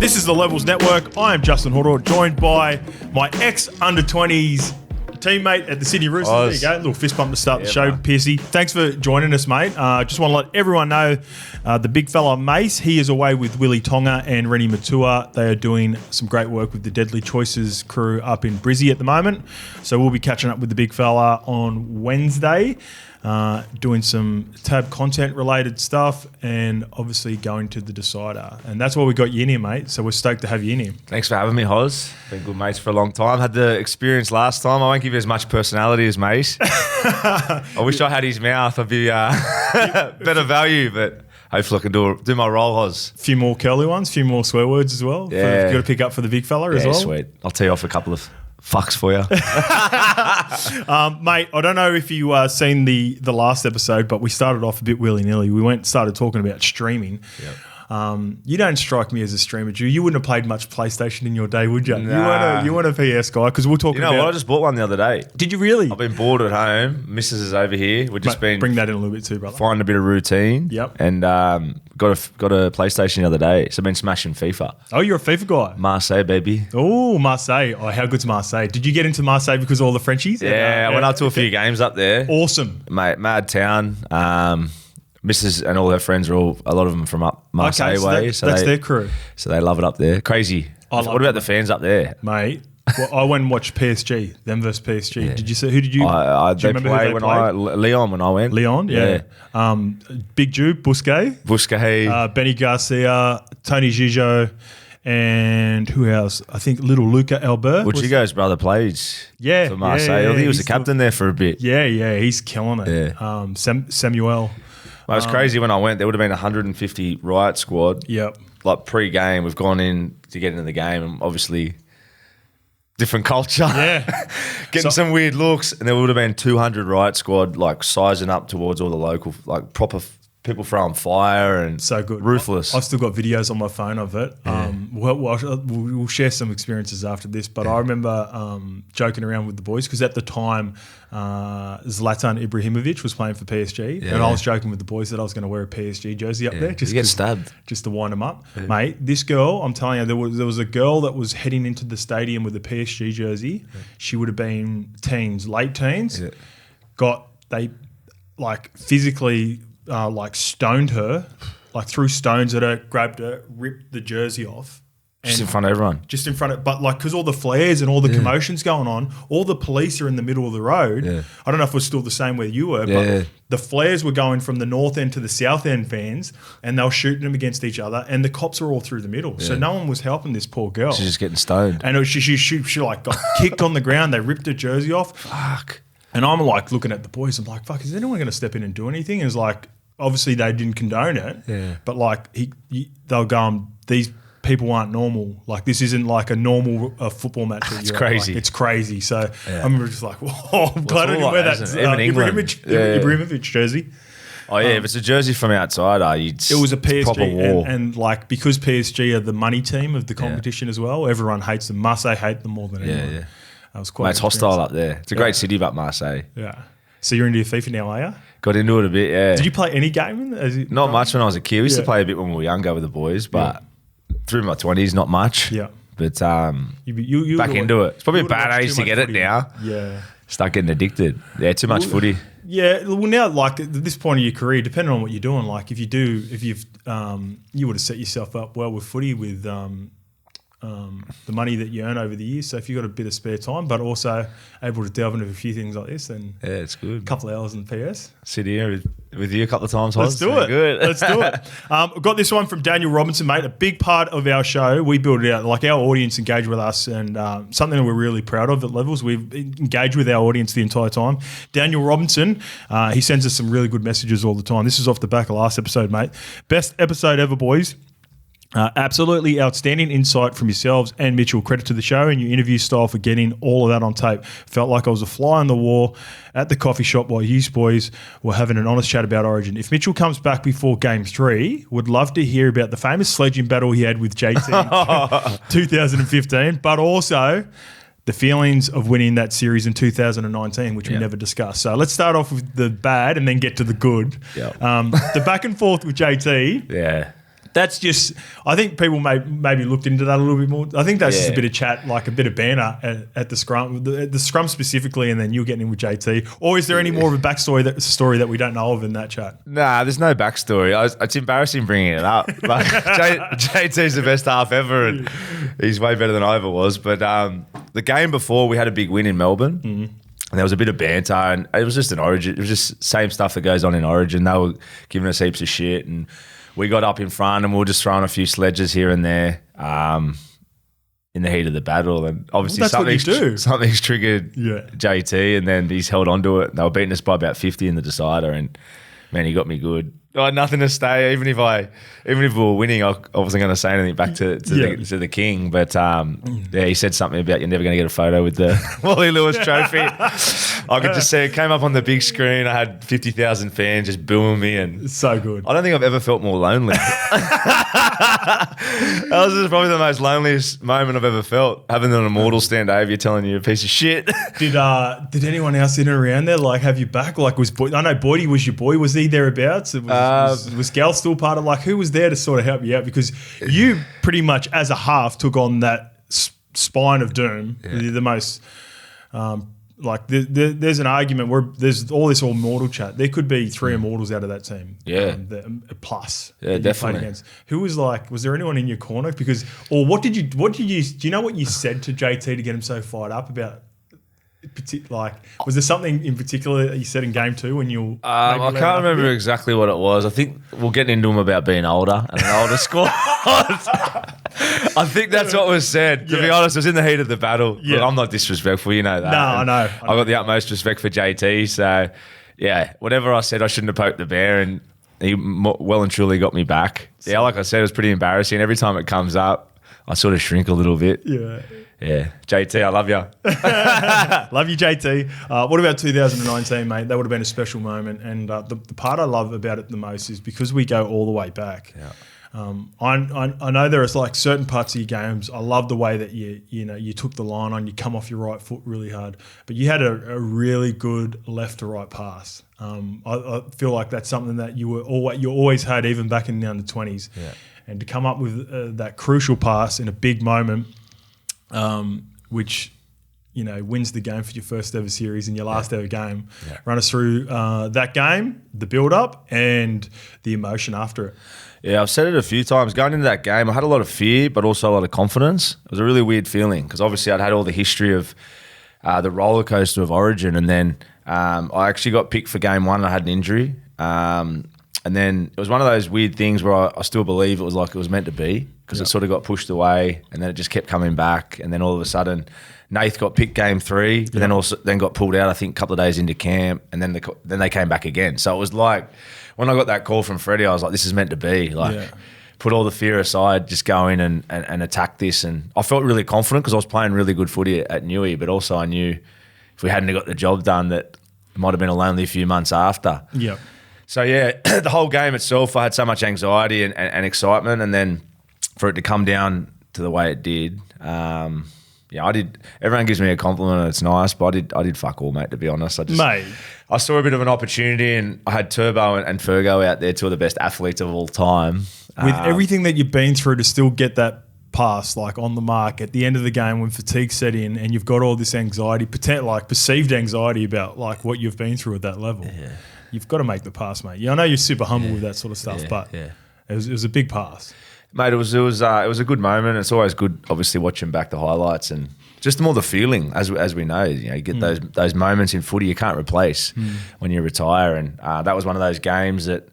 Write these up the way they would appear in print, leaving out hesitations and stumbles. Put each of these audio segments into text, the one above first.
This is the Levels Network. I am Justin Horo, joined by my ex-under-20s teammate at the Sydney Roosters. There you go. A little fist bump to start the show, Pearcey. Thanks for joining us, mate. Just want to let everyone know the big fella Mace, he is away with Willie Tonga and Rennie Matua. They are doing some great work with the Deadly Choices crew up in Brizzy at the moment. So we'll be catching up with the big fella on Wednesday, doing some tab content related stuff and obviously going to the decider. And that's why we got you in here, mate. So we're stoked to have you in here. Thanks for having me, Hoz. Been good mates for a long time. Had the experience last time. I won't give you as much personality as Mace. I wish I had his mouth. I'd be better value, but hopefully I can do my role, Hoz. A few more curly ones, a few more swear words as well. Yeah. You've got to pick up for the big fella as well. Sweet. I'll tee off a couple of fucks for you. Mate, I don't know if you seen the last episode, but we started off a bit willy-nilly. We started talking about streaming. Yep. You don't strike me as a streamer, Drew. You wouldn't have played much PlayStation in your day, would you? Nah. You weren't a PS guy, because we're talking about... You know what? I just bought one the other day. Did you really? I've been bored at home. Missus is over here. We've just been... Bring that in a little bit too, brother. Finding a bit of routine. Yep. And got a PlayStation the other day. So I've been smashing FIFA. Oh, you're a FIFA guy? Marseille, baby. Oh, Marseille. Oh, how good's Marseille? Did you get into Marseille because of all the Frenchies? Yeah, I went up to a few games up there. Awesome. Mate, mad town. Mrs. and all her friends are a lot of them from up Marseille way. So that's their crew. So they love it up there. Crazy. What about the fans up there? Mate, well, I went and watched PSG, them versus PSG. Yeah. Did you see, who did you, do you remember who they played? Leon when I went. Leon, yeah. Big Jew, Busquets. Benny Garcia, Tony Gijo, and who else? I think little Luca Albert. Chigo's brother played for Marseille. I think he was the captain there for a bit. Yeah, he's killing it. Yeah. Samuel. Well, it was crazy when I went. There would have been 150 riot squad. Yep. Like pre-game, we've gone in to get into the game, and obviously different culture. Yeah. Getting some weird looks, and there would have been 200 riot squad, like sizing up towards all the local, like proper people throwing fire and so good, ruthless. I've still got videos on my phone of it. Yeah. We'll share some experiences after this, but I remember joking around with the boys because at the time Zlatan Ibrahimovic was playing for PSG, and I was joking with the boys that I was going to wear a PSG jersey up there. Just get stabbed. Just to wind them up. Yeah. Mate, this girl, I'm telling you, there was a girl that was heading into the stadium with a PSG jersey. Yeah. She would have been late teens. Yeah. They physically... stoned her, threw stones at her, grabbed her, ripped the jersey off. Just in front of everyone. Just in front of, but because all the flares and all the commotion's going on, all the police are in the middle of the road. Yeah. I don't know if it was still the same where you were, but the flares were going from the north end to the south end vans, and they were shooting them against each other, and the cops were all through the middle. Yeah. So no one was helping this poor girl. She's just getting stoned. And she got kicked on the ground. They ripped her jersey off. Fuck. And I'm looking at the boys. I'm like, fuck, is anyone going to step in and do anything? And it's like, obviously they didn't condone it, but they'll go, these people aren't normal. Like this isn't like a normal football match. It's crazy. It's crazy. So I remember just whoa, I'm glad I didn't wear that Ibrahimovic jersey. Oh yeah, if it's a jersey from outside, it was a PSG, proper war. and because PSG are the money team of the competition as well, everyone hates them. Marseille hate them more than anyone. Yeah. That was quite. Mate, it's hostile up there. It's a great city, but Marseille. Yeah. So you're into your FIFA now, are you? Got into it a bit, yeah. Did you play any gaming? Not much when I was a kid. We used to play a bit when we were younger with the boys, but through my 20s, not much. Yeah. But you back into it. It's probably a bad age to get it now. Yeah. Start getting addicted. Yeah, too much footy. Yeah, well now at this point of your career, depending on what you're doing, you would have set yourself up well with footy with the money that you earn over the years. So if you've got a bit of spare time, but also able to delve into a few things like this, then it's good. A couple of hours in the PS. Sit here with you a couple of times. Let's do it. Good. Let's do it. I've got this one from Daniel Robinson, mate. A big part of our show, we build it out. Our audience engage with us, and something that we're really proud of at Levels. We've engaged with our audience the entire time. Daniel Robinson, he sends us some really good messages all the time. This is off the back of last episode, mate. Best episode ever, boys. Absolutely outstanding insight from yourselves and Mitchell. Credit to the show and your interview style for getting all of that on tape. Felt like I was a fly on the wall at the coffee shop while you boys were having an honest chat about Origin. If Mitchell comes back before Game 3, would love to hear about the famous sledging battle he had with JT in 2015, but also the feelings of winning that series in 2019, which we never discussed. So let's start off with the bad and then get to the good. Yep. The back and forth with JT. Yeah. That's just, I think people maybe looked into that a little bit more. I think that's just a bit of chat, like a bit of banner at the scrum, the scrum specifically, and then you're getting in with JT. Or is there any more of a backstory story that we don't know of in that chat? Nah, there's no backstory. It's embarrassing bringing it up. Like, JT's the best half ever, and he's way better than I ever was. But the game before, we had a big win in Melbourne. Mm-hmm. And there was a bit of banter, and it was just an Origin. It was just same stuff that goes on in Origin. They were giving us heaps of shit, and we got up in front, and we were just throwing a few sledges here and there in the heat of the battle. And obviously something's triggered JT, and then he's held on to it. They were beating us by about 50 in the decider, and man, he got me good. I had nothing to say. Even if we were winning, I wasn't going to say anything back to the king. But he said something about you're never going to get a photo with the Wally Lewis trophy. I could just see it came up on the big screen. I had 50,000 fans just booing me, and it's so good. I don't think I've ever felt more lonely. That was probably the most loneliest moment I've ever felt. Having an immortal stand over you, telling you a piece of shit. Did anyone else in and around there like have you back? Like I know Boydie was your boy. Was he thereabouts? Was Gal still part of, like, who was there to sort of help you out? Because you pretty much as a half took on that spine of doom. Yeah. The most there's an argument where there's all this immortal chat. There could be 3 immortals out of that team. Yeah. Plus. Yeah, definitely. Who was was there anyone in your corner? Because, or do you know what you said to JT to get him so fired up about? Was there something in particular that you said in game 2 when you? I can't remember exactly what it was. I think we'll get into him about being older and an older squad. I think that's what was said. To be honest, it was in the heat of the battle. Yeah. Look, I'm not disrespectful, you know that. No, I know. I got the utmost respect for JT. So, yeah, whatever I said, I shouldn't have poked the bear, and he well and truly got me back. Yeah, like I said, it was pretty embarrassing. Every time it comes up, I sort of shrink a little bit. Yeah. Yeah, JT, I love you. Love you, JT. What about 2019, mate? That would have been a special moment. And the part I love about it the most is because we go all the way back. Yeah. I know there is like certain parts of your games. I love the way that you took the line on, you come off your right foot really hard, but you had a really good left to right pass. I feel like that's something that you always had even back in the under-20s. Yeah. And to come up with that crucial pass in a big moment. Which, wins the game for your first ever series and your last ever game. Yeah. Run us through that game, the build-up, and the emotion after it. Yeah, I've said it a few times. Going into that game, I had a lot of fear, but also a lot of confidence. It was a really weird feeling because obviously I'd had all the history of the roller coaster of Origin, and then I actually got picked for game 1. I had an injury. And then it was one of those weird things where I still believe it was like it was meant to be because it sort of got pushed away, and then it just kept coming back, and then all of a sudden Nath got picked game 3, but then got pulled out I think a couple of days into camp, and then they came back again. So it was like when I got that call from Freddie, I was like, this is meant to be. Put all the fear aside, just go in and attack this. And I felt really confident because I was playing really good footy at Newey, but also I knew if we hadn't got the job done that it might have been a lonely few months after. Yeah. So, yeah, the whole game itself, I had so much anxiety and excitement, and then for it to come down to the way it did, I did. Everyone gives me a compliment and it's nice, but I did fuck all, mate, to be honest. I saw a bit of an opportunity, and I had Turbo and Fergo out there, 2 of the best athletes of all time. With everything that you've been through to still get that pass, like on the mark at the end of the game when fatigue set in and you've got all this anxiety, perceived anxiety about like what you've been through at that level. Yeah. You've got to make the pass, mate. Yeah, I know you're super humble with that sort of stuff, but it was a big pass. Mate, it was a good moment. It's always good, obviously, watching back the highlights and just more the feeling, as we know. You get those moments in footy you can't replace when you retire, and that was one of those games that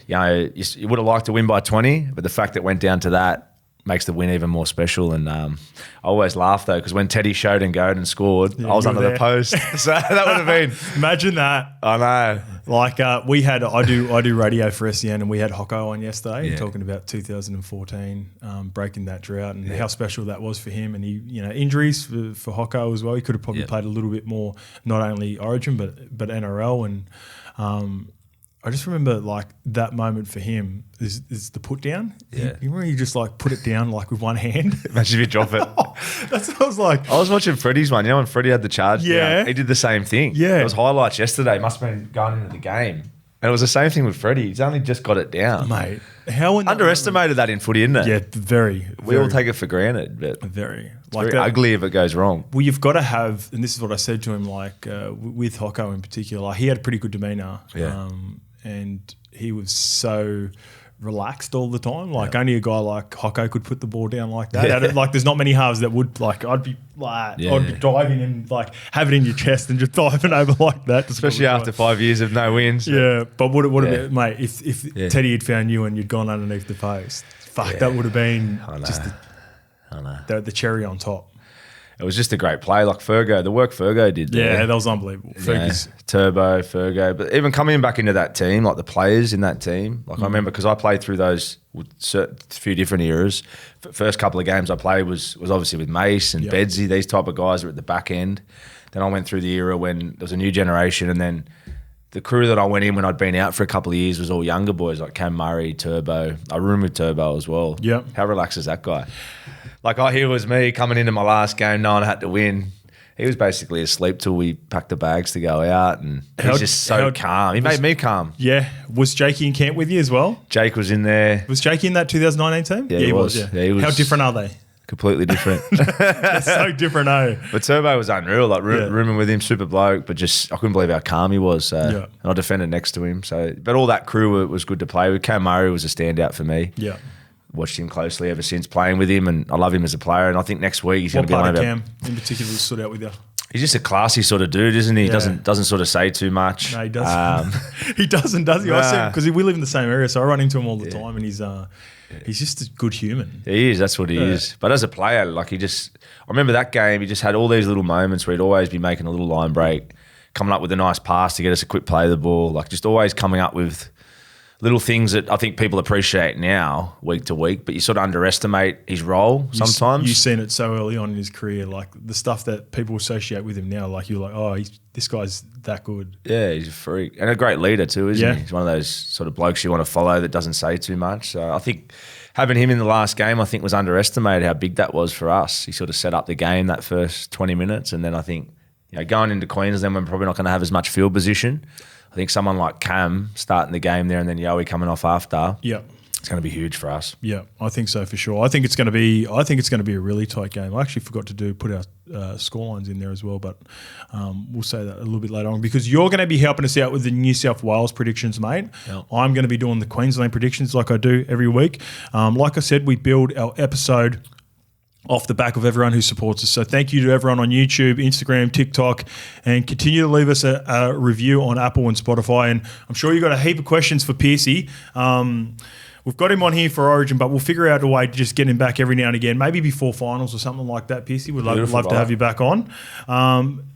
you would have liked to win by 20, but the fact that it went down to that makes the win even more special. And I always laugh though because when Teddy showed and goed and scored, I was under the post, so that would have been. Imagine that. I know. Like we had, I do radio for SEN, and we had Hocko on yesterday talking about 2014 breaking that drought and how special that was for him. And he, injuries for Hocko as well. He could have probably played a little bit more, not only Origin but NRL. And I just remember like that moment for him is the put down. Yeah. You remember you just like put it down like with one hand. Imagine if you drop it. That's what I was like. I was watching Freddie's one. When Freddie had the charge down, he did the same thing. Yeah. It was highlights yesterday. Must have been going into the game. And it was the same thing with Freddie. He's only just got it down. Mate, how in that Underestimated that in footy, isn't it? Yeah, very. We all take it for granted, but very. it's very ugly if it goes wrong. Well, you've got to have, and this is what I said to him, like with Hocko in particular, like, he had a pretty good demeanour. Yeah. And he was so relaxed all the time. Like, only a guy like Hocko could put the ball down like that. Yeah. Like, there's not many halves that would. Like, I'd be diving and like have it in your chest and just diving over like that. Especially after 5 years of no wins. Yeah, but would it, mate? If Teddy had found you and you'd gone underneath the post, fuck, that would have been just the cherry on top. It was just a great play, like Fergo, the work Fergo did there. Yeah, that was unbelievable. Turbo, Fergo. But even coming back into that team, like the players in that team, like I remember because I played through those few different eras. First couple of games I played was obviously with Mace and Bedsy, these type of guys are at the back end. Then I went through the era when there was a new generation, and then the crew that I went in when I'd been out for a couple of years was all younger boys like Cam Murray, Turbo. I roomed with Turbo as well. Yeah. How relaxed is that guy? Like, here was me coming into my last game knowing I had to win. He was basically asleep till we packed the bags to go out, and he's just so calm. He made me calm. Yeah. Was Jakey in camp with you as well? Jake was in there. Was Jakey in that 2019 team? Yeah, he was. Yeah, he was. How different are they? Completely different. They're so different, eh? But Turbo was unreal. Like, rooming with him, super bloke, but just I couldn't believe how calm he was. And I defended next to him. So, but all that crew was good to play with. Cam Murray was a standout for me. Yeah. Watched him closely ever since playing with him, and I love him as a player. And I think next week he's going to be one of Cam in particular stood out with you. He's just a classy sort of dude, isn't he? He doesn't sort of say too much. No, he doesn't. He doesn't, does he? Nah. Because we live in the same area, so I run into him all the time, and he's just a good human. He is. That's what he is. But as a player, like I remember that game. He just had all these little moments where he'd always be making a little line break, coming up with a nice pass to get us a quick play of the ball. Like, just always coming up with little things that I think people appreciate now, week to week, but you sort of underestimate his role sometimes. You've seen it so early on in his career, like the stuff that people associate with him now, like you're like, oh, this guy's that good. Yeah, he's a freak. And a great leader too, isn't he? He's one of those sort of blokes you want to follow that doesn't say too much. So I think having him in the last game, I think was underestimated how big that was for us. He sort of set up the game that first 20 minutes, and then I think going into Queensland, we're probably not going to have as much field position. I think someone like Cam starting the game there and then Yowie coming off after. Yeah. It's going to be huge for us. Yeah, I think so for sure. I think it's going to be a really tight game. I actually forgot to put our scorelines in there as well, but we'll say that a little bit later on because you're going to be helping us out with the New South Wales predictions, mate. Yep. I'm going to be doing the Queensland predictions like I do every week. Like I said, we build our episode off the back of everyone who supports us. So thank you to everyone on YouTube, Instagram, TikTok, and continue to leave us a review on Apple and Spotify. And I'm sure you've got a heap of questions for Pearcey. We've got him on here for Origin, but we'll figure out a way to just get him back every now and again, maybe before finals or something like that, Pearcey. We'd love to have you back on.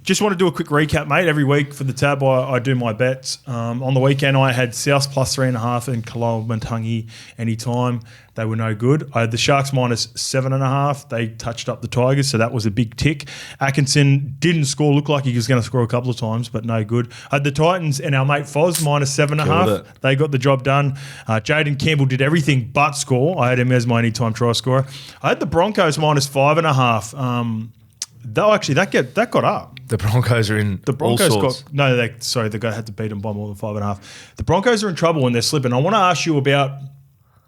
Just want to do a quick recap, mate. Every week for the tab, I do my bets. On the weekend, I had South plus 3.5 and Kolomantangi anytime. They were no good. I had the Sharks minus 7.5. They touched up the Tigers, so that was a big tick. Atkinson didn't score. Looked like he was going to score a couple of times, but no good. I had the Titans and our mate Foz minus 7.5. They got the job done. Jaden Campbell did everything but score. I had him as my anytime try scorer. I had the Broncos minus 5.5. Though actually that got up. The Broncos are in. The Broncos all sorts. the guy had to beat them by more than 5.5. The Broncos are in trouble and they're slipping. I want to ask you about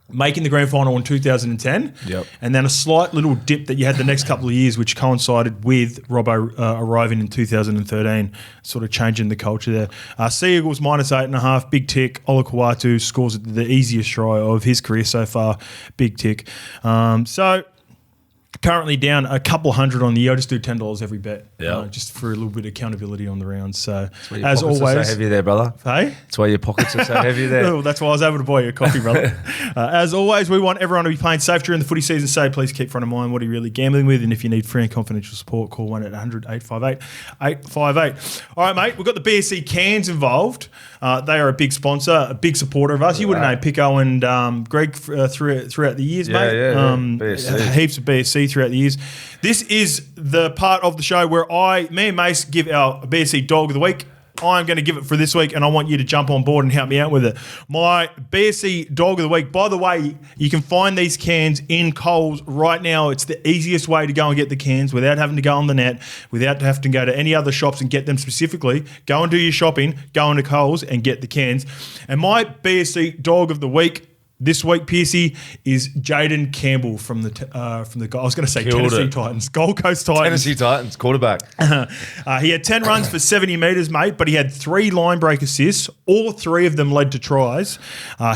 making the grand final in 2010, and then a slight little dip that you had the next couple of years, which coincided with Robbo arriving in 2013, sort of changing the culture there. Sea Eagles minus 8.5, big tick. Ola Kawatu scores the easiest try of his career so far, big tick. So currently down a couple hundred on the year. I just do $10 every bet, just for a little bit of accountability on the round. So as always, are so heavy there, brother. Hey, that's why your pockets are so heavy there. Well, that's why I was able to buy you a coffee, brother. As always, we want everyone to be playing safe during the footy season. So please keep front of mind what are you really gambling with, and if you need free and confidential support, call 1-800-858-858. All right, mate. We've got the BSC cans involved. They are a big sponsor, a big supporter of us. You would have known Pico and Greg throughout the years, mate. BSC. Heaps of BSC throughout the years. This is the part of the show where me and Mace give our BSC dog of the week. I'm going to give it for this week, and I want you to jump on board and help me out with it. My BSC Dog of the Week. By the way, you can find these cans in Coles right now. It's the easiest way to go and get the cans without having to go on the net, without having to go to any other shops and get them specifically. Go and do your shopping, go into Coles and get the cans. And my BSC Dog of the Week this week, Pearcey, is Jaden Campbell from the I was going to say Tennessee Titans, Gold Coast Titans. Tennessee Titans, quarterback. He had 10 runs for 70 metres, mate, but he had 3 line break assists. All 3 of them led to tries.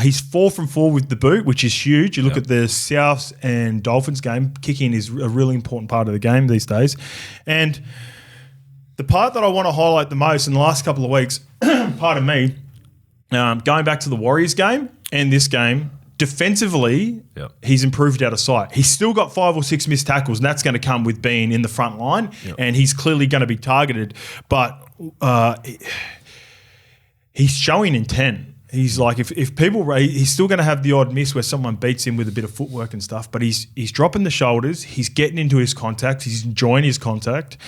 He's 4 from 4 with the boot, which is huge. You look at the Souths and Dolphins game, kicking is a really important part of the game these days. And the part that I want to highlight the most in the last couple of weeks, pardon me, going back to the Warriors game and this game, defensively, he's improved out of sight. He's still got 5 or 6 missed tackles, and that's going to come with being in the front line, and he's clearly going to be targeted. But he's showing intent. He's like, if people, he's still going to have the odd miss where someone beats him with a bit of footwork and stuff, but he's dropping the shoulders, he's getting into his contact, he's enjoying his contact,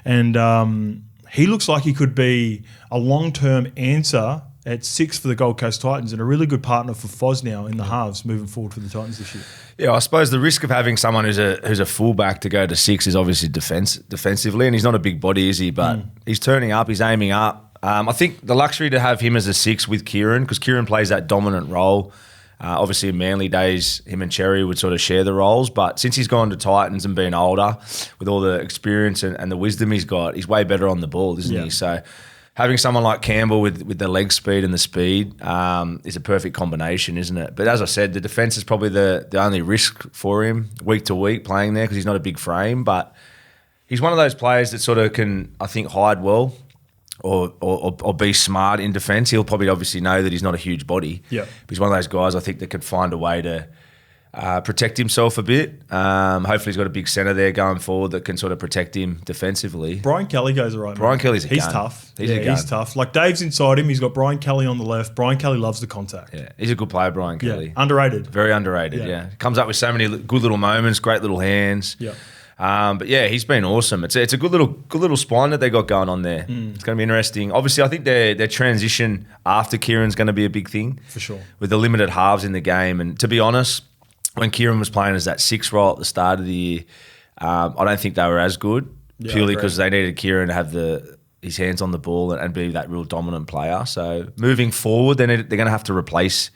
and he looks like he could be a long-term answer at 6 for the Gold Coast Titans and a really good partner for Foz now in the halves moving forward for the Titans this year. Yeah, I suppose the risk of having someone who's a fullback to go to 6 is obviously defensively, and he's not a big body, is he? But he's turning up, he's aiming up. I think the luxury to have him as a 6 with Kieran, because Kieran plays that dominant role. Obviously, in Manly days, him and Cherry would sort of share the roles. But since he's gone to Titans and been older, with all the experience and the wisdom he's got, he's way better on the ball, isn't he? So having someone like Campbell with the leg speed and the speed is a perfect combination, isn't it? But as I said, the defence is probably the only risk for him week to week playing there because he's not a big frame. But he's one of those players that sort of can, I think, hide well or be smart in defence. He'll probably obviously know that he's not a huge body. Yeah. But he's one of those guys I think that can find a way to protect himself a bit. Hopefully he's got a big centre there going forward that can sort of protect him defensively. Brian Kelly goes all right. Brian Kelly's a gun. He's tough. He's tough. Like Dave's inside him. He's got Brian Kelly on the left. Brian Kelly loves the contact. Yeah, he's a good player, Brian Kelly. Underrated. Very underrated, yeah. Comes up with so many good little moments, great little hands. Yeah. But yeah, he's been awesome. It's a good little spine that they got going on there. It's going to be interesting. Obviously, I think their transition after Kieran's going to be a big thing. For sure. With the limited halves in the game. And to be honest, when Kieran was playing as that 6 role at the start of the year, I don't think they were as good, purely because they needed Kieran to have his hands on the ball and be that real dominant player. So moving forward, they're going to have to replace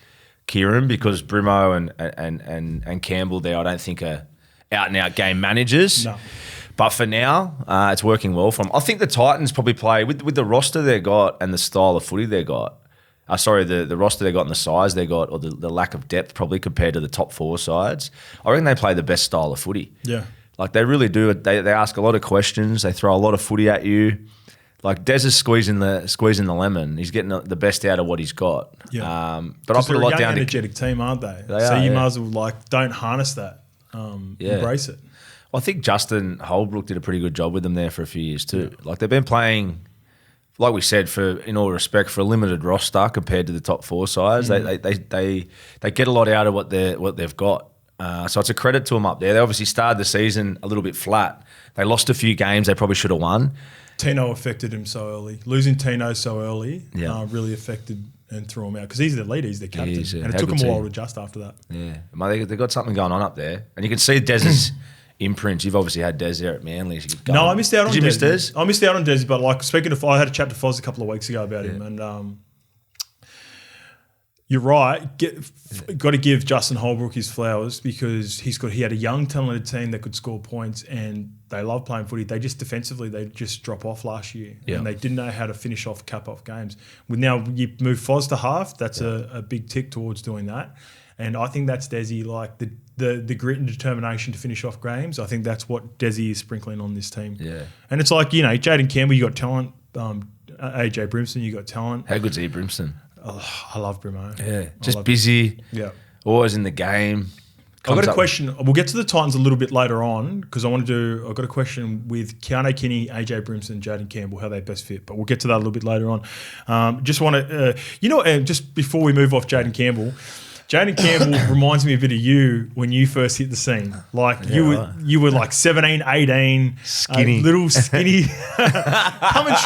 Kieran because Brimo and Campbell there, I don't think are out-and-out game managers. No. But for now, it's working well for them. I think the Titans probably play, with the roster they got and the style of footy they got, the roster they got and the size they got, or the lack of depth probably compared to the top 4 sides, I reckon they play the best style of footy. Yeah. Like they really do. They ask a lot of questions. They throw a lot of footy at you. Like Des is squeezing the lemon. He's getting the best out of what he's got. Yeah. But I put a lot down to energetic team, aren't they? You might as well don't harness that. Embrace it. Well, I think Justin Holbrook did a pretty good job with them there for a few years too. Yeah. Like they've been playing, like we said, in all respect, for a limited roster compared to the top 4 sides. They get a lot out of what they've got. So it's a credit to them up there. They obviously started the season a little bit flat. They lost a few games they probably should have won. Tino affected him so early. Losing Tino so early really affected and threw him out because he's the leader, he's the captain. And it took him a while to adjust after that. Yeah. They've got something going on up there. And you can see Dez's imprint. You've obviously had Des there at Manly. No, I missed out on Des. Did you miss Des? I missed out on Des, but like speaking of, I had a chat to Foz a couple of weeks ago about him, and you're right. Got to give Justin Holbrook his flowers because he had a young, talented team that could score points, and they love playing footy. They just defensively, they just drop off last year, and they didn't know how to finish off, cap off games. With now you move Foz to half, that's a big tick towards doing that, and I think that's Desi, like the grit and determination to finish off games. I think that's what Desi is sprinkling on this team. Yeah, and it's like Jaden Campbell, you got talent. AJ Brimson, you got talent. How good's Brimson? Oh, I love Brimo. Yeah, just busy. Yeah, always in the game. I've got a question. We'll get to the Titans a little bit later on because I've got a question with Keanu Kinney, AJ Brimson, Jaden Campbell, how they best fit. But we'll get to that a little bit later on. Just want to, just before we move off Jaden Campbell, Jaden Campbell reminds me a bit of you when you first hit the scene. Like you were like 17, 18. Skinny. Little skinny.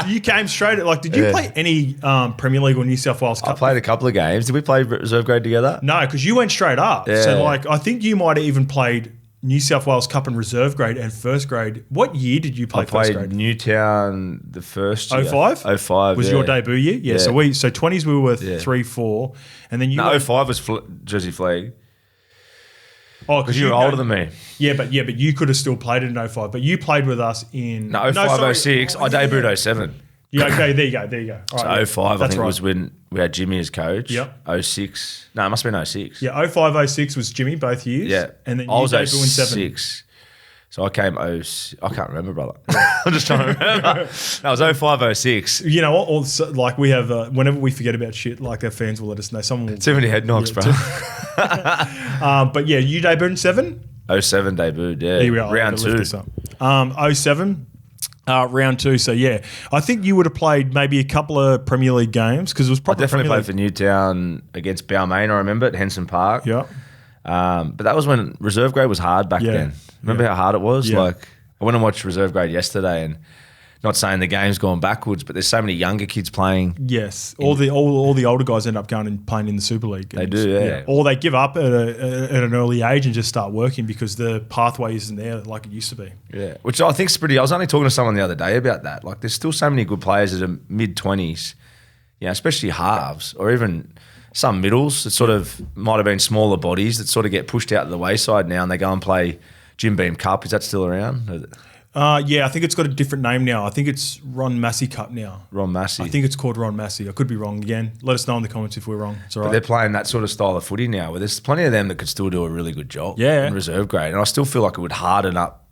You came straight at did you play any Premier League or New South Wales Cup? I played a couple of games. Did we play reserve grade together? No, because you went straight up. Yeah. So I think you might have even played New South Wales Cup and reserve grade and first grade. What year did you play first grade? I played Newtown the first year. 05? 05, was your debut year? Yeah. So 20s we were 3-4. And then you 05 was Jersey Flag. Oh, because you were older than me. Yeah, but you could have still played it in 05. But you played with us in 05, 06. I debuted 07. Yeah, okay, there you go. All right, 05, I think, was when we had Jimmy as coach. Yep. 06. No, it must have been 06. Yeah, 05, 06 was Jimmy both years. Yeah. And then I was you debuted in 06. So I came I can't remember, brother. I'm just trying to remember. No, it was 05, 06. You know what? Also, we have, whenever we forget about shit, our fans will let us know. Someone will, too many head knocks, bro. But yeah, you debuted in 7? 07 debuted, yeah. Here we are. Round 2. 07. Round 2, so yeah. I think you would have played maybe a couple of Premier League games because it was probably I definitely played for Newtown against Balmain, I remember, at Henson Park. Yeah. But that was when reserve grade was hard back then. Remember how hard it was? Yeah. I went and watched reserve grade yesterday, and not saying the game's gone backwards, but there's so many younger kids playing. Yes, all the older guys end up going and playing in the Super League. They do, yeah. Or they give up at an early age and just start working because the pathway isn't there like it used to be. Yeah, which I think is pretty. I was only talking to someone the other day about that. There's still so many good players that are mid-20s, especially halves or even some middles that sort of might have been smaller bodies that sort of get pushed out to the wayside now, and they go and play Jim Beam Cup. Is that still around? Yeah, I think it's got a different name now. I think it's Ron Massey Cup now. Ron Massey. I think it's called Ron Massey. I could be wrong again. Let us know in the comments if we're wrong. It's all right. But they're playing that sort of style of footy now where there's plenty of them that could still do a really good job in reserve grade. And I still feel like it would harden up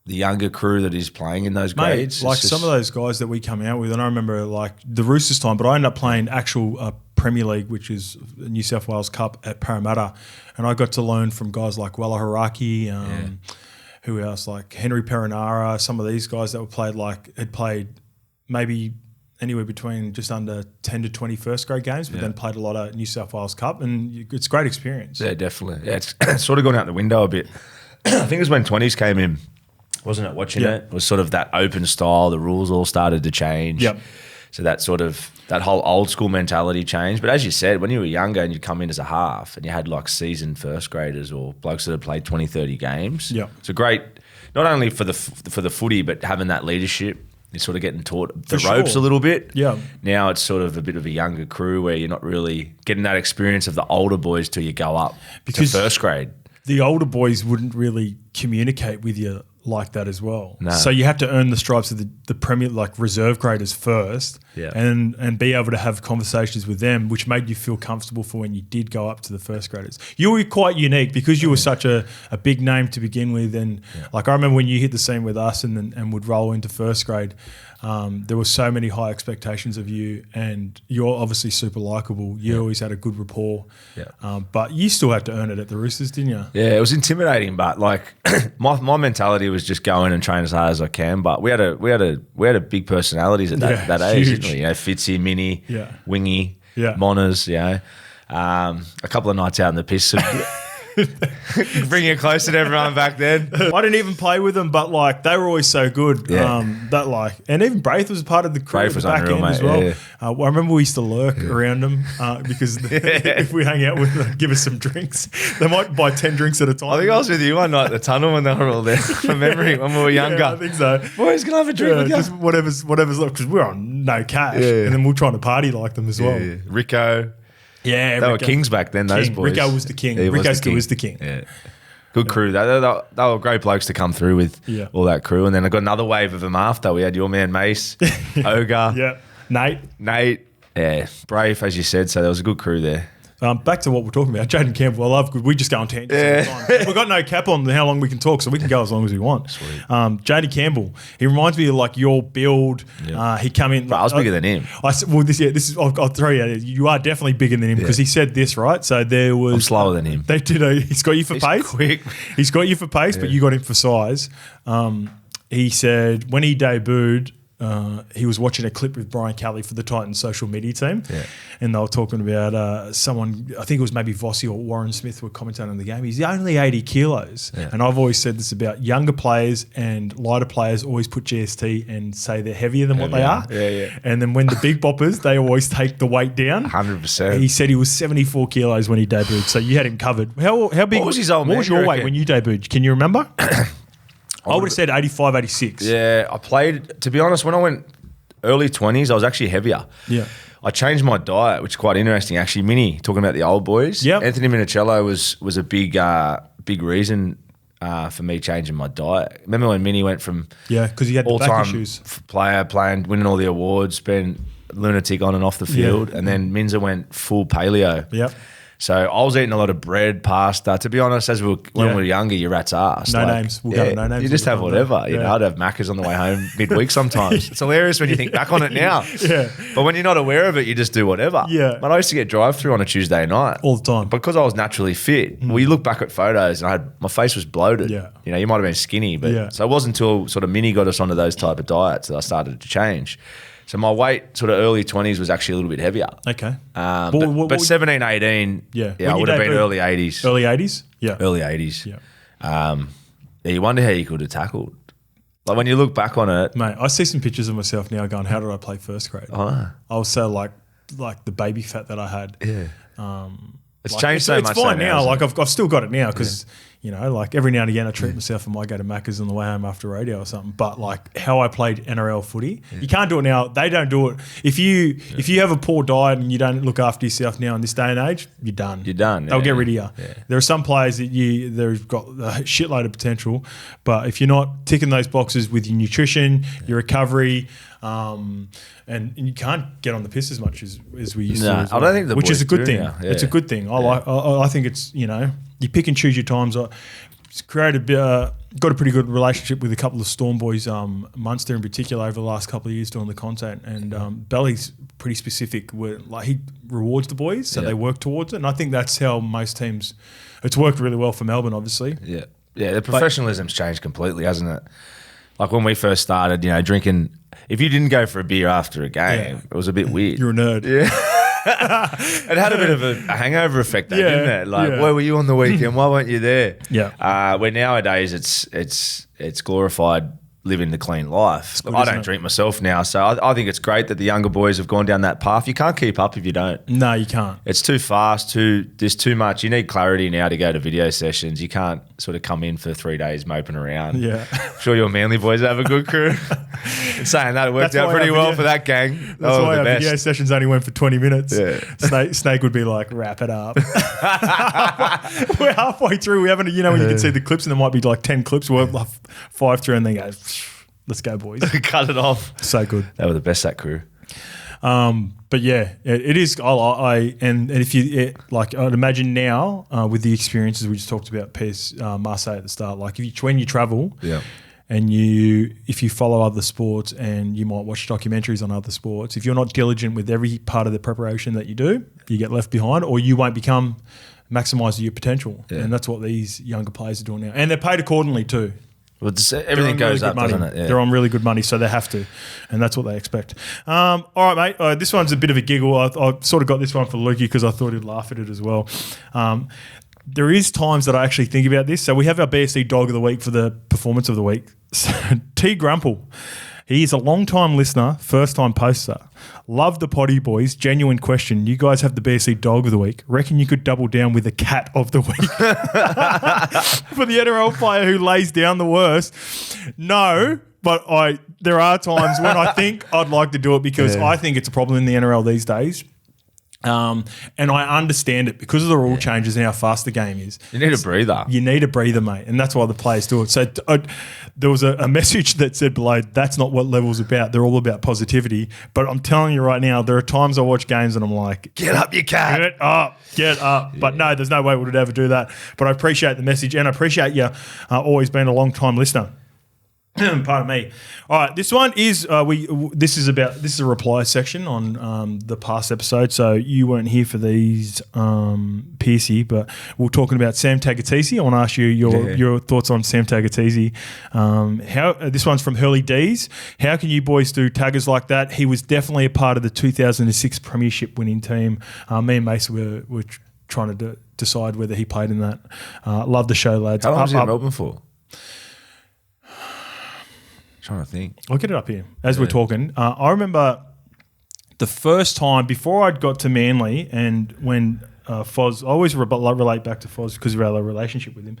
the younger crew that is playing in those grades. Some of those guys that we come out with, and I remember the Roosters time, but I ended up playing actual Premier League, which is New South Wales Cup at Parramatta. And I got to learn from guys like Wella Haraki, who else? Like Henry Perinara, some of these guys that had played maybe anywhere between just under 10 to 20 first grade games, but then played a lot of New South Wales Cup, and it's a great experience. Yeah, definitely. Yeah, it's sort of gone out the window a bit. I think it was when 20s came in, wasn't it? Watching it was sort of that open style. The rules all started to change. Yep. So that whole old school mentality changed. But as you said, when you were younger and you'd come in as a half and you had seasoned first graders or blokes that had played 20, 30 games, it's a great, not only for the footy, but having that leadership. You're sort of getting taught the ropes a little bit. Yeah. Now it's sort of a bit of a younger crew where you're not really getting that experience of the older boys till you go up to first grade. The older boys wouldn't really communicate with you like that as well. No. So you have to earn the stripes of the Premier, reserve graders first, and be able to have conversations with them, which made you feel comfortable for when you did go up to the first graders. You were quite unique because you were such a big name to begin with, and I remember when you hit the scene with us and would roll into first grade. There were so many high expectations of you, and you're obviously super likable. You always had a good rapport, but you still had to earn it at the Roosters, didn't you? Yeah, it was intimidating, but my mentality was just go in and train as hard as I can. But we had a big personalities at that age, didn't we? Fitzy, Mini, Wingy, Monners, a couple of nights out in the piss. Bringing it closer to everyone back then. I didn't even play with them, but they were always so good. And even Braith was part of the crew at the back end as well. I remember we used to lurk around them because if we hang out with them, give us some drinks. They might buy 10 drinks at a time. I think I was with you one night at the tunnel when they were all there from memory when we were younger. I think so. Boys, can I have a drink with you? Just whatever's left because we're on no cash, and then we're trying to party like them as well. Rico. Yeah, they were kings back then, those boys. Rico was the king. Rico still is the king. Yeah. Good crew. They were great blokes to come through with all that crew. And then I got another wave of them after. We had your man Mace, Ogre. Nate. Yeah, Brave, as you said. So there was a good crew there. Back to what we're talking about. Jaden Campbell, I love good. We just go on tangents all the time. We've got no cap on how long we can talk, so we can go as long as we want. Sweet. Jaden Campbell, he reminds me of your build. He come in. But I was bigger than him. I'll throw you. You are definitely bigger than him because he said this, right? So there was. I'm slower than him. They did he's got you for pace. Quick. He's got you for pace, but you got him for size. He said when he debuted, he was watching a clip with Brian Kelly for the Titans social media team, and they were talking about someone, I think it was maybe Vossi or Warren Smith were commentating on the game. He's only 80 kilos. And I've always said this about younger players and lighter players always put GST and say they're heavier than what they are. And then when the big boppers, they always take the weight down. 100%. He said he was 74 kilos when he debuted, so you had him covered. How big was his old man, What was your you weight reckon? when you debuted? Can you remember? I would have said 85, 86. Yeah, I played, to be honest, when I went early 20s, I was actually heavier. Yeah. I changed my diet, which is quite interesting, actually. Minnie, talking about the old boys. Yep. Anthony Minicello was a big reason for me changing my diet. Remember when Minnie went from because he had the back all-time issues. player, winning all the awards, been lunatic on and off the field, and then Minza went full paleo. Yep. So I was eating a lot of bread, pasta. To be honest, when we were younger, your rat's ass. No names. We'll go to no names. You just have whatever. You know, I'd have Maccas on the way home midweek sometimes. It's hilarious when you think back on it now. But when you're not aware of it, you just do whatever. Yeah. But I used to get drive-through on a Tuesday night. All the time. Because I was naturally fit. Well, you look back at photos and my face was bloated. Yeah. You know, you might have been skinny. But so it wasn't until sort of Minnie got us onto those type of diets that I started to change. So my weight, sort of early 20s, was actually a little bit heavier. Okay. But 17, 18, I would have been early 80s. Early 80s? Yeah. Early 80s. Yeah. You wonder how you could have tackled. Like when you look back on it. Mate, I see some pictures of myself now going, how did I play first grade? I was so like the baby fat that I had. Yeah. It's changed so much. It's fine now. Like I've still got it now because you know, like every now and again I treat myself and might go to Macca's on the way home after radio or something. But like how I played NRL footy, you can't do it now. They don't do it. If you have a poor diet and you don't look after yourself now in this day and age, you're done. You're done. They'll get rid of you. Yeah. There are some players that they've got a shitload of potential, but if you're not ticking those boxes with your nutrition, your recovery, and you can't get on the piss as much as we used to. I don't think which is a good thing. Yeah. It's a good thing. I think it's, you know, you pick and choose your times. It's created got a pretty good relationship with a couple of Storm boys, Munster in particular, over the last couple of years doing the content. And Belly's pretty specific. Like he rewards the boys, so they work towards it. And I think that's how most teams. It's worked really well for Melbourne, obviously. Yeah, the professionalism's changed completely, hasn't it? Like when we first started, you know, drinking. If you didn't go for a beer after a game, it was a bit weird. You're a nerd. Yeah. It had a bit of a hangover effect, though, didn't it? Like, where were you on the weekend? Why weren't you there? Yeah. Where nowadays it's glorified living the clean life. Good, I don't drink myself now, so I think it's great that the younger boys have gone down that path. You can't keep up if you don't. No, you can't. It's too fast. There's too much. You need clarity now to go to video sessions. You can't sort of come in for 3 days moping around. Yeah. I'm sure your Manly boys have a good crew. In saying that, it worked out pretty well for that gang. That's why our video sessions only went for 20 minutes. Yeah. Snake would be like, wrap it up. We're halfway through. We haven't, you know, when you can see the clips and there might be like 10 clips. We're like 5 through and then go, let's go, boys. Cut it off. So good. They were the best, that crew. But yeah, it is. And if you like, I'd imagine now with the experiences we just talked about, Pearce, Marseille at the start. Like when you travel, and if you follow other sports and you might watch documentaries on other sports, if you're not diligent with every part of the preparation that you do, you get left behind, or you won't maximise your potential. Yeah. And that's what these younger players are doing now, and they're paid accordingly too. Well, everything goes up, doesn't it? Yeah. They're on really good money, so they have to, and that's what they expect. All right, mate. This one's a bit of a giggle. I sort of got this one for Lukey because I thought he'd laugh at it as well. There is times that I actually think about this. So we have our BSC Dog of the Week for the performance of the week. T. Grumple. He is a long-time listener, first-time poster. Love the potty, boys. Genuine question. You guys have the BSC Dog of the Week. Reckon you could double down with the Cat of the Week? For the NRL player who lays down the worst. No, but there are times when I think I'd like to do it because I think it's a problem in the NRL these days. And I understand it because of the rule changes and how fast the game is. You need a breather. You need a breather, mate, and that's why the players do it. So there was a message that said below, that's not what level's about. They're all about positivity. But I'm telling you right now, there are times I watch games and I'm like, get up, you cat. Get up. Yeah. But no, there's no way we would ever do that. But I appreciate the message and I appreciate you always being a long-time listener. Pardon me. All right, this one is this is a reply section on the past episode. So you weren't here for these, Pearcey, but we're talking about Sam TAGATAESE. I want to ask you your thoughts on Sam TAGATAESE. How this one's from Hurley D's. How can you boys do taggers like that? He was definitely a part of the 2006 Premiership winning team. Me and Mason were trying to decide whether he played in that. Love the show, lads. How long was he in Melbourne for? Trying to think. I'll get it up here as we're talking. I remember the first time before I'd got to Manly, and when Foz, I always relate back to Foz because of our relationship with him.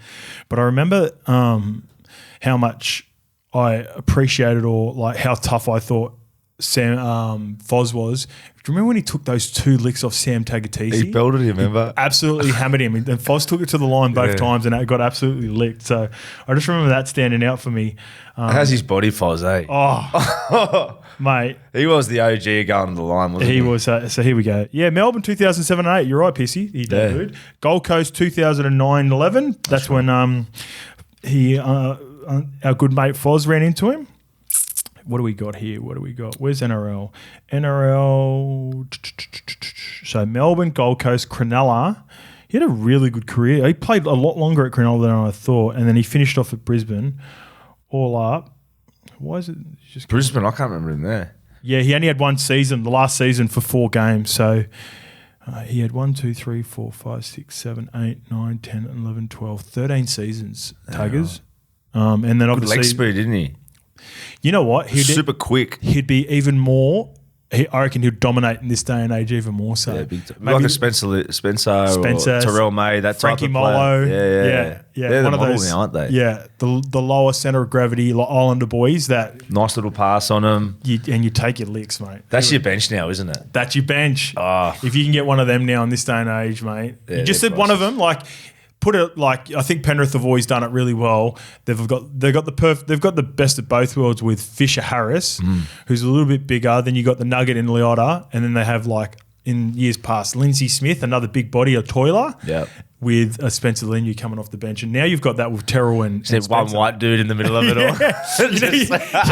But I remember how much I appreciated, or like how tough I thought Foz was. Do you remember when he took those 2 licks off Sam TAGATAESE? He belted him, remember? Absolutely hammered him. And Foz took it to the line both times and it got absolutely licked. So I just remember that standing out for me. How's his body, Foz, eh? Oh, mate. He was the OG going to the line, wasn't he? He was. So here we go. Yeah, Melbourne 2007 and 8. You're right, Pearcey. He debuted. Gold Coast 2009-11. That's when our good mate Foz ran into him. What do we got here? Where's NRL? So Melbourne, Gold Coast, Cronulla. He had a really good career. He played a lot longer at Cronulla than I thought, and then he finished off at Brisbane. All up. Why is it just Brisbane? I can't remember him there. Yeah, he only had one season, the last season, for 4 games. So he had 1, 2, 3, 4, 5, 6, 7, 8, 9, 10, 11, 12, 13 seasons, Tigers. And then Good obviously, leg speed, didn't he? You know what? Super quick. He'd be even more. I reckon he'd dominate in this day and age even more so. Yeah, big time. Like a Spencer or Terrell May, that Frankie type of Molo. player. Yeah. They're One the of model those, now, aren't they? Yeah, the lower centre of gravity Islander boys that nice little pass on them. You take your licks, mate. That's your bench now, isn't it? That's your bench. Oh. If you can get one of them now in this day and age, mate. You just said one of them, like. Put it like I think Penrith have always done it really well. They've got the best of both worlds with Fisher Harris, who's a little bit bigger. Then you got the Nugget in Leota, and then they have like in years past Lindsay Smith, another big body, a toiler. Yeah. With a Spencer Leniu coming off the bench, and now you've got that with Terrell and There's one white dude in the middle of it all.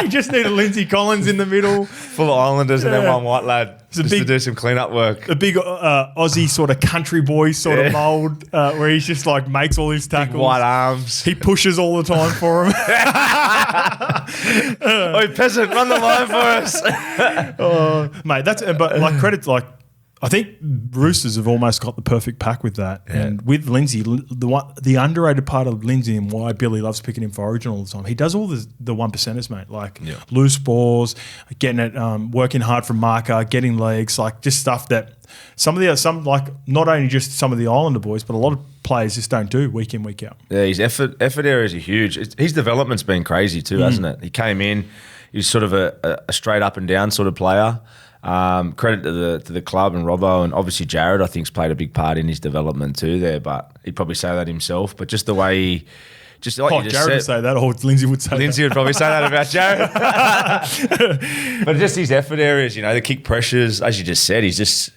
You just need a Lindsay Collins in the middle, full of Islanders, and then one white lad just to do some cleanup work. A big Aussie sort of country boy sort of mould, where he's just like makes all his tackles. Big white arms. He pushes all the time for him. Oi, peasant, run the line for us. Mate, but like credits like. I think Roosters have almost got the perfect pack with that. Yeah. And with Lindsay, the underrated part of Lindsay and why Billy loves picking him for Origin all the time, he does all the 1%ers, mate, like loose balls, getting it, working hard from marker, getting legs, like just stuff that some like not only just some of the Islander boys, but a lot of players just don't do week in, week out. Yeah, his effort areas are huge. His development's been crazy too, hasn't it? He came in, he's sort of a straight up and down sort of player. Credit to the club and Robbo, and obviously Jared, I think, has played a big part in his development too there, but he'd probably say that himself. But just the way he, just like you just Jared would say that, or Lindsay would say Lindsay would probably say that about Jared. But just his effort areas, the kick pressures, as you just said, he's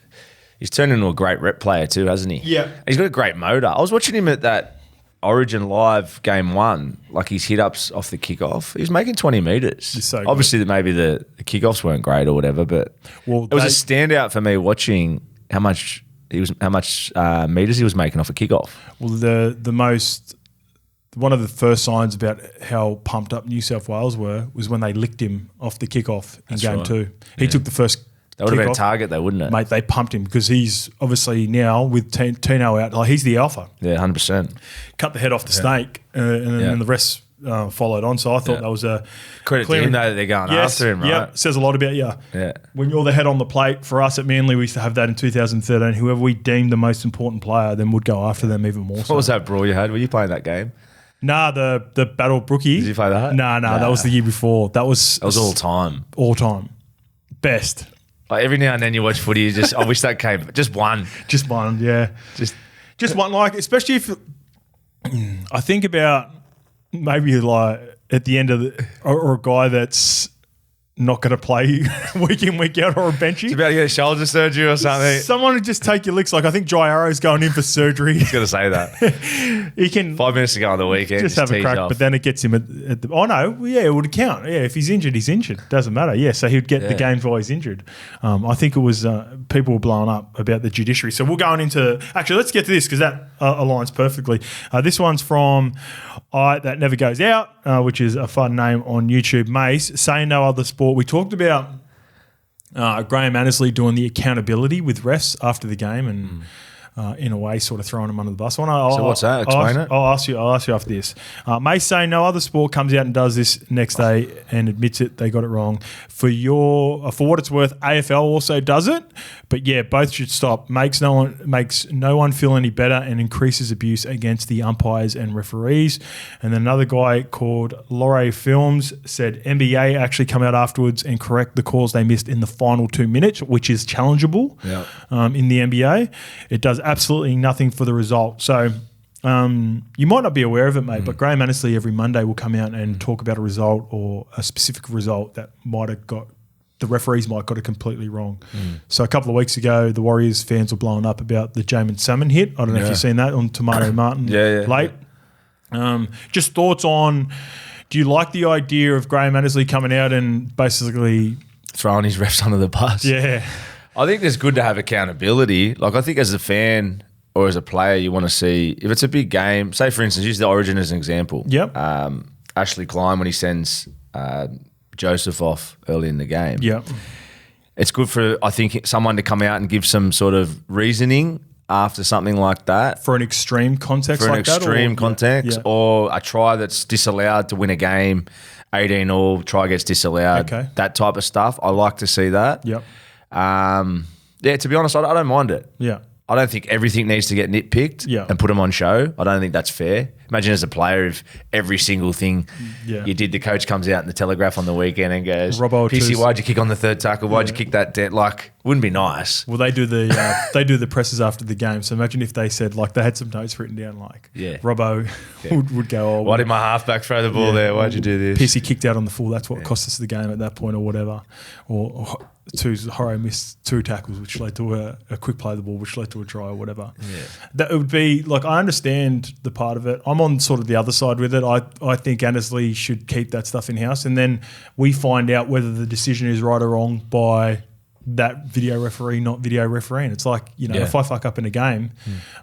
turned into a great rep player too, hasn't he? Yeah. He's got a great motor. I was watching him at that Origin Live game 1, like his hit-ups off the kickoff, he was making 20 metres. So obviously, maybe the kickoffs weren't great or whatever, but it was a standout for me watching how much metres he was making off a kickoff. Well, one of the first signs about how pumped up New South Wales was when they licked him off the kickoff in game 2. He took the first. That would have been a target though, wouldn't it? Mate, they pumped him because he's obviously now with Tino out, like he's the alpha. Yeah, 100%. Cut the head off the snake and then the rest followed on. So I thought that was a credit to him though that they're going after him, right? Yeah, says a lot about you. Yeah. When you're the head on the plate, for us at Manly, we used to have that in 2013. Whoever we deemed the most important player then would go after them even more. What was that brawl you had? Were you playing that game? Nah, the Battle Brookie. Did you play that? Nah, that was the year before. That was all time. All time. Best. Like every now and then you watch footy, I wish that came. Just one. Just one, yeah. Just one, like, especially if I think about maybe like at the end of or a guy that's not going to play week in, week out, or a benchy. He's about to get a shoulder surgery or something. Someone would just take your licks. Like, I think Jai Arrow's going in for surgery. He's going to say that. He can 5 minutes to go on the weekend. just have a crack, but then it gets him at the. Oh no, yeah, it would count. Yeah, if he's injured, he's injured. Doesn't matter. Yeah, so he'd get the games while he's injured. I think it was people were blowing up about the judiciary. So we're going into. Actually, let's get to this because that aligns perfectly. This one's from That Never Goes Out, which is a fun name on YouTube. Mace, say no other sport. We talked about Graham Annesley doing the accountability with refs after the game and in a way sort of throwing him under the bus. So what's that? Explain it. I'll ask you after this. Mace saying no other sport comes out and does this next day and admits it, they got it wrong. For what it's worth, AFL also does it. But yeah, both should stop. Makes no one feel any better and increases abuse against the umpires and referees. And then another guy called Lorre Films said NBA actually come out afterwards and correct the calls they missed in the final 2 minutes, which is challengeable in the NBA. It does absolutely nothing for the result. So you might not be aware of it, mate, but Graham Annesley every Monday will come out and talk about a result or a specific result that might have got the referees might have got it completely wrong. So a couple of weeks ago, the Warriors fans were blowing up about the Jamin Salmon hit. I don't know if you've seen that on Tomato Martin late. Just thoughts on, do you like the idea of Graham Annesley coming out and basically throwing his refs under the bus? Yeah. I think it's good to have accountability. Like, I think as a fan or as a player, you want to see, if it's a big game, say for instance, use the Origin as an example. Yep. Ashley Klein, when he sends Joseph off early in the game. Yep. It's good for, I think, someone to come out and give some sort of reasoning after something like that. For an extreme context like that? For an extreme context or a try that's disallowed to win a game, 18-all, try gets disallowed, that type of stuff. I like to see that. Yep. To be honest, I don't mind it. Yeah. I don't think everything needs to get nitpicked and put them on show. I don't think that's fair. Imagine as a player if every single thing you did, the coach comes out in the Telegraph on the weekend and goes, PC, why'd you kick on the third tackle? Why'd you kick that dead? Like, wouldn't be nice. Well, they do the presses after the game. So imagine if they said, like, they had some notes written down, like, Robbo would go, why did my halfback throw the ball there? Why'd you do this? PC kicked out on the full. That's what cost us the game at that point or whatever. Or Horo missed 2 tackles, which led to a quick play of the ball, which led to a try or whatever. Yeah. That would be, like, I understand the part of it. I'm on sort of the other side with it. I think Annesley should keep that stuff in-house, and then we find out whether the decision is right or wrong by that video referee, not video refereeing. It's like, if I fuck up in a game,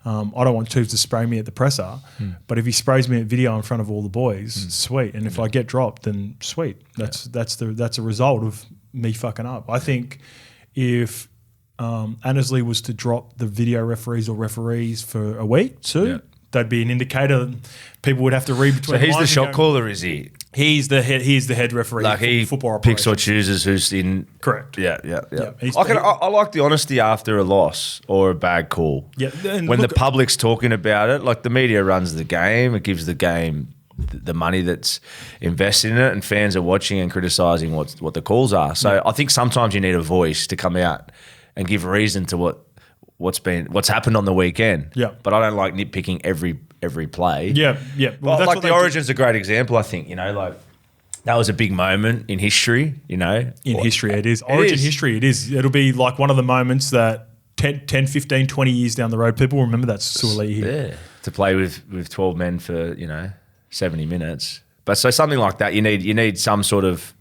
I don't want Tubes to spray me at the presser, but if he sprays me at video in front of all the boys, sweet. And if I get dropped, then sweet. That's a result of me fucking up. I think if Annesley was to drop the video referees or referees for a week, that'd be an indicator. People would have to read between. So he's the shot caller, is he? He's the head referee. Like he football picks or chooses who's in. Correct. Yeah. I like the honesty after a loss or a bad call. Yeah. When the public's talking about it, like the media runs the game, it gives the game the money that's invested in it, and fans are watching and criticising what the calls are. So I think sometimes you need a voice to come out and give reason to what's happened on the weekend. Yeah. But I don't like nitpicking every play. Yeah. Well, like the Origin's a great example, I think, like that was a big moment in history, In history it is. Origin history it is. It'll be like one of the moments that 10, 15, 20 years down the road, people will remember that Suaalii here. Yeah. To play with 12 men for, 70 minutes. But so something like that, you need some sort of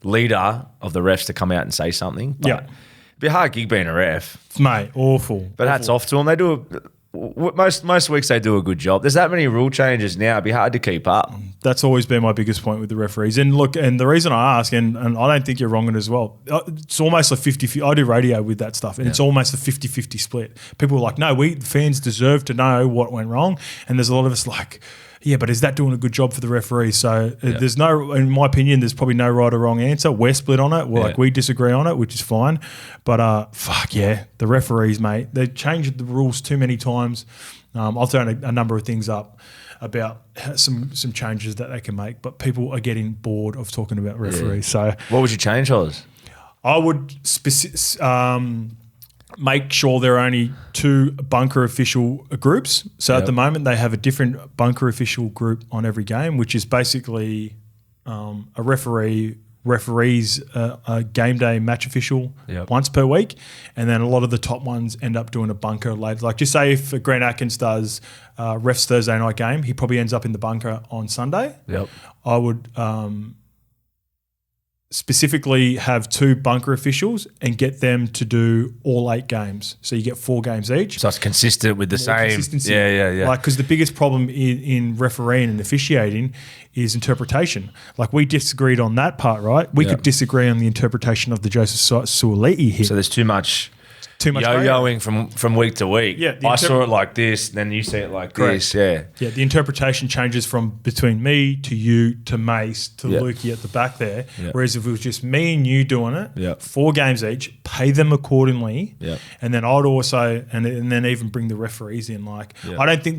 leader of the refs to come out and say something. But it'd be a hard gig being a ref. Mate, awful. But hats off to them. They do most weeks they do a good job. There's that many rule changes now. It'd be hard to keep up. That's always been my biggest point with the referees. And look, and the reason I ask, and I don't think you're wrong in it as well, it's almost a 50-50. I do radio with that stuff, and it's almost a 50-50 split. People are like, no, we fans deserve to know what went wrong. And there's a lot of us like, yeah, but is that doing a good job for the referee? So there's no, in my opinion, there's probably no right or wrong answer. We're split on it. Like we disagree on it, which is fine. But the referees, mate, they've changed the rules too many times. I'll throw a number of things up about some changes that they can make, but people are getting bored of talking about referees. So what would you change, Oz? I would make sure there are only 2 bunker official groups. So at the moment they have a different bunker official group on every game, which is basically a referee referees a game day match official once per week, and then a lot of the top ones end up doing a bunker later. Like just say if Grant Atkins does refs Thursday night game, he probably ends up in the bunker on Sunday. Yep. I would specifically have 2 bunker officials and get them to do all 8 games. So you get 4 games each. So it's consistent with the same. Consistency. Yeah. Like, because the biggest problem in refereeing and officiating is interpretation. Like, we disagreed on that part, right? We could disagree on the interpretation of the Joseph Suoliti hit. So there's too much yo-yoing from week to week. Yeah, I saw it like this, then you see it like this. Yeah. Yeah, the interpretation changes from between me to you to Mace to Lukey at the back there. Yeah. Whereas if it was just me and you doing it, 4 games each, pay them accordingly. Yeah. And then I'd also and then even bring the referees in. Like I don't think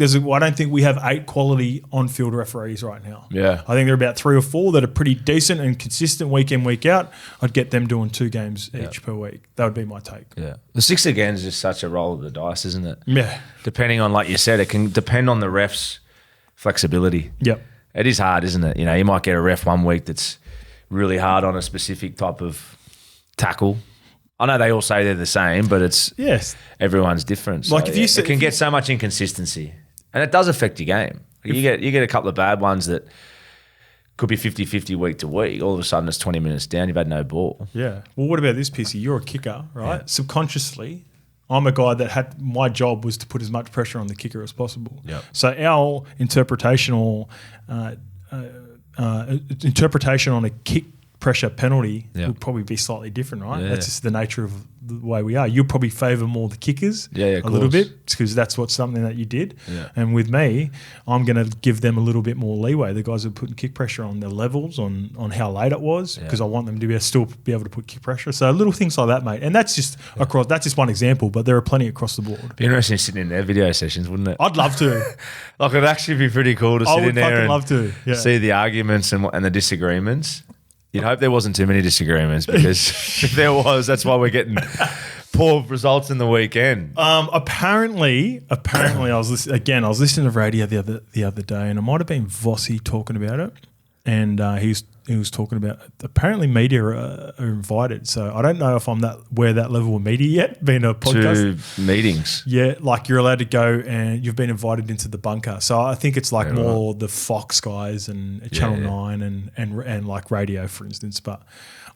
we have 8 quality on-field referees right now. Yeah. I think there are about 3 or 4 that are pretty decent and consistent week in, week out. I'd get them doing 2 games each per week. That would be my take. Yeah. The 6 again is just such a roll of the dice, isn't it? Yeah. Depending on, like you said, it can depend on the ref's flexibility. Yep. It is hard, isn't it? You know, you might get a ref one week that's really hard on a specific type of tackle. I know they all say they're the same, but it's everyone's different. So like if you it can get so much inconsistency, and it does affect your game. You get a couple of bad ones that could be 50-50 week to week. All of a sudden, it's 20 minutes down. You've had no ball. Yeah. Well, what about this, Pissy? You're a kicker, right? Yeah. Subconsciously, I'm a guy that my job was to put as much pressure on the kicker as possible. Yep. So our interpretation on a kick pressure penalty would probably be slightly different, right? Yeah. That's just the nature of the way we are. You'll probably favour more the kickers a little bit because that's something that you did. Yeah. And with me, I'm going to give them a little bit more leeway. The guys are putting kick pressure on their levels, on how late it was, because I want them to still be able to put kick pressure. So little things like that, mate. And that's just that's just one example, but there are plenty across the board. Be interesting sitting in their video sessions, wouldn't it? I'd love to. Like, it'd actually be pretty cool to sit in there and love to. Yeah. see the arguments and the disagreements. You'd hope there wasn't too many disagreements, because if there was, that's why we're getting poor results in the weekend. Apparently, I was listening to radio the other day, and it might have been Vossi talking about it, and he was talking about apparently media are invited. So I don't know if I'm that level of media yet, being a podcast. To meetings. Yeah, like you're allowed to go and you've been invited into the bunker. So I think it's like more the Fox guys and Channel 9 and like radio, for instance. But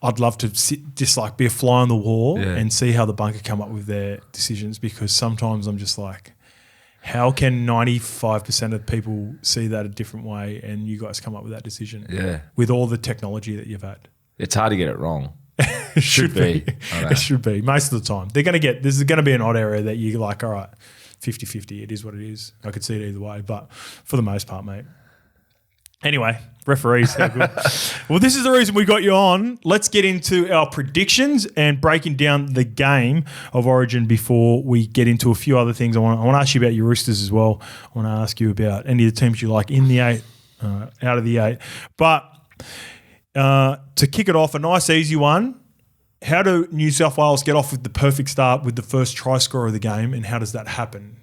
I'd love to just like be a fly on the wall and see how the bunker come up with their decisions, because sometimes I'm just like, how can 95% of people see that a different way and you guys come up with that decision? Yeah. With all the technology that you've had. It's hard to get it wrong. It should be. It should be. Most of the time. This is going to be an odd area that you're like, all right, 50-50, it is what it is. I could see it either way, but for the most part, mate. Anyway, referees, how good. Well, this is the reason we got you on. Let's get into our predictions and breaking down the game of Origin before we get into a few other things. I want to ask you about your Roosters as well. I want to ask you about any of the teams you like in the 8, out of the 8. But to kick it off, a nice easy one. How do New South Wales get off with the perfect start with the first try scorer of the game, and how does that happen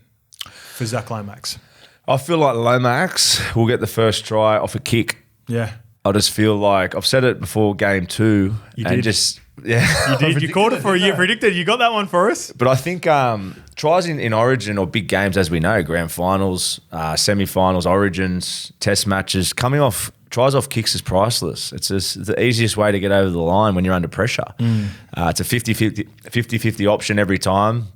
for Zach Lomax? I feel like Lomax will get the first try off a kick. Yeah. I just feel like, I've said it before game 2. You and did. just, yeah. You did. You called it for a year predicted. You got that one for us. But I think tries in Origin or big games, as we know, grand finals, semi-finals, Origins, test matches, coming off tries off kicks is priceless. It's the easiest way to get over the line when you're under pressure. It's a 50-50 option every time.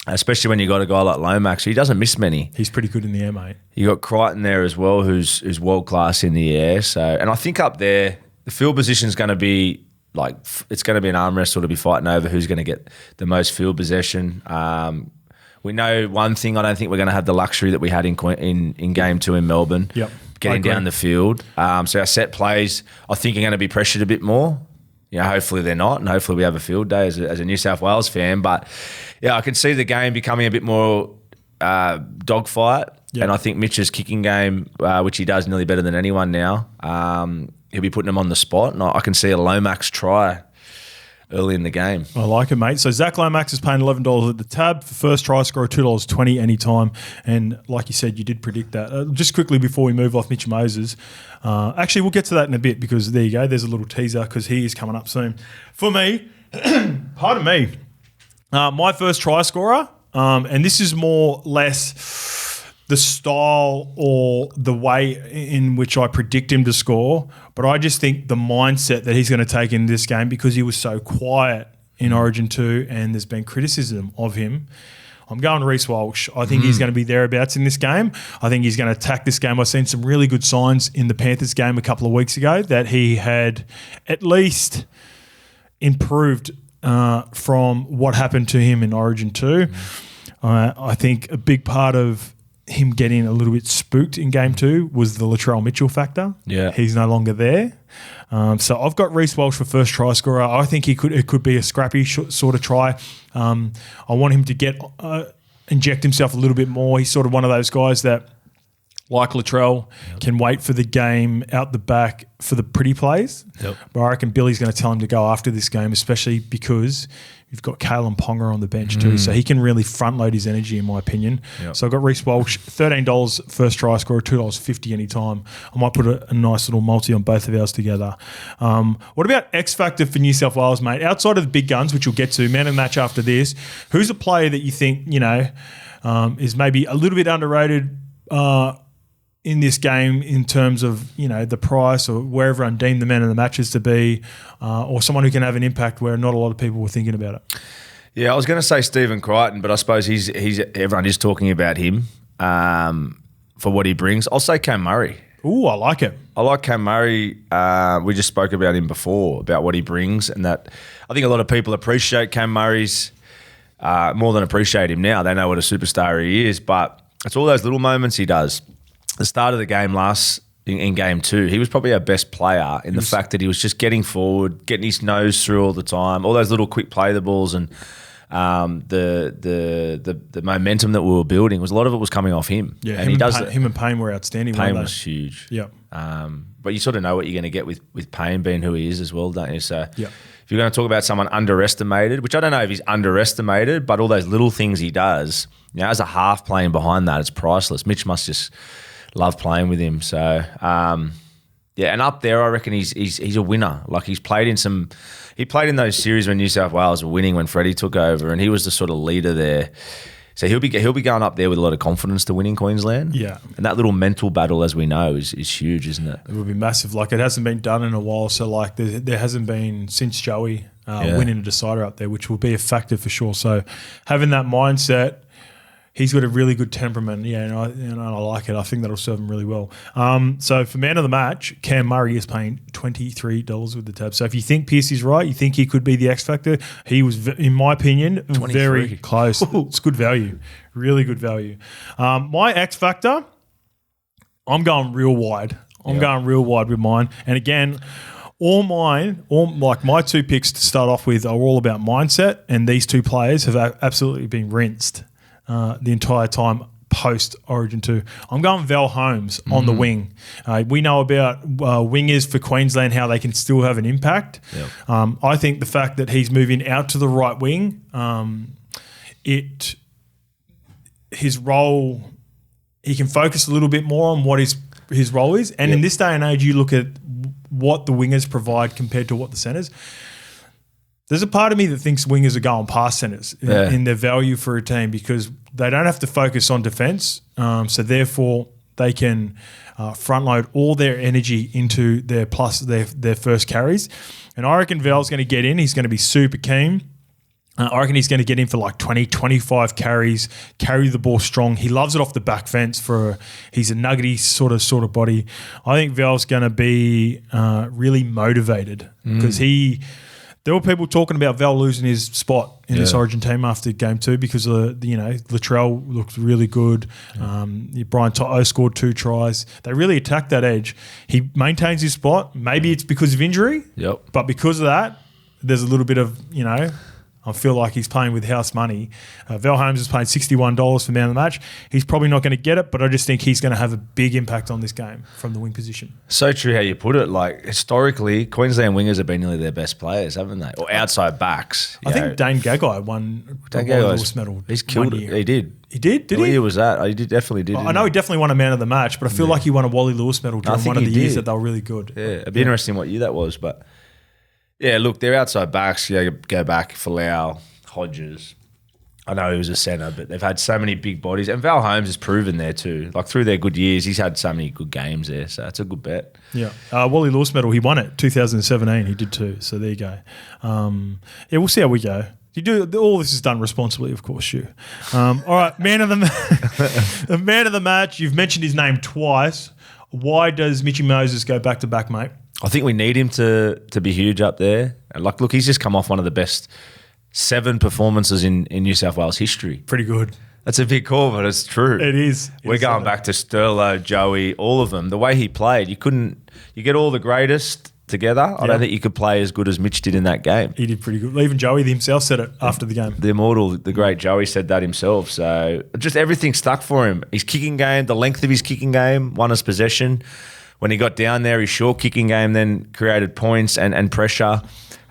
Especially when you got a guy like Lomax, he doesn't miss many. He's pretty good in the air, mate. You got Crichton there as well, who's world class in the air. So, and I think up there, the field position is going to be like, it's going to be an arm wrestle to be fighting over who's going to get the most field possession. We know one thing. I don't think we're going to have the luxury that we had in game 2 in Melbourne. Yep. Getting down the field. So our set plays, I think, are going to be pressured a bit more. You know, hopefully they're not, and hopefully we have a field day as a New South Wales fan. But yeah, I can see the game becoming a bit more dogfight. Yep. And I think Mitch's kicking game, which he does nearly better than anyone now, he'll be putting him on the spot. And I can see a Lomax try early in the game. I like it, mate. So Zach Lomax is paying $11 at the tab for first try scorer, $2.20 anytime. And like you said, you did predict that. Just quickly before we move off Mitch Moses, actually we'll get to that in a bit because there you go. There's a little teaser because he is coming up soon. For me, pardon me, my first try scorer, and this is more or less the style or the way in which I predict him to score, but I just think the mindset that he's going to take in this game because he was so quiet in Origin 2 and there's been criticism of him. I'm going Reece Walsh. I think he's going to be thereabouts in this game. I think he's going to attack this game. I've seen some really good signs in the Panthers game a couple of weeks ago that he had at least improved from what happened to him in Origin 2. I think a big part of him getting a little bit spooked in game 2 was the Latrell Mitchell factor. Yeah. He's no longer there. So I've got Reece Walsh for first try scorer. I think it could be a scrappy sort of try. I want him to inject himself a little bit more. He's sort of one of those guys that, like Latrell, can wait for the game out the back for the pretty plays. Yep. But I reckon Billy's going to tell him to go after this game, especially because you've got Kalen Ponga on the bench too, so he can really front load his energy, in my opinion. Yep. So I've got Reece Walsh, $13 first try scorer, $2.50 anytime. I might put a nice little multi on both of ours together. What about X Factor for New South Wales, mate? Outside of the big guns, which we'll get to, man of the match after this, who's a player that you think, is maybe a little bit underrated in this game in terms of, the price or where everyone deemed the man of the matches to be, or someone who can have an impact where not a lot of people were thinking about it? Yeah, I was going to say Stephen Crichton, but I suppose he's everyone is talking about him for what he brings. I'll say Cam Murray. Ooh, I like it. I like Cam Murray. We just spoke about him before, about what he brings, and that I think a lot of people appreciate Cam Murray's more than appreciate him now. They know what a superstar he is, but it's all those little moments he does. The start of the game in game 2, he was probably our best player in the fact that he was just getting forward, getting his nose through all the time, all those little quick play the balls, and the momentum that we were building was a lot of it was coming off him. Yeah, and him and Payne were outstanding. Payne was huge. Yeah, but you sort of know what you're going to get with Payne being who he is as well, don't you? So yeah. If you're going to talk about someone underestimated, which I don't know if he's underestimated, but all those little things he does, as a half playing behind that, it's priceless. Mitch must just love playing with him. So, and up there, I reckon he's a winner. Like he played in those series when New South Wales were winning when Freddie took over, and he was the sort of leader there. So he'll be going up there with a lot of confidence to win in Queensland. Yeah, and that little mental battle, as we know, is huge, isn't it? It would be massive. Like it hasn't been done in a while. So like there hasn't been since Joey winning a decider up there, which will be a factor for sure. So having that mindset. He's got a really good temperament, and I like it. I think that'll serve him really well. So for man of the match, Cam Murray is paying $23 with the tab. So if you think Pearcey's right, you think he could be the X factor, he was, in my opinion, 23. Very close. It's good value, really good value. My X factor, I'm going real wide. I'm going real wide with mine. And again, my 2 picks to start off with are all about mindset, and these 2 players have absolutely been rinsed the entire time post Origin 2. I'm going Val Holmes on the wing. We know about wingers for Queensland, how they can still have an impact. Yep. I think the fact that he's moving out to the right wing, his role, he can focus a little bit more on what his role is. And in this day and age, you look at what the wingers provide compared to what the centres. There's a part of me that thinks wingers are going past centres in their value for a team because they don't have to focus on defence, so therefore they can front load all their energy into their first carries. And I reckon Val's going to get in. He's going to be super keen. I reckon he's going to get in for like 20, 25 carries, carry the ball strong. He loves it off the back fence he's a nuggety sort of body. I think Val's going to be really motivated because there were people talking about Val losing his spot in this Origin team after game 2 because Latrell looked really good. Brian Toto scored 2 tries. They really attacked that edge. He maintains his spot. Maybe it's because of injury, but because of that, there's a little bit of I feel like he's playing with house money. Val Holmes is paying $61 for man of the match. He's probably not going to get it, but I just think he's going to have a big impact on this game from the wing position. So true how you put it. Like, historically, Queensland wingers have been nearly their best players, haven't they? Or outside backs. I think Dane Gagai won the Wally Lewis medal. He's killed it. He did. He did? Did he? What year was that? He definitely did. I know he definitely won a man of the match, but I feel like he won a Wally Lewis medal during one of the years that they were really good. Yeah, it'd be interesting what year that was. But, yeah, look, they're outside backs. You go back, Folau, Hodges. I know he was a centre, but they've had so many big bodies. And Val Holmes has proven there too. Like, through their good years, he's had so many good games there. So it's a good bet. Yeah. Wally Lewis medal, he won it 2017. He did too. So there you go. Yeah, we'll see how we go. All this is done responsibly, of course, Stu. All right, man of the man of the match. You've mentioned his name twice. Why does Mitchy Moses go back to back, mate? I think we need him to be huge up there. And like, look, he's just come off one of the best 7 performances in New South Wales history. Pretty good. That's a big call, but it's true. It is. We're going back to Sterlo, Joey, all of them. The way he played, you get all the greatest together. I don't think you could play as good as Mitch did in that game. He did pretty good. Even Joey himself said it after the game. The immortal, the great Joey said that himself. So just everything stuck for him. His kicking game, the length of his kicking game, won us possession. When he got down there, his short kicking game then created points and pressure.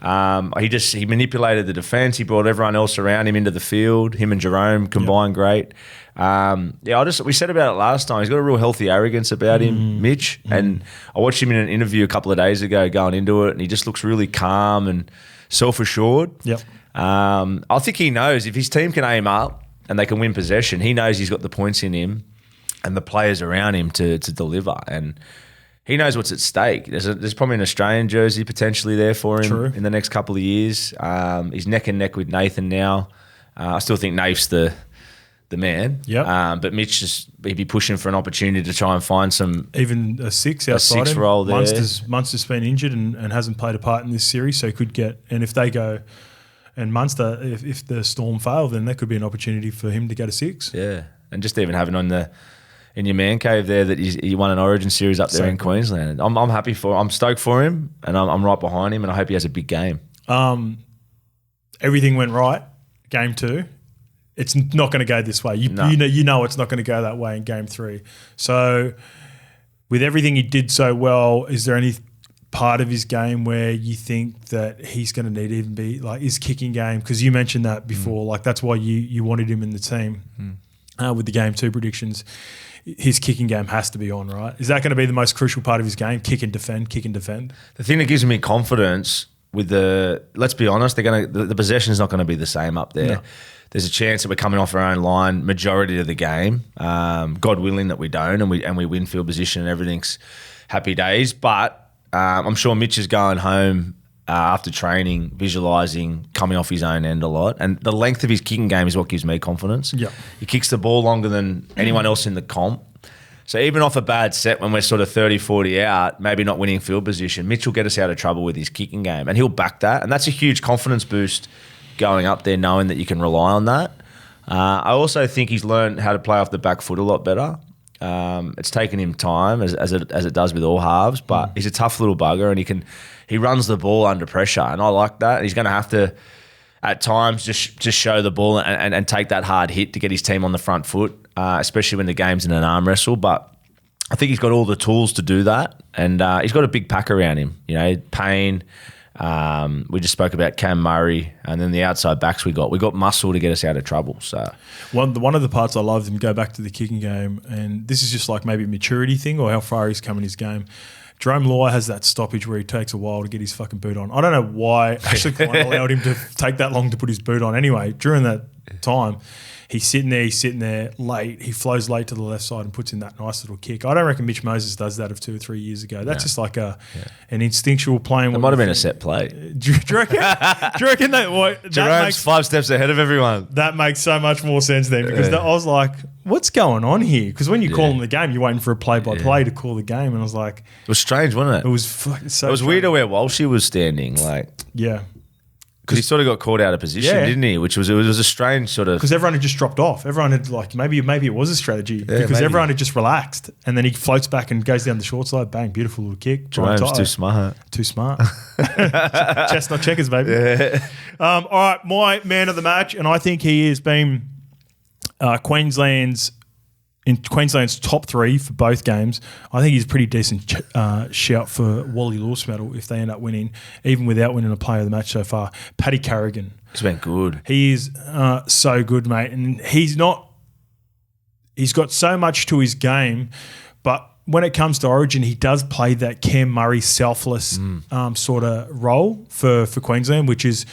He manipulated the defence. He brought everyone else around him into the field. Him and Jerome combined great. We said about it last time. He's got a real healthy arrogance about him, Mitch. And I watched him in an interview a couple of days ago going into it, and he just looks really calm and self-assured. Yep. I think he knows if his team can aim up and they can win possession, he knows he's got the points in him and the players around him to deliver. And he knows what's at stake. There's probably an Australian jersey potentially there for him in the next couple of years. He's neck and neck with Nathan now. I still think Naif's the man. Yep. But Mitch he'd be pushing for an opportunity to try and find some even a 6 outside a 6 him. role there. Munster's been injured and hasn't played a part in this series, so he could get. And if they go, and Munster, if the Storm fail, then that could be an opportunity for him to go to 6. Yeah, and just even having in your man cave there that he won an Origin series up there in Queensland. I'm happy I'm stoked for him, and I'm right behind him, and I hope he has a big game. Everything went right. Game 2. It's not going to go this way. You know it's not going to go that way in Game 3. So with everything he did so well, is there any part of his game where you think that he's going to need to even be like his kicking game? Because you mentioned that before. Like that's why you wanted him in the team with the Game 2 predictions. His kicking game has to be on, right? Is that going to be the most crucial part of his game? Kick and defend. The thing that gives me confidence with let's be honest, the possession's not going to be the same up there. No. There's a chance that we're coming off our own line majority of the game. God willing that we don't, and we win field position and everything's happy days. But I'm sure Mitch is going home after training, visualising, coming off his own end a lot. And the length of his kicking game is what gives me confidence. Yeah. He kicks the ball longer than anyone else in the comp. So even off a bad set when we're sort of 30, 40 out, maybe not winning field position, Mitch will get us out of trouble with his kicking game. And he'll back that. And that's a huge confidence boost going up there knowing that you can rely on that. I also think he's learned how to play off the back foot a lot better. It's taken him time, as it does with all halves, but he's a tough little bugger and he runs the ball under pressure, and I like that. He's going to have to, at times, just show the ball and take that hard hit to get his team on the front foot, especially when the game's in an arm wrestle. But I think he's got all the tools to do that, and he's got a big pack around him. You know, Payne. We just spoke about Cam Murray, and then the outside backs we got muscle to get us out of trouble. So one of the parts I loved, and go back to the kicking game, and this is just like maybe a maturity thing or how far he's come in his game. Jerome Loy has that stoppage where he takes a while to get his fucking boot on. I don't know why Ashley Klein allowed him to take that long to put his boot on. Anyway, during that time, he's sitting there late. He flows late to the left side and puts in that nice little kick. I don't reckon Mitch Moses does that of 2 or 3 years ago. That's just like an instinctual playing. It might have been a set play. Do you reckon? Jerome's 5 steps ahead of everyone. That makes so much more sense then, because I was like, what's going on here? Because when you call in the game, you're waiting for a play-by-play to call the game, and I was like, it was strange, wasn't it? It was fucking so. It was weird where Walshy was standing, like yeah. Because he sort of got caught out of position, Yeah. didn't he? It was a strange sort of. Because everyone had just dropped off. Everyone had maybe it was a strategy because maybe. everyone had just relaxed, and then he floats back and goes down the short side. Bang, beautiful little kick. Jerome's too smart. Too smart. Chestnut checkers, baby. Yeah. All right, my man of the match, and I think he has been Queensland's top 3 for both games. I think he's a pretty decent shout for Wally Lewis medal if they end up winning, even without winning a player of the match so far. Paddy Carrigan. He's been good. He is so good, mate. And he's got so much to his game, but when it comes to Origin, he does play that Cam Murray selfless sort of role for Queensland, which is,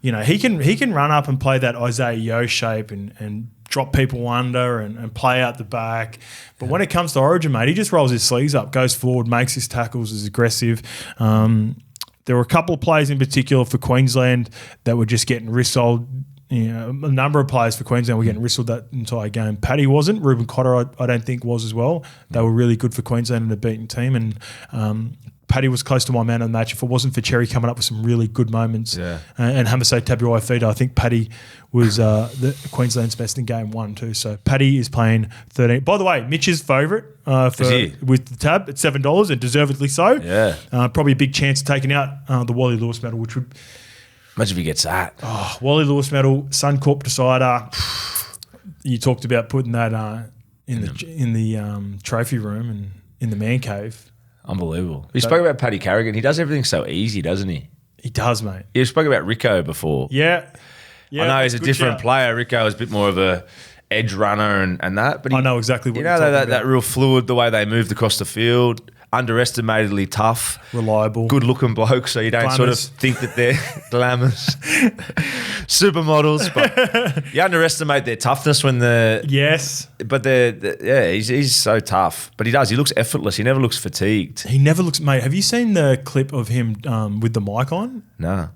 he can run up and play that Isaiah Yeo shape and drop people under and play out the back. But when it comes to Origin, mate, he just rolls his sleeves up, goes forward, makes his tackles, is aggressive. There were a couple of players in particular for Queensland that were just getting wristled. A number of players for Queensland were getting wristled that entire game. Paddy wasn't. Ruben Cotter, I don't think, was as well. They were really good for Queensland and a beaten team. And Paddy was close to my man of the match. If it wasn't for Cherry coming up with some really good moments and Hamiso Tabuai-Fida, I think Paddy was the Queensland's best in game 1 too. So Paddy is playing 13. By the way, Mitch's favourite with the tab at $7 and deservedly so. Yeah. Probably a big chance of taking out the Wally Lewis medal, which would... Imagine if he gets that. Oh, Wally Lewis medal, Suncorp decider. You talked about putting that in the trophy room and in the man cave. Unbelievable. We spoke about Paddy Carrigan. He does everything so easy, doesn't he? He does, mate. You spoke about Rico before. Yeah. I know he's a different player. Rico is a bit more of a edge runner and that. But I know exactly what you're talking about. That real fluid, the way they moved across the field, underestimatedly tough. Reliable. Good-looking bloke, so you don't sort of think that they're glamorous. Supermodels. But you underestimate their toughness when they're... Yes. But he's so tough. But he does. He looks effortless. He never looks fatigued. He never looks... Mate, have you seen the clip of him with the mic on? No.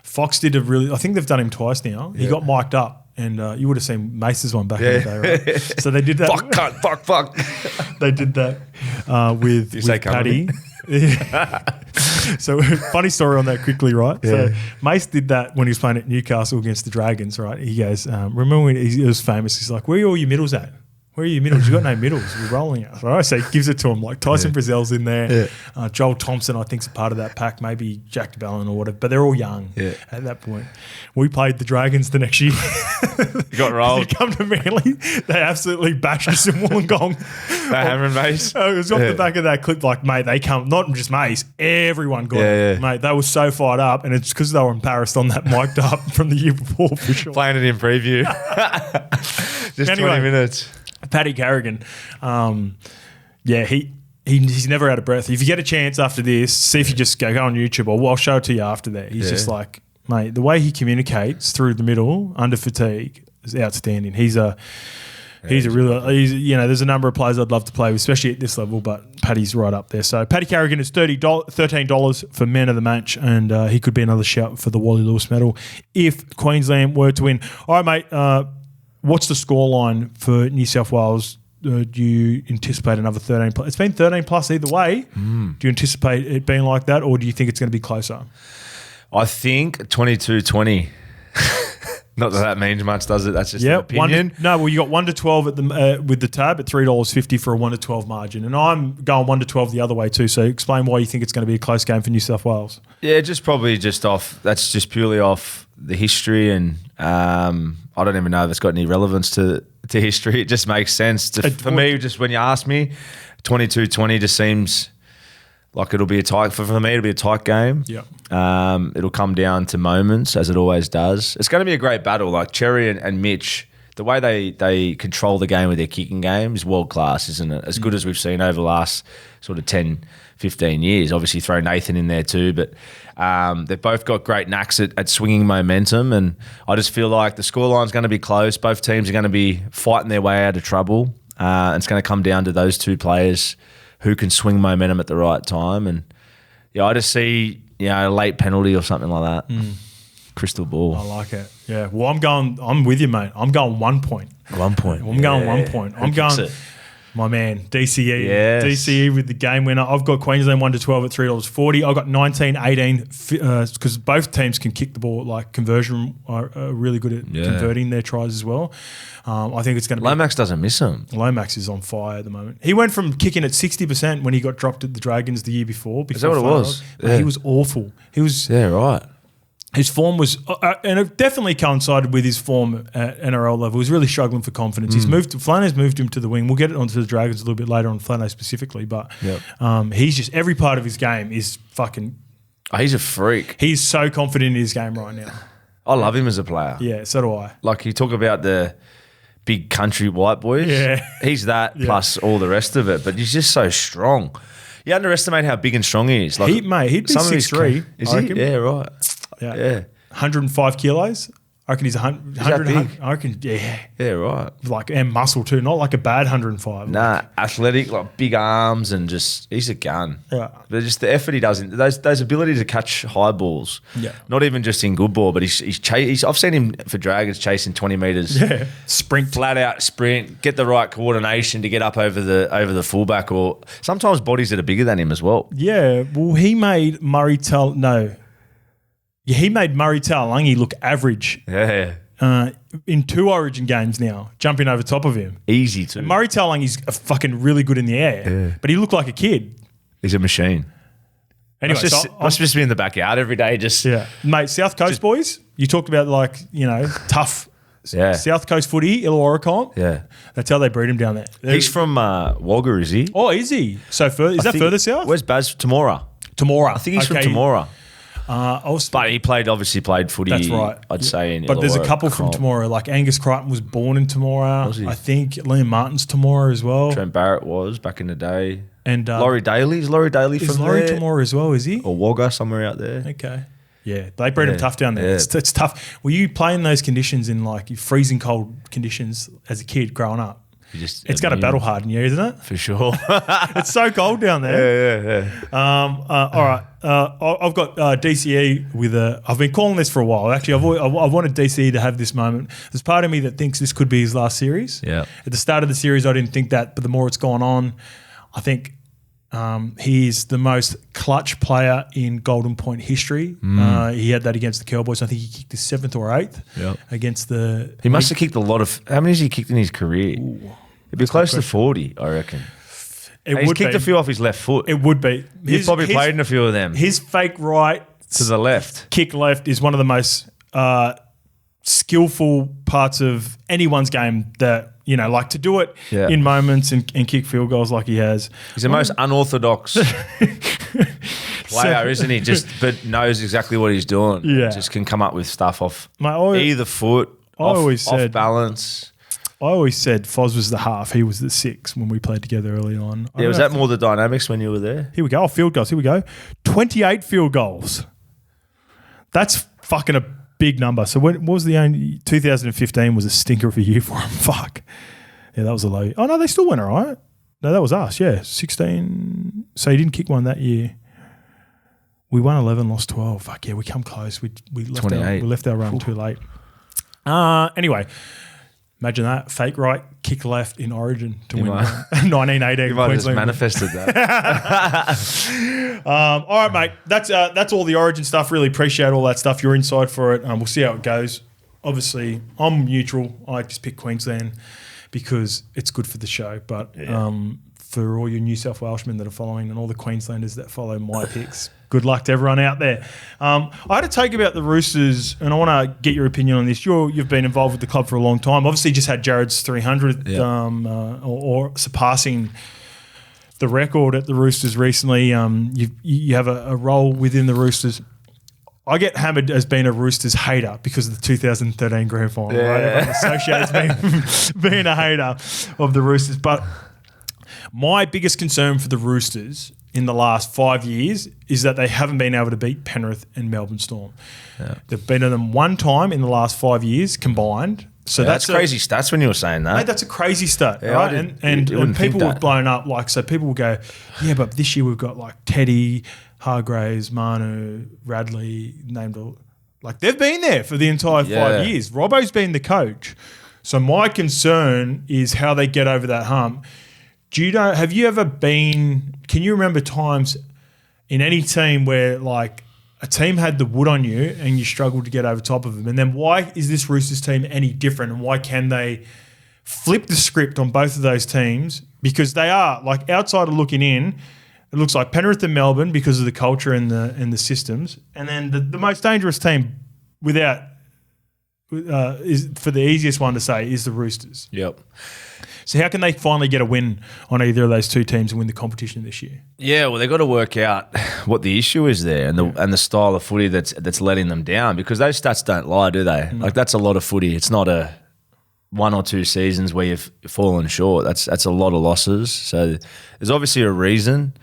Fox did a really... I think they've done him twice now. He got mic'd up. And you would have seen Mace's one back in the day, right? So they did that. Fuck, cunt, fuck. They did that with Paddy. So funny story on that quickly, right? Yeah. So Mace did that when he was playing at Newcastle against the Dragons, right? He goes, remember when he was famous? He's like, where are all your middles at? Where are your middles? You got no middles. We're rolling out. Right? So he gives it to him. Like Tyson Frizzell's in there. Yeah. Joel Thompson, I think, is a part of that pack. Maybe Jack DeBellin or whatever. But they're all young at that point. We played the Dragons the next year. You got rolled. They come to Manly. They absolutely bashed us in Wollongong. That Hammer Mace. It was off the back of that clip. Like, mate, they come, not just Mace, everyone got it. Mate, they were so fired up. And it's because they were embarrassed on that mic'd up from the year before, for sure. Playing it in preview. Just 20 minutes. Paddy Carrigan, he's never out of breath. If you get a chance after this, see if you just go on YouTube, or I'll show it to you after that. He's just like, mate, the way he communicates through the middle under fatigue is outstanding. There's a number of players I'd love to play with, especially at this level, but Paddy's right up there. So Paddy Carrigan is $13 for man of the match, and he could be another shout for the Wally Lewis medal if Queensland were to win. All right, mate. What's the scoreline for New South Wales? Do you anticipate another 13 plus? It's been 13 plus either way. Do you anticipate it being like that, or do you think it's going to be closer? I think 22-20. Not that means much, does it? That's just an opinion. You got 1 to 12 at the with the tab at $3.50 for a 1 to 12 margin, and I'm going 1 to 12 the other way too. So explain why you think it's going to be a close game for New South Wales. Yeah, that's just purely off the history, and I don't even know if it's got any relevance to history. It just makes sense for me. Just when you ask me, 22-20 just seems like it'll be a tight. For me, it'll be a tight game. Yeah. It'll come down to moments, as it always does. It's going to be a great battle. Like Cherry and Mitch, the way they control the game with their kicking game is world class, isn't it? As good as we've seen over the last sort of 10, 15 years. Obviously, throw Nathan in there too, but they've both got great knacks at swinging momentum, and I just feel like the scoreline's going to be close. Both teams are going to be fighting their way out of trouble. And it's going to come down to those two players who can swing momentum at the right time. And I just see a late penalty or something like that. Crystal ball. I like it. Yeah. Well, I'm with you, mate. I'm going 1 point. 1 point. I'm going 1 point. I'm going. My man, DCE. Yes. DCE with the game winner. I've got Queensland 1-12 at $3.40. I've got 19-18 because both teams can kick the ball. Like conversion are really good at converting their tries as well. I think it's going to be... Lomax doesn't miss them. Lomax is on fire at the moment. He went from kicking at 60% when he got dropped at the Dragons the year before. Is that what it was? Yeah. He was awful. He was... Yeah, right. His form was, and it definitely coincided with his form at NRL level. He was really struggling for confidence. Flanne's moved him to the wing. We'll get onto the Dragons a little bit later on Flanne specifically, but he's just, every part of his game is fucking... Oh, he's a freak. He's so confident in his game right now. I love him as a player. Yeah, so do I. Like you talk about the big country white boys. Yeah. He's that plus all the rest of it, but he's just so strong. You underestimate how big and strong he is. Like he'd be 6'3". Is he? Yeah, right. Yeah. 105 kilos. I reckon he's 100. That big? I reckon, yeah. Yeah, right. Like, and muscle too. Not like a bad 105. Nah, athletic, like big arms and just, he's a gun. Yeah. But just the effort he does, those ability to catch high balls. Yeah. Not even just in good ball, but he's I've seen him for Dragons chasing 20 metres. Yeah. Sprint. Flat out sprint, get the right coordination to get up over the fullback, or sometimes bodies that are bigger than him as well. Yeah. Well, he made he made Murray Taulagi look average. Yeah. In 2 Origin games now, jumping over top of him. Easy too. And Murray Taulagi's fucking really good in the air, but he looked like a kid. He's a machine. Anyway, must just be in the backyard every day. Mate, South Coast boys, you talked about tough South Coast footy, Illawarra comp. Yeah. That's how they breed him down there. He's from Wagga, is he? Oh, is he? So is that further south? Where's Baz? Tamora. I think he's from Tamora. But he obviously played footy. That's right. I'd say in But there's a couple from Tamora. Like Angus Crichton was born in Tamora. I think Liam Martin's Tamora as well. Trent Barrett was back in the day. And Laurie Daly. Is Laurie Daly from there? Is Laurie Tamora as well, is he? Or Wagga, somewhere out there. Okay. Yeah, they breed him tough down there. Yeah. It's tough. Were you playing those conditions in like freezing cold conditions as a kid growing up? It's got to battle harden you, isn't it? For sure. It's so cold down there. Yeah. All right. I've got DCE with I've been calling this for a while. Actually, I've wanted DCE to have this moment. There's part of me that thinks this could be his last series. Yeah. At the start of the series, I didn't think that, but the more it's gone on, I think he's the most clutch player in Golden Point history. He had that against the Cowboys. I think he kicked his 7th or 8th against the... He must have kicked a lot of... How many has he kicked in his career? Ooh, it'd be close to 40, I reckon. He's kicked a few off his left foot. It would be. He's probably played in a few of them. His fake right... To the left. Kick left is one of the most skillful parts of anyone's game that... like to do it in moments and kick field goals like he has. He's the most unorthodox player, isn't he? But knows exactly what he's doing. Yeah. Just can come up with stuff off either foot, off balance. I always said Foz was the half. He was the 6 when we played together early on. Yeah, was that more the dynamics when you were there? Here we go. Field goals. Here we go. 28 field goals. That's fucking a big number. So what was the only 2015 was a stinker of a year for him. Fuck. Yeah, that was a low. Oh no, they still went all right. No, that was us. Yeah, 16. So he didn't kick one that year. We won 11, lost 12. Fuck yeah, we come close. We left our run too late. Anyway, imagine that fake right, kick left in Origin to win 1918. You might have just manifested that. All right, mate. That's all the Origin stuff. Really appreciate all that stuff. You're inside for it. We'll see how it goes. Obviously, I'm neutral. I just pick Queensland because it's good for the show. But for all your New South Welshmen that are following and all the Queenslanders that follow my picks, good luck to everyone out there. I had a take about the Roosters, and I want to get your opinion on this. You've been involved with the club for a long time. Obviously, just had Jared's 300th or surpassing the record at the Roosters recently. You have a role within the Roosters. I get hammered as being a Roosters hater because of the 2013 grand final. Right? Everyone associates me being a hater of the Roosters. But my biggest concern for the Roosters in the last 5 years is that they haven't been able to beat Penrith and Melbourne Storm. Yeah. They've beaten them one time in the last 5 years combined. So that's crazy stats when you were saying that. Mate, that's a crazy stat, right? And people have blown up so people will go, yeah, but this year we've got like Teddy, Hargraves, Manu, Radley, named all. Like they've been there for the entire 5 years. Robbo's been the coach. So my concern is how they get over that hump. Have you ever been? Can you remember times in any team where like a team had the wood on you and you struggled to get over top of them? And then why is this Roosters team any different? And why can they flip the script on both of those teams? Because they are, like, outside of looking in, it looks like Penrith and Melbourne because of the culture and the systems. And then the most dangerous team without is, for the easiest one to say, is the Roosters. Yep. So how can they finally get a win on either of those two teams and win the competition this year? Yeah, well, they've got to work out what the issue is there and the style of footy that's letting them down, because those stats don't lie, do they? Like, that's a lot of footy. It's not a 1 or 2 seasons where you've fallen short. That's a lot of losses. So there's obviously a reason.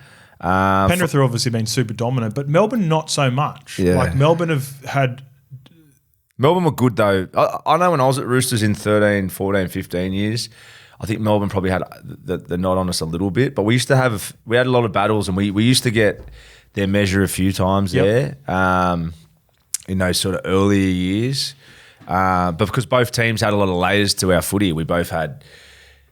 Penrith have obviously been super dominant, but Melbourne not so much. Yeah. Like, Melbourne have had... Melbourne were good, though. I know when I was at Roosters in 13, 14, 15 years, I think Melbourne probably had the nod on us a little bit, but we had a lot of battles, and we used to get their measure a few times there in those sort of earlier years. But because both teams had a lot of layers to our footy, we both had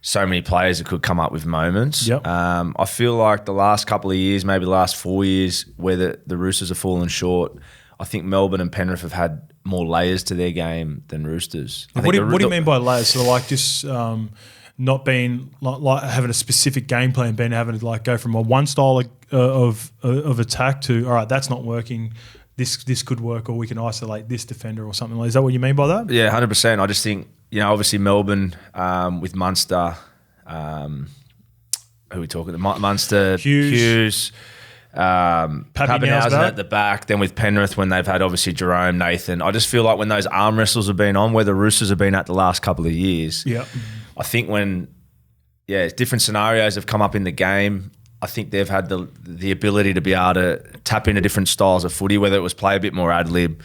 so many players that could come up with moments. Yep. I feel like the last couple of years, maybe the last 4 years, where the Roosters have fallen short, I think Melbourne and Penrith have had more layers to their game than Roosters. What do you mean by layers? So like just not being like having a specific game plan, having to like go from a one style of attack to, all right, that's not working, this could work, or we can isolate this defender or something. Is that what you mean by that? Yeah, 100%. I just think, obviously Melbourne with Munster, who are we talking? Munster, Hughes, Pappenhausen at the back. Then with Penrith, when they've had obviously Jerome, Nathan. I just feel like when those arm wrestles have been on, where the Roosters have been at the last couple of years, I think when different scenarios have come up in the game, I think they've had the ability to be able to tap into different styles of footy, whether it was play a bit more ad lib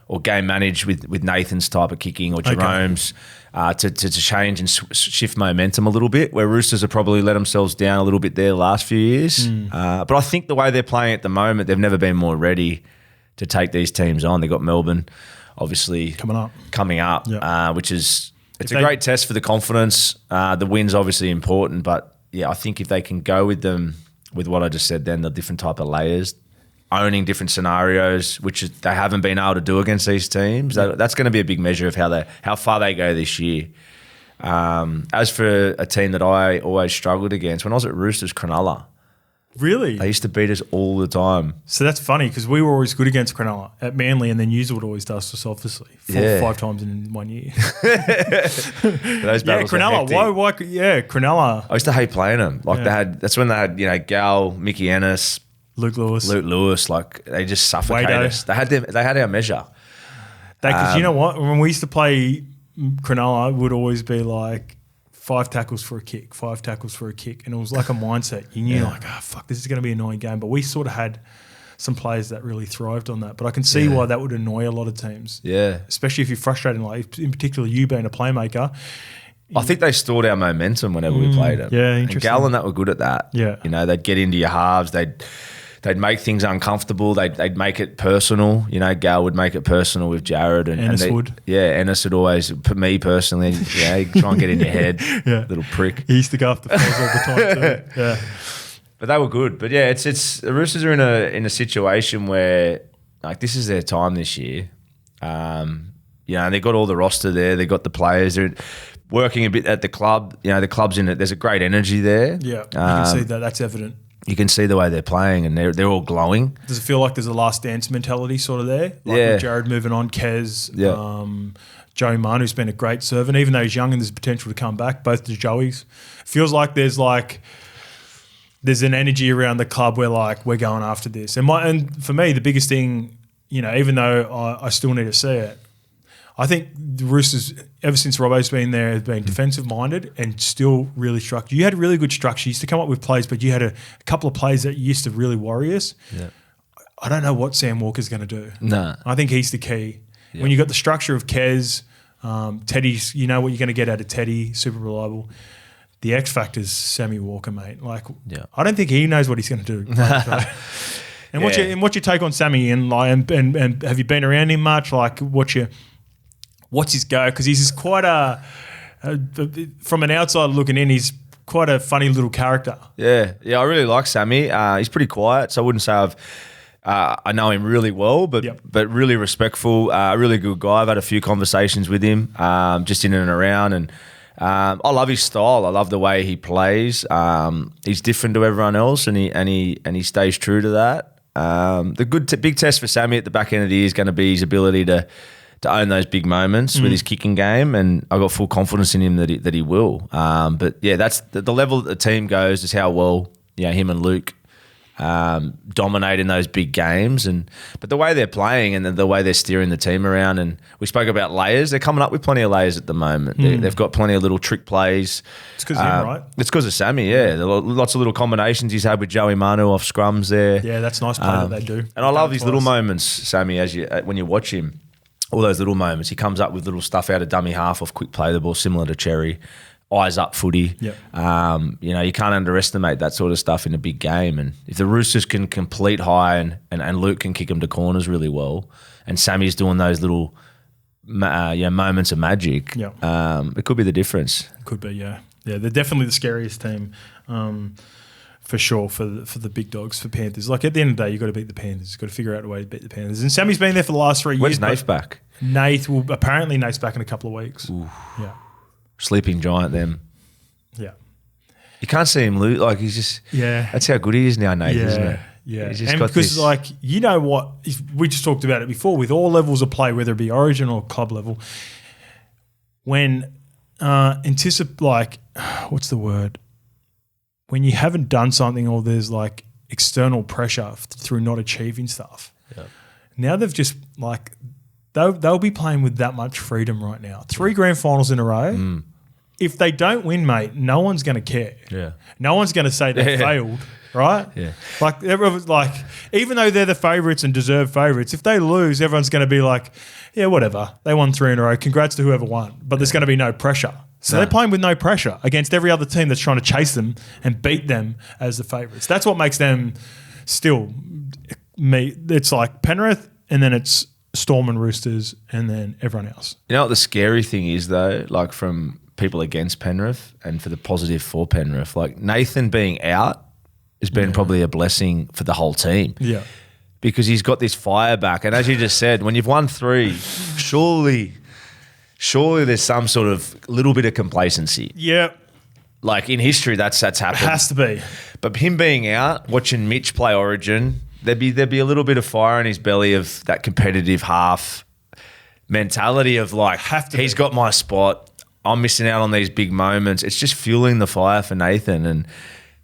or game manage with Nathan's type of kicking or Jerome's, to change and shift momentum a little bit, where Roosters have probably let themselves down a little bit there the last few years. But I think the way they're playing at the moment, they've never been more ready to take these teams on. They've got Melbourne obviously coming up, which is a great test for the confidence. The win's obviously important, but I think if they can go with them, with what I just said then, the different type of layers, owning different scenarios, which they haven't been able to do against these teams, that's going to be a big measure of how far they go this year. As for a team that I always struggled against, when I was at Roosters, Cronulla. Really? They used to beat us all the time. So that's funny, because we were always good against Cronulla at Manly, and then Yous would always dust us, obviously, 5 times in 1 year. Those battles Cronulla. Why? Yeah, Cronulla. I used to hate playing them. Like that's when they had Gal, Mickey Ennis, Luke Lewis. Like, they just suffocated us. They had our measure. Because you know what? When we used to play Cronulla, it would always be like 5 tackles for a kick, 5 tackles for a kick. And it was like a mindset. You knew like, fuck, this is going to be an annoying game. But we sort of had some players that really thrived on that. But I can see why that would annoy a lot of teams. Yeah. Especially if you're frustrated, like in particular you being a playmaker. I think they stored our momentum whenever we played them. Yeah, interesting. And Gal and that were good at that. Yeah. They'd get into your halves. They'd make things uncomfortable. They'd make it personal. Gal would make it personal with Jared. Ennis would. Yeah, Ennis would always, me personally, he'd try and get in your head, little prick. He used to go after falls all the time too. Yeah. But they were good. But yeah, it's the Roosters are in a situation where, like, this is their time this year. And they've got all the roster there. They've got the players. They're working a bit at the club. The club's in it. There's a great energy there. Yeah, you can see that. That's evident. You can see the way they're playing, and they're all glowing. Does it feel like there's a last dance mentality sort of there? Like with Jared moving on, Kez, Joey Marn, who's been a great servant, even though he's young and there's potential to come back, both the Joeys. Feels like there's an energy around the club where like we're going after this. And for me, the biggest thing, even though I still need to see it, I think the Roosters, ever since Robbo's been there, have been defensive-minded and still really structured. You had really good structure. You used to come up with plays, but you had a couple of plays that used to really worry us. Yeah. I don't know what Sam Walker's going to do. No. I think he's the key. Yeah. When you've got the structure of Kez, Teddy's, you know what you're going to get out of Teddy, super reliable. The X factor's Sammy Walker, mate. Like, I don't think he knows what he's going to do. And what's your take on Sammy? And have you been around him much? Like, what's his go? Because he's quite from an outsider looking in, he's quite a funny little character. Yeah, I really like Sammy. He's pretty quiet, so I wouldn't say I know him really well, but really respectful, a really good guy. I've had a few conversations with him, just in and around, and I love his style. I love the way he plays. He's different to everyone else, and he stays true to that. The big test for Sammy at the back end of the year is going to be his ability to own those big moments with his kicking game, and I've got full confidence in him that he will. But yeah, that's the level that the team goes is how well him and Luke dominate in those big games, but the way they're playing and the way they're steering the team around, and we spoke about layers. They're coming up with plenty of layers at the moment. They've got plenty of little trick plays. It's because of him, right? It's because of Sammy. Yeah, lots of little combinations he's had with Joey Manu off scrums there. Yeah, that's nice play that they do. And I love these little moments, Sammy. When you watch him, all those little moments, he comes up with little stuff out of dummy half off quick play the ball, similar to Cherry. Eyes up footy. Yep. You can't underestimate that sort of stuff in a big game. And if the Roosters can complete high and Luke can kick them to corners really well, and Sammy's doing those little moments of magic, it could be the difference. Could be, yeah. They're definitely the scariest team, for sure, for the big dogs, for Panthers. Like, at the end of the day, you've got to beat the Panthers. You've got to figure out a way to beat the Panthers. And Sammy's been there for the last 3 years. When's Nath back? Apparently Nath's back in a couple of weeks. Ooh. Yeah. Sleeping giant, them. Yeah. You can't see him lose. Like, he's just... Yeah. That's how good he is now, Nath, isn't it? Yeah. He's just and got because, this. like, you know what? We just talked about it before with all levels of play, whether it be Origin or club level, when what's the word? When you haven't done something or there's, like, external pressure through not achieving stuff. Yeah. Now they've just, like... They'll be playing with that much freedom right now. 3 grand finals in a row. If they don't win, mate, no one's going to care. Yeah. No one's going to say they failed, right? Yeah. Like, everyone's like, even though they're the favourites and deserved favourites, if they lose, everyone's going to be like, yeah, whatever. They won 3 in a row. Congrats to whoever won. But there's going to be no pressure. So they're playing with no pressure against every other team that's trying to chase them and beat them as the favourites. That's what makes them still me. It's like Penrith, and then it's Storm and Roosters, and then everyone else. You know what the scary thing is, though, like from people against Penrith and for the positive for Penrith, like Nathan being out has been probably a blessing for the whole team. Yeah. Because he's got this fire back. And as you just said, when you've won 3, surely there's some sort of little bit of complacency. Yeah. Like in history, that's happened. It has to be. But him being out, watching Mitch play Origin, there'd be a little bit of fire in his belly of that competitive half mentality of like, he's got my spot. I'm missing out on these big moments. It's just fueling the fire for Nathan, and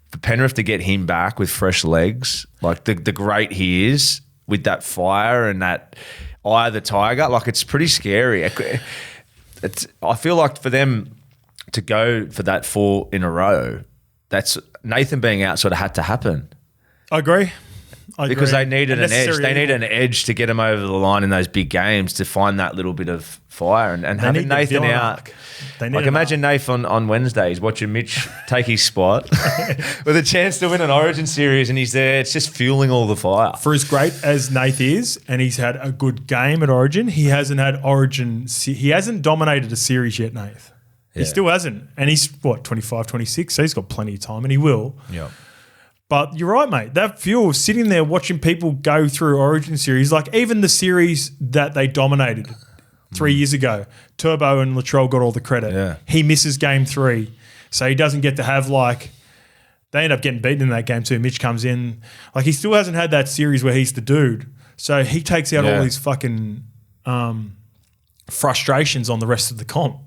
for Penrith to get him back with fresh legs, like the great he is with that fire and that eye of the tiger, like it's pretty scary. I feel like for them to go for that 4 in a row, that's Nathan being out sort of had to happen. I agree. Because they needed an edge. They need an edge to get them over the line in those big games to find that little bit of fire. And having Nathan out, like imagine Nathan on Wednesdays watching Mitch take his spot with a chance to win an Origin series, and he's there. It's just fueling all the fire. For as great as Nath is, and he's had a good game at Origin, he hasn't had Origin. He hasn't dominated a series yet, Nath. He still hasn't. And he's, 25, 26, so he's got plenty of time, and he will. Yeah. But you're right, mate. That fuel, sitting there watching people go through Origin series, like even the series that they dominated 3 years ago, Turbo and Latrell got all the credit. Yeah. He misses game 3, so he doesn't get to have like – they end up getting beaten in that game too. Mitch comes in. Like he still hasn't had that series where he's the dude. So he takes out all these fucking frustrations on the rest of the comp.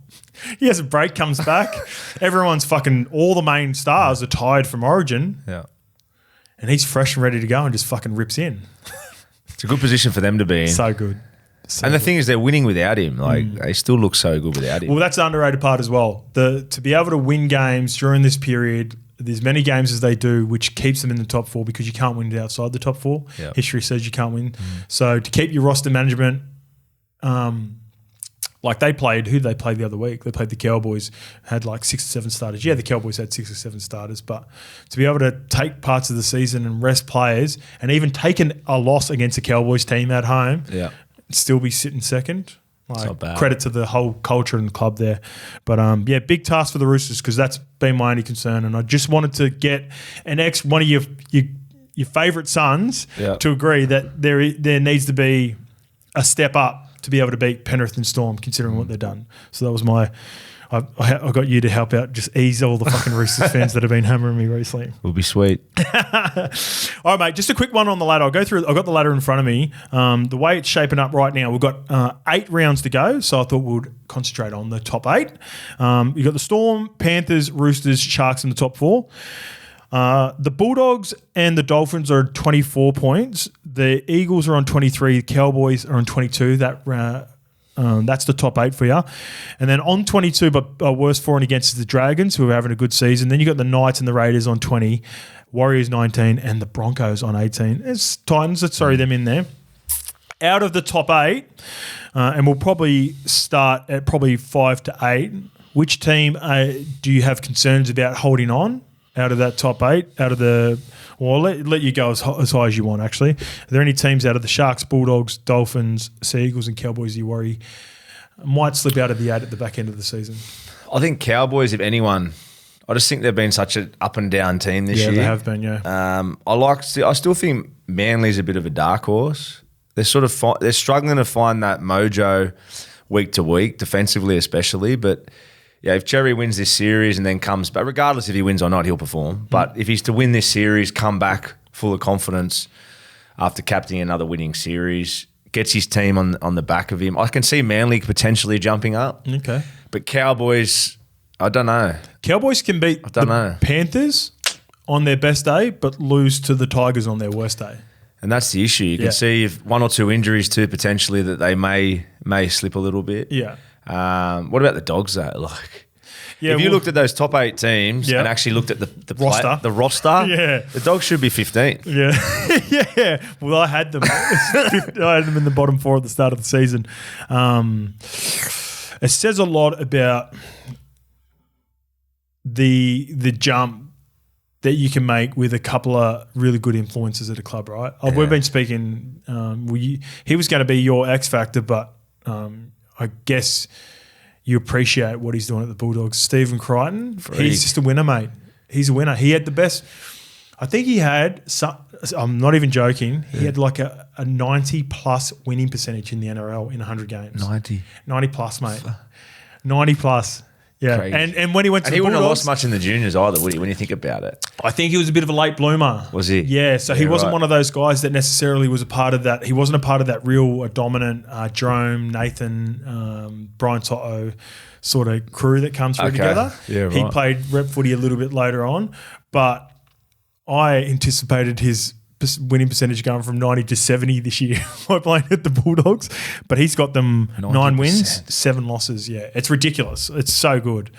He has a break, comes back. Everyone's fucking – all the main stars are tired from Origin. Yeah. And he's fresh and ready to go and just fucking rips in. It's a good position for them to be in. So good. And the thing is, they're winning without him. Like they still look so good without him. Well, that's the underrated part as well. To be able to win games during this period, there's many games as they do, which keeps them in the top 4 because you can't win it outside the top 4. Yep. History says you can't win. So to keep your roster management, like they played, who did they play the other week? They played the Cowboys, had like 6 or 7 starters. Yeah, the Cowboys had 6 or 7 starters, but to be able to take parts of the season and rest players and even take a loss against a Cowboys team at home, still be sitting second, not bad. Credit to the whole culture and the club there. But big task for the Roosters because that's been my only concern. And I just wanted to get one of your favourite sons to agree that there needs to be a step up to be able to beat Penrith and Storm, considering what they've done. So that was I got you to help out, just ease all the fucking Roosters fans that have been hammering me recently. Will be sweet. All right, mate, just a quick one on the ladder. I've got the ladder in front of me. The way it's shaping up right now, we've got 8 rounds to go, so I thought we'd concentrate on the top 8. You've got the Storm, Panthers, Roosters, Sharks in the top 4. The Bulldogs and the Dolphins are 24 points. The Eagles are on 23. The Cowboys are on 22. That's the top 8 for you. And then on 22, but worst for and against is the Dragons, who are having a good season. Then you got the Knights and the Raiders on 20, Warriors 19, and the Broncos on 18. It's Titans, let's throw them in there. Out of the top 8, and we'll probably start at probably 5 to 8, which team do you have concerns about holding on out of that top 8? I'll let you go as high as you want, actually. Are there any teams out of the Sharks, Bulldogs, Dolphins, Sea Eagles and Cowboys you worry might slip out of the 8 at the back end of the season? I think Cowboys, if anyone, I just think they've been such an up and down team this year. Yeah, they have been, yeah. I still think Manly's a bit of a dark horse. They're they're struggling to find that mojo week to week, defensively especially, but yeah, if Cherry wins this series and then comes back, regardless if he wins or not, he'll perform. But if he's to win this series, come back full of confidence after captaining another winning series, gets his team on the back of him, I can see Manly potentially jumping up. Okay. But Cowboys, I don't know. Cowboys can beat the Panthers on their best day, but lose to the Tigers on their worst day. And that's the issue. You can see if 1 or 2 injuries too, potentially, that they may slip a little bit. Yeah. What about the Dogs though? If you looked at those top 8 teams and actually looked at the roster, the Dogs should be 15. Yeah, yeah. Well, I had them. I had them in the bottom 4 at the start of the season. It says a lot about the jump that you can make with a couple of really good influences at a club, right? Yeah. We've been speaking. He was going to be your X factor, but I guess you appreciate what he's doing at the Bulldogs. Stephen Crichton, he's just a winner, mate. He's a winner. He had the best. I think he had. I'm not even joking. He had like a 90+ winning percentage in the NRL in 100 games. 90 plus, mate. 90 plus. Yeah, crazy. And when he went to the Bulldogs, he wouldn't have lost much in the juniors either, would he? When you think about it, I think he was a bit of a late bloomer. Was he? Yeah, so he wasn't one of those guys that necessarily was a part of that. He wasn't a part of that real dominant Jerome, Nathan, Brian Toto sort of crew that comes through together. Yeah, right. He played rep footy a little bit later on, but I anticipated his winning percentage going from 90 to 70 this year by playing at the Bulldogs, but he's got them 90%. 9 wins, 7 losses. Yeah, it's ridiculous. It's so good.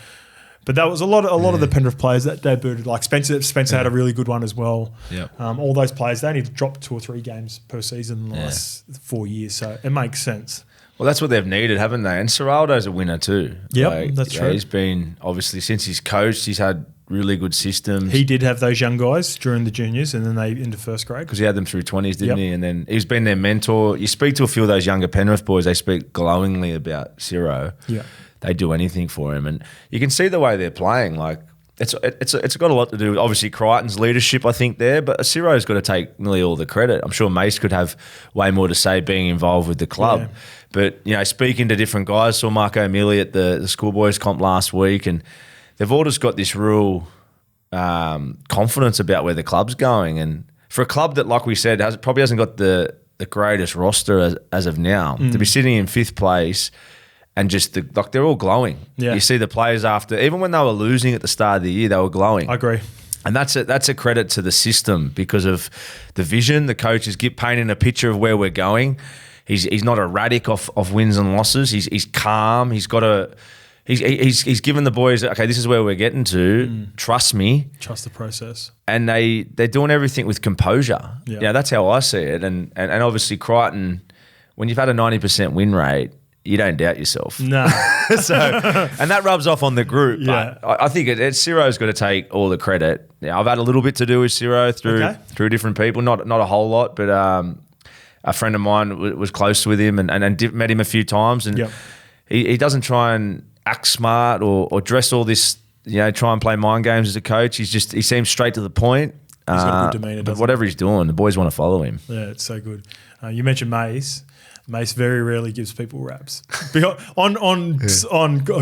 But that was a lot of the Penrith players that debuted. Like Spencer had a really good one as well. Yeah. All those players, they only dropped 2 or 3 games per season in the last 4 years, so it makes sense. Well, that's what they've needed, haven't they? And Serraldo's a winner too. Yep, that's true. He's been, obviously, since he's coached, he's had really good systems. He did have those young guys during the juniors and then they into first grade. Because he had them through 20s, didn't he? And then he's been their mentor. You speak to a few of those younger Penrith boys, they speak glowingly about Ciro. Yeah. They do anything for him. And you can see the way they're playing. Like, it's got a lot to do with, obviously, Crichton's leadership, I think, there. But Ciro's got to take nearly all the credit. I'm sure Mace could have way more to say being involved with the club. Yeah. But, you know, speaking to different guys, saw Marco Emili at the schoolboys comp last week, and they've all just got this real confidence about where the club's going. And for a club that, like we said, probably hasn't got the greatest roster as of now, to be sitting in 5th place and just they're all glowing. Yeah. You see the players after, even when they were losing at the start of the year, they were glowing. I agree. And that's a credit to the system because of the vision. The coaches get painting a picture of where we're going. He's not erratic of wins and losses. He's calm. He's given the boys, okay, this is where we're getting to. Trust me. Trust the process. And they're doing everything with composure. Yeah, that's how I see it. And obviously Crichton, when you've had a 90% win rate, you don't doubt yourself. No. And that rubs off on the group. Yeah. But I think Ciro's got to take all the credit. Yeah, I've had a little bit to do with Ciro through different people, not a whole lot, but a friend of mine was close with him and met him a few times, and he doesn't try and act smart or dress all this, try and play mind games as a coach. He seems straight to the point. He's got a good demeanour. But whatever he's doing, the boys want to follow him. Yeah, it's so good. You mentioned Mace. Mace very rarely gives people raps. On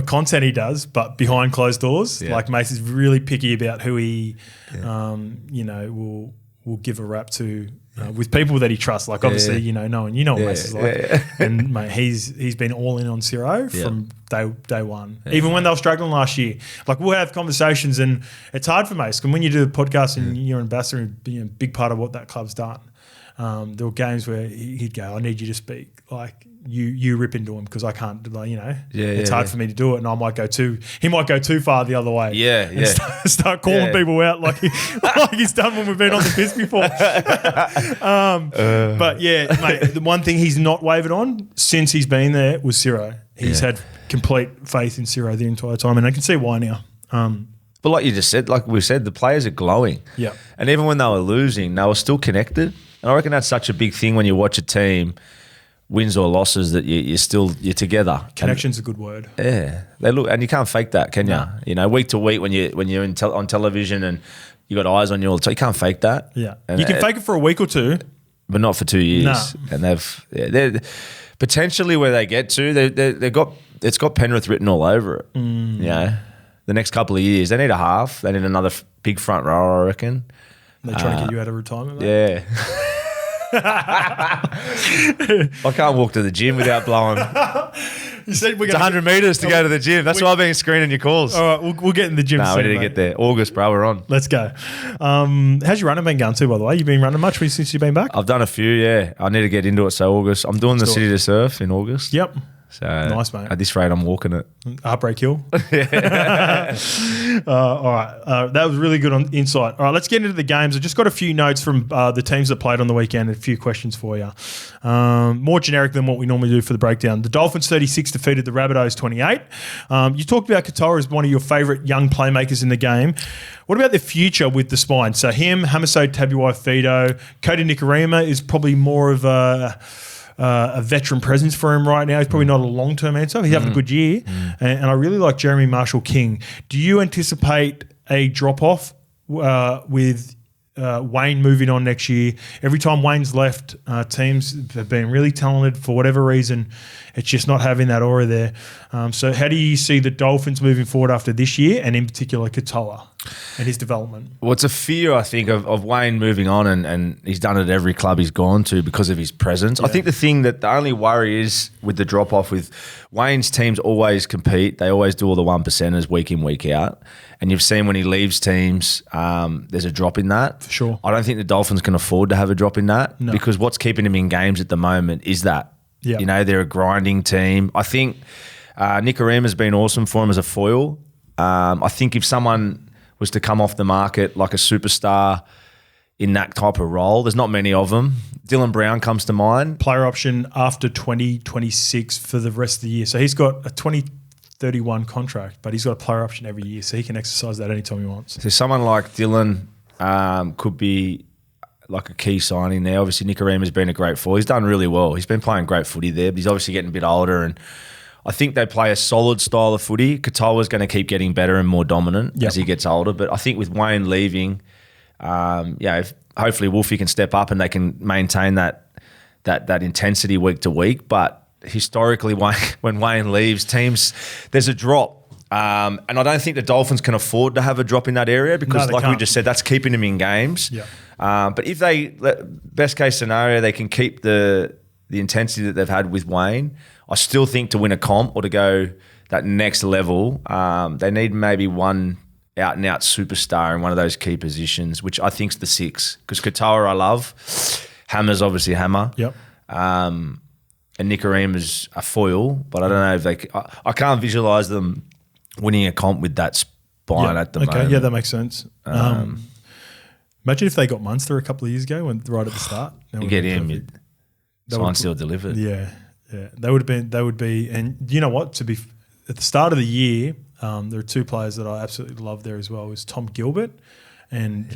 content he does, but behind closed doors, like Mace is really picky about who he, will give a rap to with people that he trusts. Like obviously, knowing what Mace is like, and mate, he's been all in on Ciro from day one. Even when they were struggling last year, like we'll have conversations, and it's hard for Mace. And when you do the podcast and you're an ambassador and being a big part of what that club's done. There were games where he'd go, I need you to speak. Like, you rip into him because I can't, it's hard for me to do it. And he might go too far the other way. Start calling people out like he's done when we've been on the piss before. But yeah, mate, the one thing he's not wavered on since he's been there was Ciro. He's had complete faith in Ciro the entire time, and I can see why now. But like you just said, like we said, the players are glowing. Yeah. And even when they were losing, they were still connected. And I reckon that's such a big thing when you watch a team, wins or losses, that you're together. Connection's a good word. Yeah, they look, and you can't fake that, can you? No. Week to week when you're on television and you got eyes on you all the time, you can't fake that. Yeah, and you can fake it for a week or two, but not for 2 years. No. And they're potentially where they get to. It's got Penrith written all over it. The next couple of years, they need a half. They need another big front row, I reckon. They're trying to get you out of retirement, mate. Yeah. I can't walk to the gym without blowing. You said it's 100 metres to go to the gym. That's why I've been screening your calls. All right, we'll get in the gym soon, we need to mate. get there. August, bro, we're on. Let's go. How's your running been going too, by the way? You been running much since you've been back? I've done a few, yeah. I need to get into it, so August. I'm doing the City to Surf in August. Yep. So nice, mate. At this rate, I'm walking it. Heartbreak Hill. All right. That was really good on insight. All right, let's get into the games. I just got a few notes from the teams that played on the weekend and a few questions for you. More generic than what we normally do for the breakdown. The Dolphins 36 defeated the Rabbitohs 28. You talked about Katoa as one of your favourite young playmakers in the game. What about the future with the spine? So him, Hamiso Tabuai-Fidow, Cody Nikorima is probably more of a veteran presence for him right now. He's probably not a long-term answer. He's having a good year. And I really like Jeremy Marshall-King. Do you anticipate a drop-off with Wayne moving on next year? Every time Wayne's left, teams have been really talented. For whatever reason, it's just not having that aura there. So how do you see the Dolphins moving forward after this year, and in particular Katoa and his development? Well, it's a fear, I think, of Wayne moving on, and he's done it at every club he's gone to because of his presence. Yeah. I think the only worry is with the drop-off with Wayne's teams always compete. They always do all the 1%ers week in, week out. And you've seen when he leaves teams, there's a drop in that. For sure. I don't think the Dolphins can afford to have a drop in that because what's keeping him in games at the moment is that. Yeah. They're a grinding team. I think Nikorima has been awesome for him as a foil. I think if someone was to come off the market like a superstar in that type of role, there's not many of them. Dylan Brown comes to mind. Player option after 2026 for the rest of the year. So he's got a 2031 contract, but he's got a player option every year, so he can exercise that anytime he wants. So someone like Dylan could be like a key signing there. Obviously, Nikorima's been a great foil. He's done really well. He's been playing great footy there, but he's obviously getting a bit older, and I think they play a solid style of footy. Katoa's going to keep getting better and more dominant as he gets older, but I think with Wayne leaving, if hopefully Wolfie can step up and they can maintain that intensity week to week. But historically, when Wayne leaves, teams, there's a drop. And I don't think the Dolphins can afford to have a drop in that area because, we just said, that's keeping them in games. Yeah. But if best case scenario, they can keep the intensity that they've had with Wayne, I still think to win a comp or to go that next level, they need maybe one out-and-out superstar in one of those key positions, which I think's the 6. Because Katoa I love. Hammer's obviously Hammer. Yep. And Nikorima's a foil, but I don't know if I can't visualise them winning a comp with that spine at the moment. Yeah, that makes sense. Imagine if they got Munster a couple of years ago, right at the start. You get him, sign still delivered. Yeah. They would be, and you know what? At the start of the year, there are 2 players that I absolutely love there as well. Is Tom Gilbert and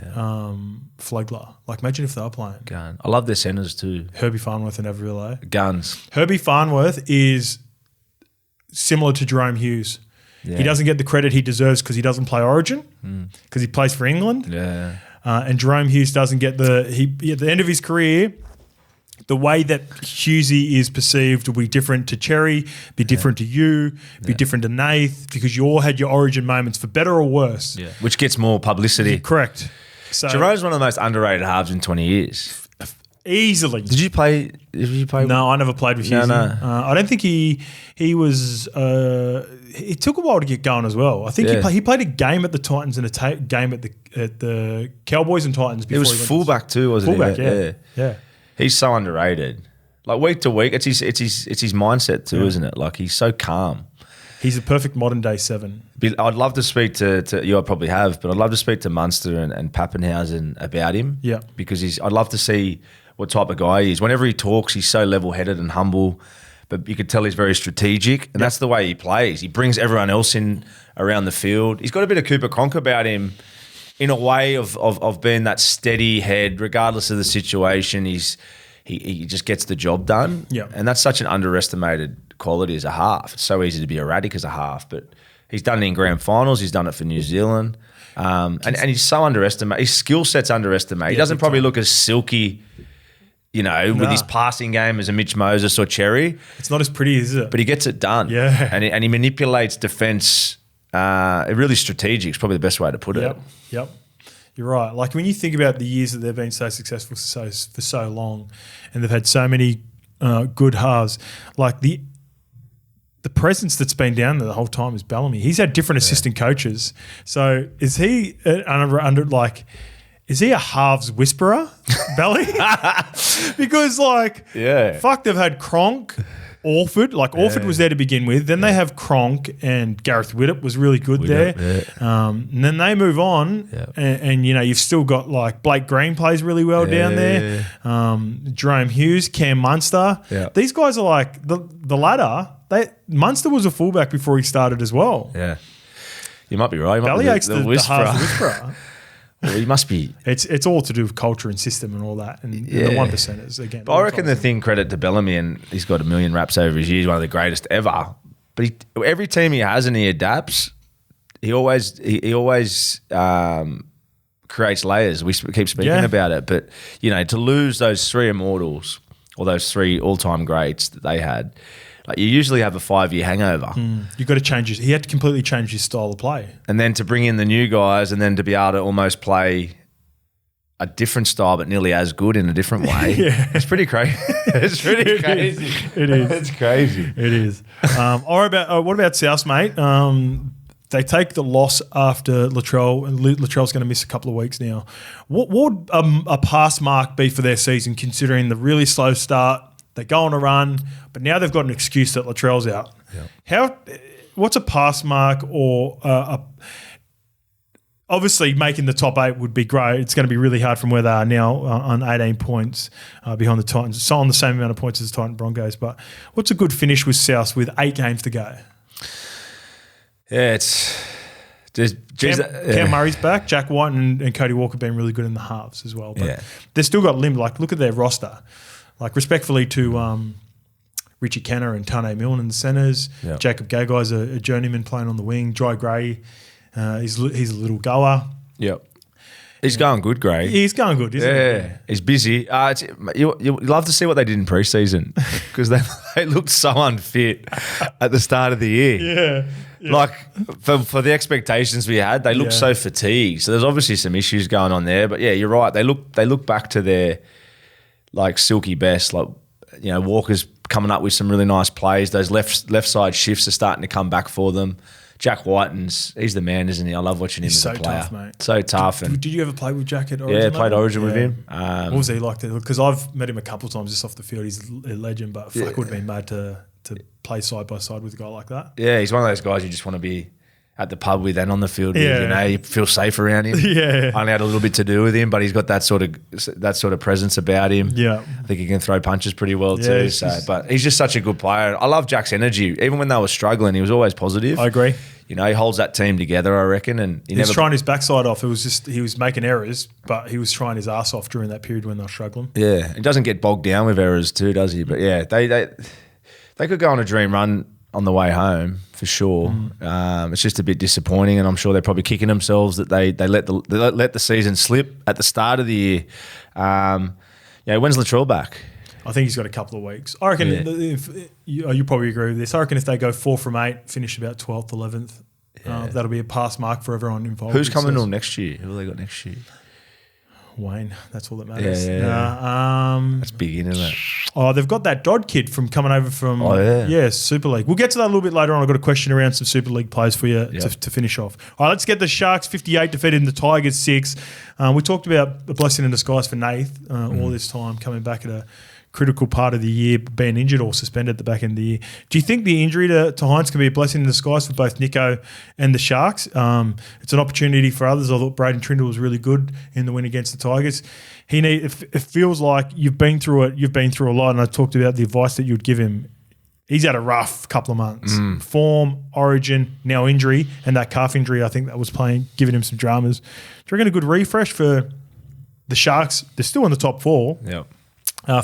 Flegler. Like, imagine if they were playing. Gun. I love their centres too. Herbie Farnworth and Avril. Guns. Herbie Farnworth is similar to Jerome Hughes. Yeah. He doesn't get the credit he deserves because he doesn't play Origin, because he plays for England. Yeah. And Jerome Hughes doesn't get at the end of his career, the way that Hughesy is perceived will be different to Cherry, be different to you, be different to Nath, because you all had your Origin moments, for better or worse. Yeah. Which gets more publicity. Correct. So Jerome's one of the most underrated halves in 20 years. Easily. Did you play? No, I never played with Hughesy. No. I don't think he was. It took a while to get going as well. I think he played a game at the Titans and a game at the Cowboys and Titans. Before It was fullback too, wasn't fullback, it? yeah. He's so underrated. Like week to week, it's his mindset too, isn't it? Like he's so calm. He's a perfect modern day 7. I'd love to speak to you. I probably have, but I'd love to speak to Munster and Pappenhausen about him. Yeah, because I'd love to see what type of guy he is. Whenever he talks, he's so level-headed and humble, but you could tell he's very strategic, and that's the way he plays. He brings everyone else in around the field. He's got a bit of Cooper Cronk about him in a way of being that steady head, regardless of the situation. He just gets the job done. Yeah. And that's such an underestimated quality as a half. It's so easy to be erratic as a half, but he's done it in grand finals. He's done it for New Zealand. And he's so underestimated. His skill set's underestimated. He doesn't probably look as silky, with his passing game as a Mitch Moses or Cherry. It's not as pretty, is it? But he gets it done. Yeah. And he manipulates defence. Really strategic is probably the best way to put it. Yep. You're right. Like when you think about the years that they've been so successful for so long, and they've had so many good halves, like the presence that's been down there the whole time is Bellamy. He's had different assistant coaches. So is he is he a halves whisperer, Belly? Because fuck, they've had Cronk, Orford. Orford was there to begin with. Then they have Cronk, and Gareth Widdop was really good there. Yeah. And then they move on, and you've still got Blake Green plays really well down there. Jerome Hughes, Cam Munster. Yeah. These guys are the ladder. Munster was a fullback before he started as well. Yeah, you might be right. Bellyache's the halves whisperer. Well, he must be. It's all to do with culture and system and all that, and the 1%ers again. But I reckon the thing, credit to Bellamy, and he's got 1 million raps over his years, one of the greatest ever. But every team he has and he adapts, he always creates layers. We keep speaking about it, but to lose those 3 immortals or those 3 all-time greats that they had. You usually have a 5-year hangover. You've got to change he had to completely change his style of play. And then to bring in the new guys and then to be able to almost play a different style but nearly as good in a different way. It's pretty crazy. It's pretty crazy. It is. It's crazy. It is. What about South, mate? They take the loss after Latrell, and Latrell's going to miss a couple of weeks now. What would a pass mark be for their season, considering the really slow start? They go on a run, but now they've got an excuse that Latrell's out. Yeah. What's a pass mark or obviously making the top 8 would be great. It's going to be really hard from where they are now on 18 points behind the Titans. So on the same amount of points as the Titan Broncos. But what's a good finish with South with 8 games to go? Yeah, it's just Cam Murray's back. Jack White and Cody Walker have been really good in the halves as well. But they've still got limb. Look at their roster. Respectfully to Richie Kenner and Tane Milne in the centres. Yep. Jacob Gagai's a journeyman playing on the wing. Dry Gray, he's a little goer. Yep. He's going good, Gray. He's going good, isn't he? Yeah, he's busy. You love to see what they did in pre-season because they looked so unfit at the start of the year. Yeah. For the expectations we had, they looked so fatigued. So there's obviously some issues going on there. But you're right. They look back to their silky best. Walker's coming up with some really nice plays. Those left side shifts are starting to come back for them. Jack Whiten's, he's the man, isn't he? I love watching him as a player. Tough, mate. So tough. Did you ever play with Jack at Origin? Yeah, played Origin with him. What was he like? Because I've met him a couple of times just off the field. He's a legend, but fuck, would have been mad to play side by side with a guy like that. Yeah, he's one of those guys you just want to be at the pub with and on the field with, you feel safe around him. I only had a little bit to do with him, but he's got that sort of presence about him. Yeah. I think he can throw punches pretty well too. But he's just such a good player. I love Jack's energy. Even when they were struggling, he was always positive. I agree. he holds that team together, I reckon. And he was trying his backside off. It was just he was making errors, but he was trying his ass off during that period when they were struggling. Yeah, he doesn't get bogged down with errors too, does he? But yeah, they could go on a dream run on the way home for sure. It's just a bit disappointing, and I'm sure they're probably kicking themselves that they let the season slip at the start of the year. When's Latrell back? I think he's got a couple of weeks. I reckon if you probably agree with this. I reckon if they go 4 from 8, finish about 12th, 11th, that'll be a pass mark for everyone involved. Who's coming on next year? Who have they got next year? Wayne, that's all that matters. That's big, isn't it? Oh, they've got that Dodd kid from coming over from Super League. We'll get to that a little bit later on. I've got a question around some Super League players for you to finish off. All right, let's get the Sharks 58 defeated the Tigers 6. We talked about a blessing in disguise for Nath all this time, coming back at a critical part of the year, being injured or suspended at the back end of the year. Do you think the injury to Hines can be a blessing in disguise for both Nico and the Sharks? It's an opportunity for others. I thought Braden Trindle was really good in the win against the Tigers. It feels like you've been through it. You've been through a lot, and I talked about the advice that you'd give him. He's had a rough couple of months. Form, origin, now injury, and that calf injury I think that was giving him some dramas. Do you reckon a good refresh for the Sharks? They're still in the top 4. Yep.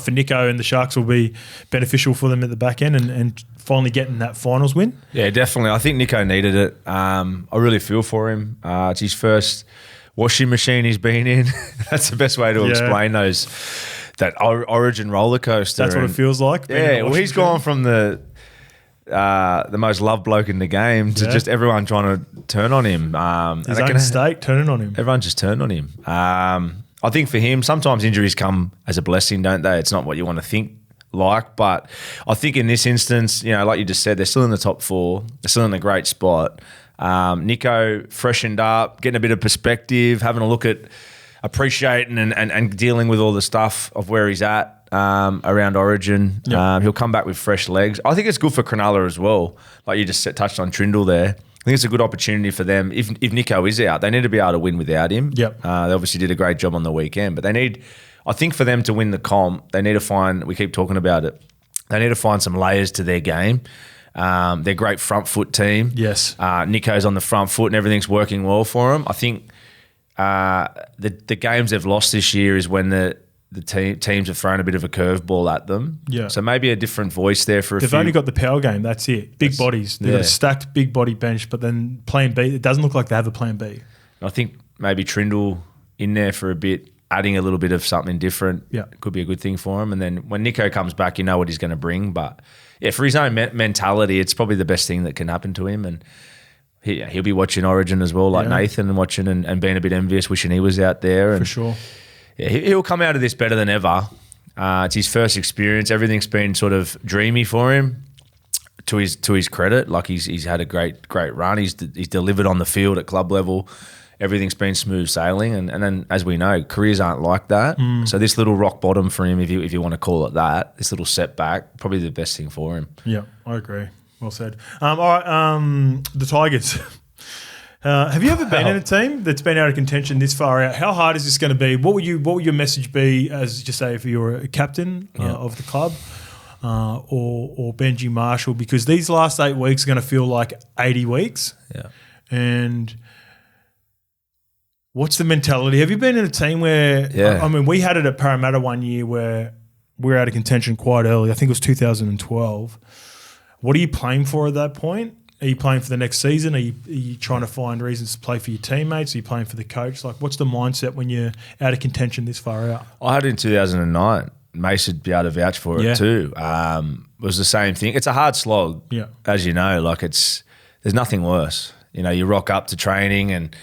For Nico and the Sharks will be beneficial for them at the back end and finally getting that finals win? Yeah, definitely. I think Nico needed it. I really feel for him. It's his first washing machine he's been in. That's the best way to explain that origin roller coaster. That's what it feels like. Yeah, well, he's gone from the most loved bloke in the game to just everyone trying to turn on him. His own state turning on him. Everyone just turned on him. I think for him, sometimes injuries come as a blessing, don't they? It's not what you want to think like, but I think in this instance, like you just said, they're still in the top 4. They're still in a great spot. Nico freshened up, getting a bit of perspective, having a look at appreciating and dealing with all the stuff of where he's at around Origin. Yep. He'll come back with fresh legs. I think it's good for Cronulla as well. Like you just touched on Trindle there. I think it's a good opportunity for them. If Nico is out, they need to be able to win without him. Yep. They obviously did a great job on the weekend, but I think for them to win the comp, they need to find, we keep talking about it, they need to find some layers to their game. They're a great front foot team. Yes. Nico's on the front foot and everything's working well for them. I think the games they've lost this year is when the teams have thrown a bit of a curveball at them. Yeah. So maybe a different voice there for a few. They've only got the power game. That's it. Big bodies. They've got a stacked big body bench, but then plan B, it doesn't look like they have a plan B. I think maybe Trindle in there for a bit, adding a little bit of something different could be a good thing for him. And then when Nico comes back, you know what he's going to bring. But yeah, for his own mentality, it's probably the best thing that can happen to him. And he'll be watching Origin as well, like Nathan, and watching and being a bit envious, wishing he was out there. And for sure. Yeah, he'll come out of this better than ever. It's his first experience. Everything's been sort of dreamy for him. To his credit, like he's had a great run. He's delivered on the field at club level. Everything's been smooth sailing, and then as we know, careers aren't like that. So this little rock bottom for him, if you want to call it that, this little setback, probably the best thing for him. Yeah, I agree. Well said. All right, the Tigers. Have you ever been in a team that's been out of contention this far out? How hard is this going to be? What would your message be, as just say, if you're a captain of the club, or Benji Marshall? Because these last 8 weeks are going to feel like 80 weeks. Yeah. And what's the mentality? Have you been in a team where? I mean, we had it at Parramatta one year where we were out of contention quite early. I think it was 2012. What are you playing for at that point? Are you playing for the next season? Are you trying to find reasons to play for your teammates? Are you playing for the coach? Like, what's the mindset when you're out of contention this far out? I had it in 2009. Mace would be able to vouch for it too. It was the same thing. It's a hard slog, as you know. Like there's nothing worse. You rock up to training and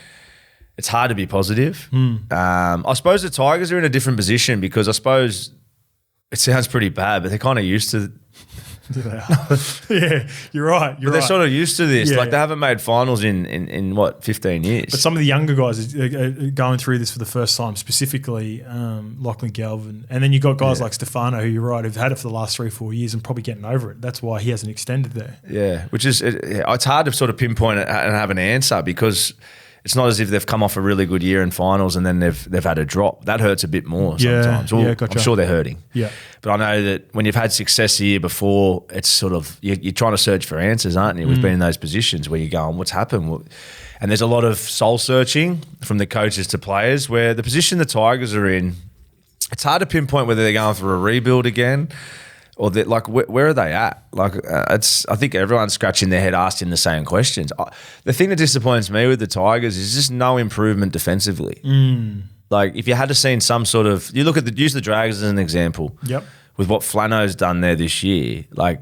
it's hard to be positive. I suppose the Tigers are in a different position because I suppose it sounds pretty bad, but they're kind of used to. Yeah, you're right. They're sort of used to this. Like they haven't made finals in what, 15 years. But some of the younger guys are going through this for the first time, specifically Lachlan Galvin. And then you got guys like Stefano, who you're right, who've had it for the last 3-4 years and probably getting over it. That's why he hasn't extended there. Yeah, which is it's hard to sort of pinpoint it and have an answer because it's not as if they've come off a really good year in finals and then they've had a drop. That hurts a bit more sometimes. Well, gotcha. I'm sure they're hurting. Yeah. But I know that when you've had success the year before, it's sort of, you're trying to search for answers, aren't you? We've been in those positions where you're going, what's happened? And there's a lot of soul searching from the coaches to players, where the position the Tigers are in, it's hard to pinpoint whether they're going for a rebuild again or that, like, where are they at? Like, I think everyone's scratching their head asking the same questions. The thing that disappoints me with the Tigers is just no improvement defensively. Like, if you had to seen some sort of, you look at use the Dragons as an example. Yep. With what Flano's done there this year, like,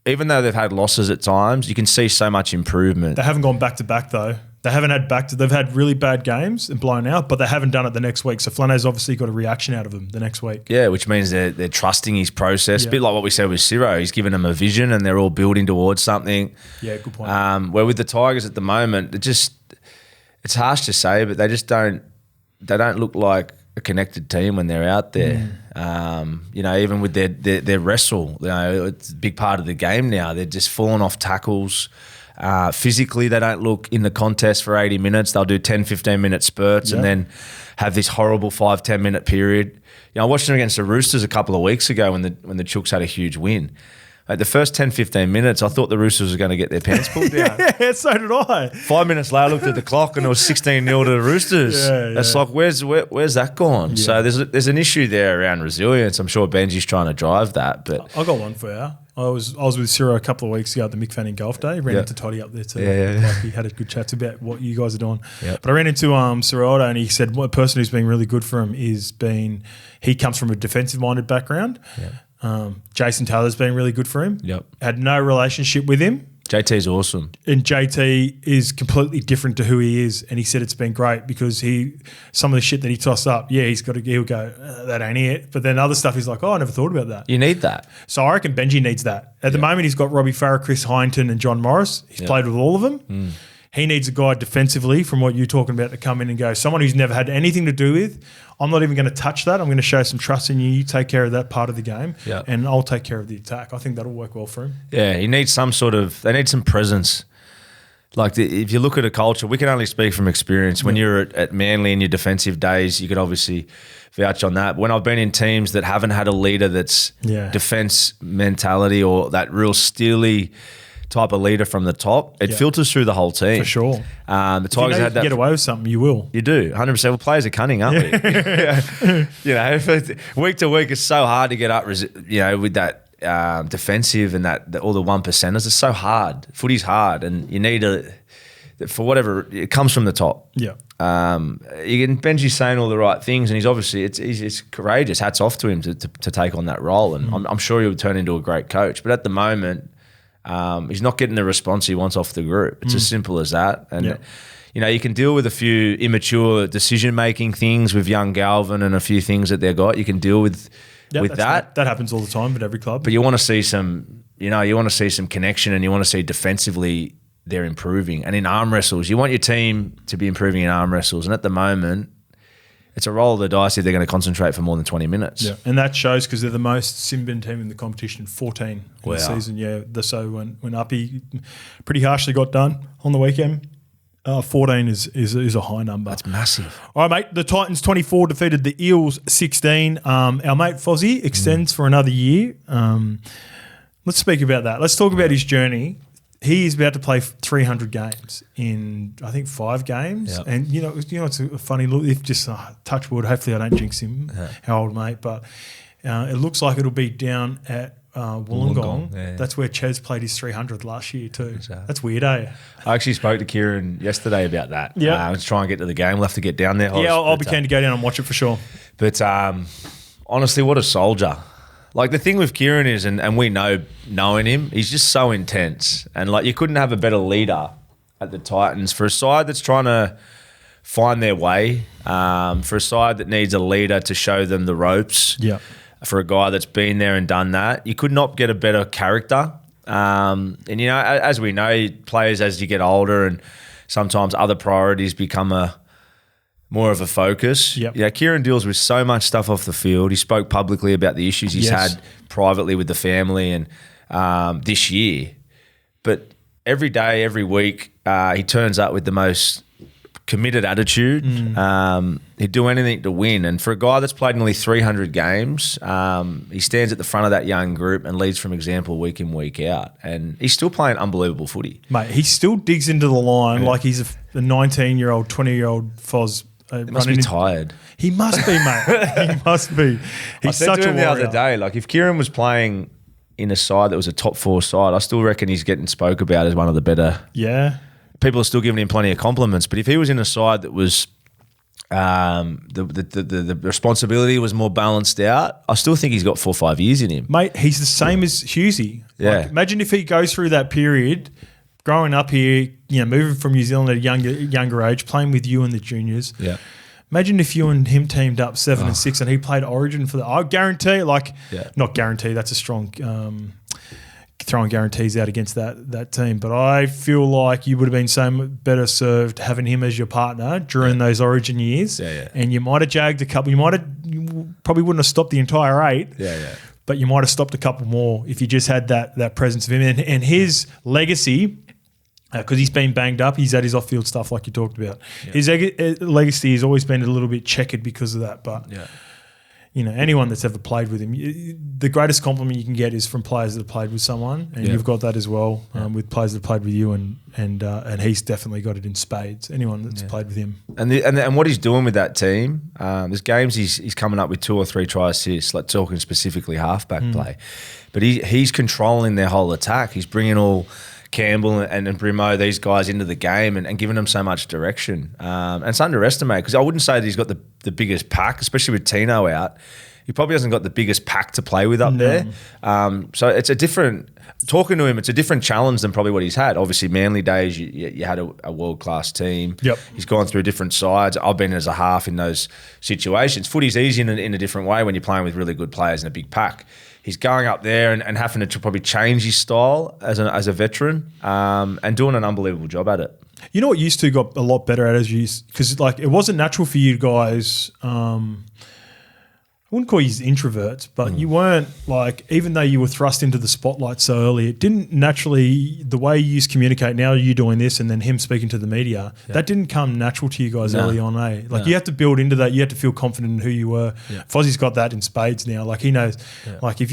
even though they've had losses at times, you can see so much improvement. They haven't gone back to back though. They haven't had they've had really bad games and blown out, but they haven't done it the next week. So Flano's obviously got a reaction out of them the next week. Yeah, which means they're trusting his process. A bit like what we said with Ciro. He's given them a vision and they're all building towards something. Yeah, good point. Where with the Tigers at the moment, it's harsh to say, but they don't look like a connected team when they're out there. Even with their wrestle, it's a big part of the game now. They're just falling off tackles. Physically, they don't look in the contest for 80 minutes. They'll do 10, 15-minute spurts and then have this horrible 5, 10-minute period. I watched them against the Roosters a couple of weeks ago when the Chooks had a huge win. Like the first 10, 15 minutes, I thought the Roosters were going to get their pants pulled down. Yeah, so did I. 5 minutes later, I looked at the clock and it was 16-0 to the Roosters. It's like, where's that gone? Yeah. So there's an issue there around resilience. I'm sure Benji's trying to drive that. But I got one for you. I was with Ciro a couple of weeks ago at the Mick Fanning Golf Day. Ran into Toddy up there too. Like he had a good chat about what you guys are doing. But I ran into Ciro and he said one person who's been really good for him he comes from a defensive-minded background. Jason Taylor's been really good for him. Had no relationship with him. JT's awesome. And JT is completely different to who he is. And he said it's been great because some of the shit that he tossed up, he'll go, that ain't it. But then other stuff he's like, I never thought about that. You need that. So I reckon Benji needs that. At the moment he's got Robbie Farah, Chris Hyington and John Morris. He's played with all of them. He needs a guy defensively, from what you're talking about, to come in and go, someone who's never had anything to do with, I'm not even going to touch that. I'm going to show some trust in you. You take care of that part of the game and I'll take care of the attack. I think that'll work well for him. Yeah, he needs they need some presence. Like if you look at a culture, we can only speak from experience. When you're at Manly in your defensive days, you could obviously vouch on that. When I've been in teams that haven't had a leader that's defense mentality or that real steely type of leader from the top, it filters through the whole team. For sure. The Tigers had that. Get away with something, you will. You do, 100%. Well, players are cunning, aren't we? Week to week, it's so hard to get up, with that defensive and that all the 1%ers. It's so hard. Footy's hard, and you need for whatever, it comes from the top. Benji's saying all the right things, and he's obviously he's courageous. Hats off to him to take on that role, and I'm sure he'll turn into a great coach. But at the moment, he's not getting the response he wants off the group. It's as simple as that. And you can deal with a few immature decision-making things with young Galvin and a few things that they've got. You can deal with that. That happens all the time at every club. But you want to see some connection, and you want to see defensively they're improving. And in arm wrestles, you want your team to be improving in arm wrestles. And at the moment, it's a roll of the dice if they're going to concentrate for more than 20 minutes. Yeah, and that shows because they're the most sin bin team in the competition, 14 in the season. So when Uppy pretty harshly got done on the weekend, 14 is a high number. That's massive. All right, mate. The Titans 24 defeated the Eels 16. Our mate Fozzie extends for another year. Let's speak about that. Let's talk about his journey. He's about to play 300 games in, I think, 5 games. Yep. And, it's a funny look. If just touch wood, hopefully I don't jinx him, our old mate. But it looks like it'll be down at Wollongong. Yeah. That's where Ches played his 300 last year too. That's weird, eh? I actually spoke to Kieran yesterday about that. Yeah. Let's try and get to the game. We'll have to get down there. I'll be keen to go down and watch it for sure. But honestly, what a soldier. Like the thing with Kieran is, and we knowing him, he's just so intense. And like you couldn't have a better leader at the Titans for a side that's trying to find their way, for a side that needs a leader to show them the ropes. Yeah. For a guy that's been there and done that, you could not get a better character. And as we know, players as you get older and sometimes other priorities become more of a focus. Yep. Yeah, Kieran deals with so much stuff off the field. He spoke publicly about the issues he's had privately with the family and this year. But every day, every week, he turns up with the most committed attitude. He'd do anything to win. And for a guy that's played nearly 300 games, he stands at the front of that young group and leads from example week in, week out. And he's still playing unbelievable footy. Mate, he still digs into the line like he's a 19-year-old, 20-year-old Foz. He must be tired. He must be, mate. He must be. He's such a warrior. The other day, like if Kieran was playing in a side that was a top 4 side, I still reckon he's getting spoke about as one of the better. Yeah. People are still giving him plenty of compliments, but if he was in a side that was the responsibility was more balanced out, I still think he's got 4 or 5 years in him. Mate, he's the same as Hughesy. Yeah. Like, imagine if he goes through that period, growing up here, moving from New Zealand at a younger age, playing with you and the juniors. Yeah. Imagine if you and him teamed up 7 and 6 and he played Origin for I guarantee, not guarantee, that's a strong throwing guarantees out against that team. But I feel like you would have been so much better served having him as your partner during those Origin years. Yeah. And you might have jagged a couple. You probably wouldn't have stopped the entire 8. Yeah. But you might have stopped a couple more if you just had that presence of him. And his legacy, because he's been banged up, he's had his off-field stuff like you talked about. Yeah. His legacy has always been a little bit checkered because of that. But anyone that's ever played with him, the greatest compliment you can get is from players that have played with someone, and you've got that as well with players that have played with you, and he's definitely got it in spades. Anyone that's played with him, and what he's doing with that team, there's games he's coming up with 2 or 3 try assists, like talking specifically halfback play, but he's controlling their whole attack. He's bringing all Campbell and Brimo, these guys into the game and giving them so much direction. And it's underestimated because I wouldn't say that he's got the biggest pack, especially with Tino out. He probably hasn't got the biggest pack to play with up there. So it's a different – talking to him, it's a different challenge than probably what he's had. Obviously, Manly days, you had a world-class team. Yep. He's gone through different sides. I've been as a half in those situations. Footy's easy in a different way when you're playing with really good players in a big pack. He's going up there and having to probably change his style as a veteran and doing an unbelievable job at it. You know what used to got a lot better at because it wasn't natural for you guys. I wouldn't call you introverts, but you weren't even though you were thrust into the spotlight so early, it didn't naturally, the way you used to communicate, now you doing this and then him speaking to the media, that didn't come natural to you guys early on, eh? You have to build into that, you have to feel confident in who you were. Yeah. Fozzie's got that in spades now. He knows, if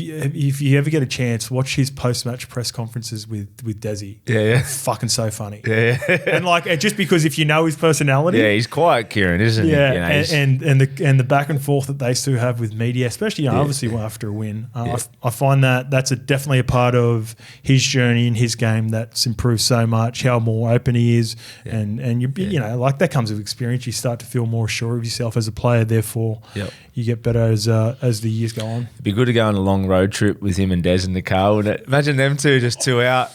you ever get a chance, watch his post-match press conferences with Desi. Yeah. Fucking so funny. Yeah. And just because if you know his personality. Yeah, he's quiet, Kieran, isn't he? Yeah, and the back and forth that they still have with media, especially obviously after a win. I find that's definitely a part of his journey in his game that's improved so much, how more open he is. And that comes with experience. You start to feel more sure of yourself as a player, therefore you get better as the years go on. It'd be good to go on a long road trip with him and Des in the car, wouldn't it? Imagine them just 2 out.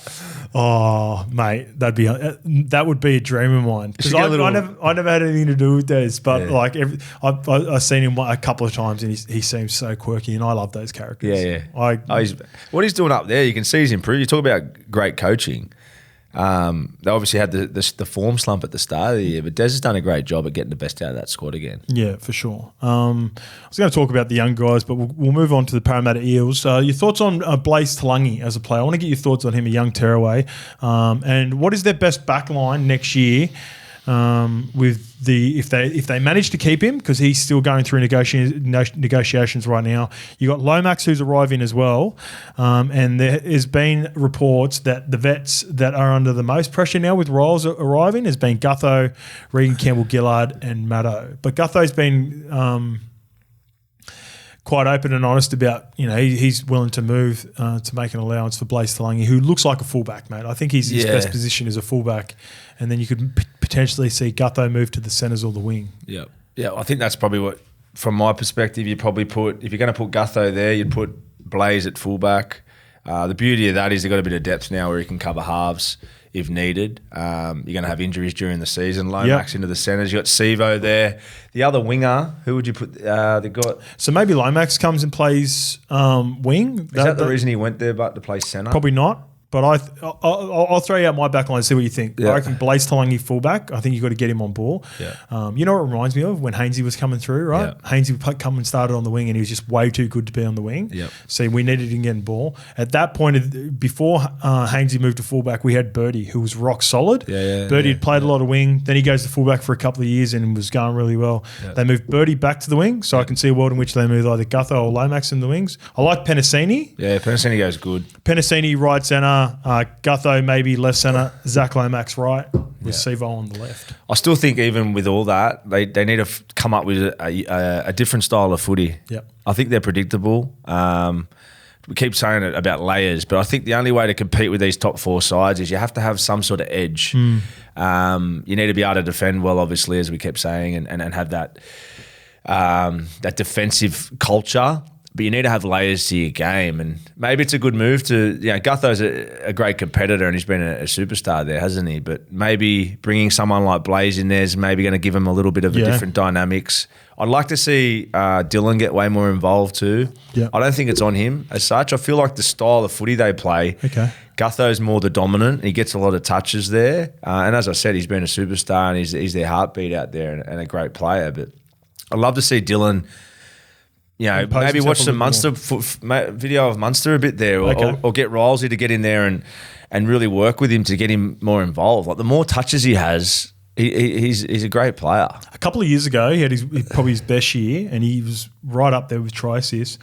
Oh, mate, that would be a dream of mine. Because I never had anything to do with Des, but I've seen him a couple of times and he seems so quirky, and I love those characters. Yeah. What he's doing up there, you can see he's improved. You talk about great coaching. They obviously had the form slump at the start of the year, but Des has done a great job at getting the best out of that squad again. Yeah, for sure. I was going to talk about the young guys, but we'll move on to the Parramatta Eels. Your thoughts on Blaze Talangi as a player? I want to get your thoughts on him, a young tearaway. And what is their best back line next year? If they manage to keep him, because he's still going through negotiations right now. You got Lomax who's arriving as well, and there has been reports that the vets that are under the most pressure now with roles arriving has been Gutho, Regan Campbell-Gillard, and Maddo. But Gutho's been quite open and honest about, he's willing to move to make an allowance for Blaze Talangi, who looks like a fullback, mate. I think his best position is a fullback, and then you could potentially see Gutho move to the centres or the wing. Yeah, I think that's probably what, from my perspective, you'd probably put, if you're going to put Gutho there, you'd put Blaze at fullback. The beauty of that is they've got a bit of depth now where he can cover halves if needed. You're going to have injuries during the season. Lomax into the centres. You got Sivo there. The other winger, who would you put? They got. So maybe Lomax comes and plays wing. Is that the reason he went there, but to play centre? Probably not. but I'll throw you out my back line and see what you think. Yeah. I reckon Blaze Talangi fullback. I think you've got to get him on ball. Yeah. You know what it reminds me of? When Hainsey was coming through, right? Yeah. Hainsey would come and started on the wing and he was just way too good to be on the wing. Yep. So we needed him getting ball. At that point, before Hainsey moved to fullback, we had Birdie, who was rock solid. Birdie had played a lot of wing. Then he goes to fullback for a couple of years and was going really well. Yeah. They moved Birdie back to the wing, so I can see a world in which they move either Gutho or Lomax in the wings. I like Penasini. Yeah, Penasini goes good. Penasini right centre, Gutho maybe left centre, Zach Lomax right, with Sivo on the left. I still think even with all that, they need to come up with a different style of footy. Yep. I think they're predictable. We keep saying it about layers, but I think the only way to compete with these top four sides is you have to have some sort of edge. You need to be able to defend well, obviously, as we kept saying, and have that defensive culture. But you need to have layers to your game, and maybe it's a good move to. Gutho's a great competitor, and he's been a superstar there, hasn't he? But maybe bringing someone like Blaze in there is maybe going to give him a little bit of a different dynamics. I'd like to see Dylan get way more involved too. Yeah. I don't think it's on him as such. I feel like the style of footy they play, Gutho's more the dominant. He gets a lot of touches there. And as I said, he's been a superstar and he's their heartbeat out there and a great player. But I'd love to see Dylan, maybe watch some Munster video of Munster a bit there or get Rylesy to get in there and really work with him to get him more involved. Like the more touches he has, he's a great player. A couple of years ago, he had probably his best year, and he was right up there with try assists.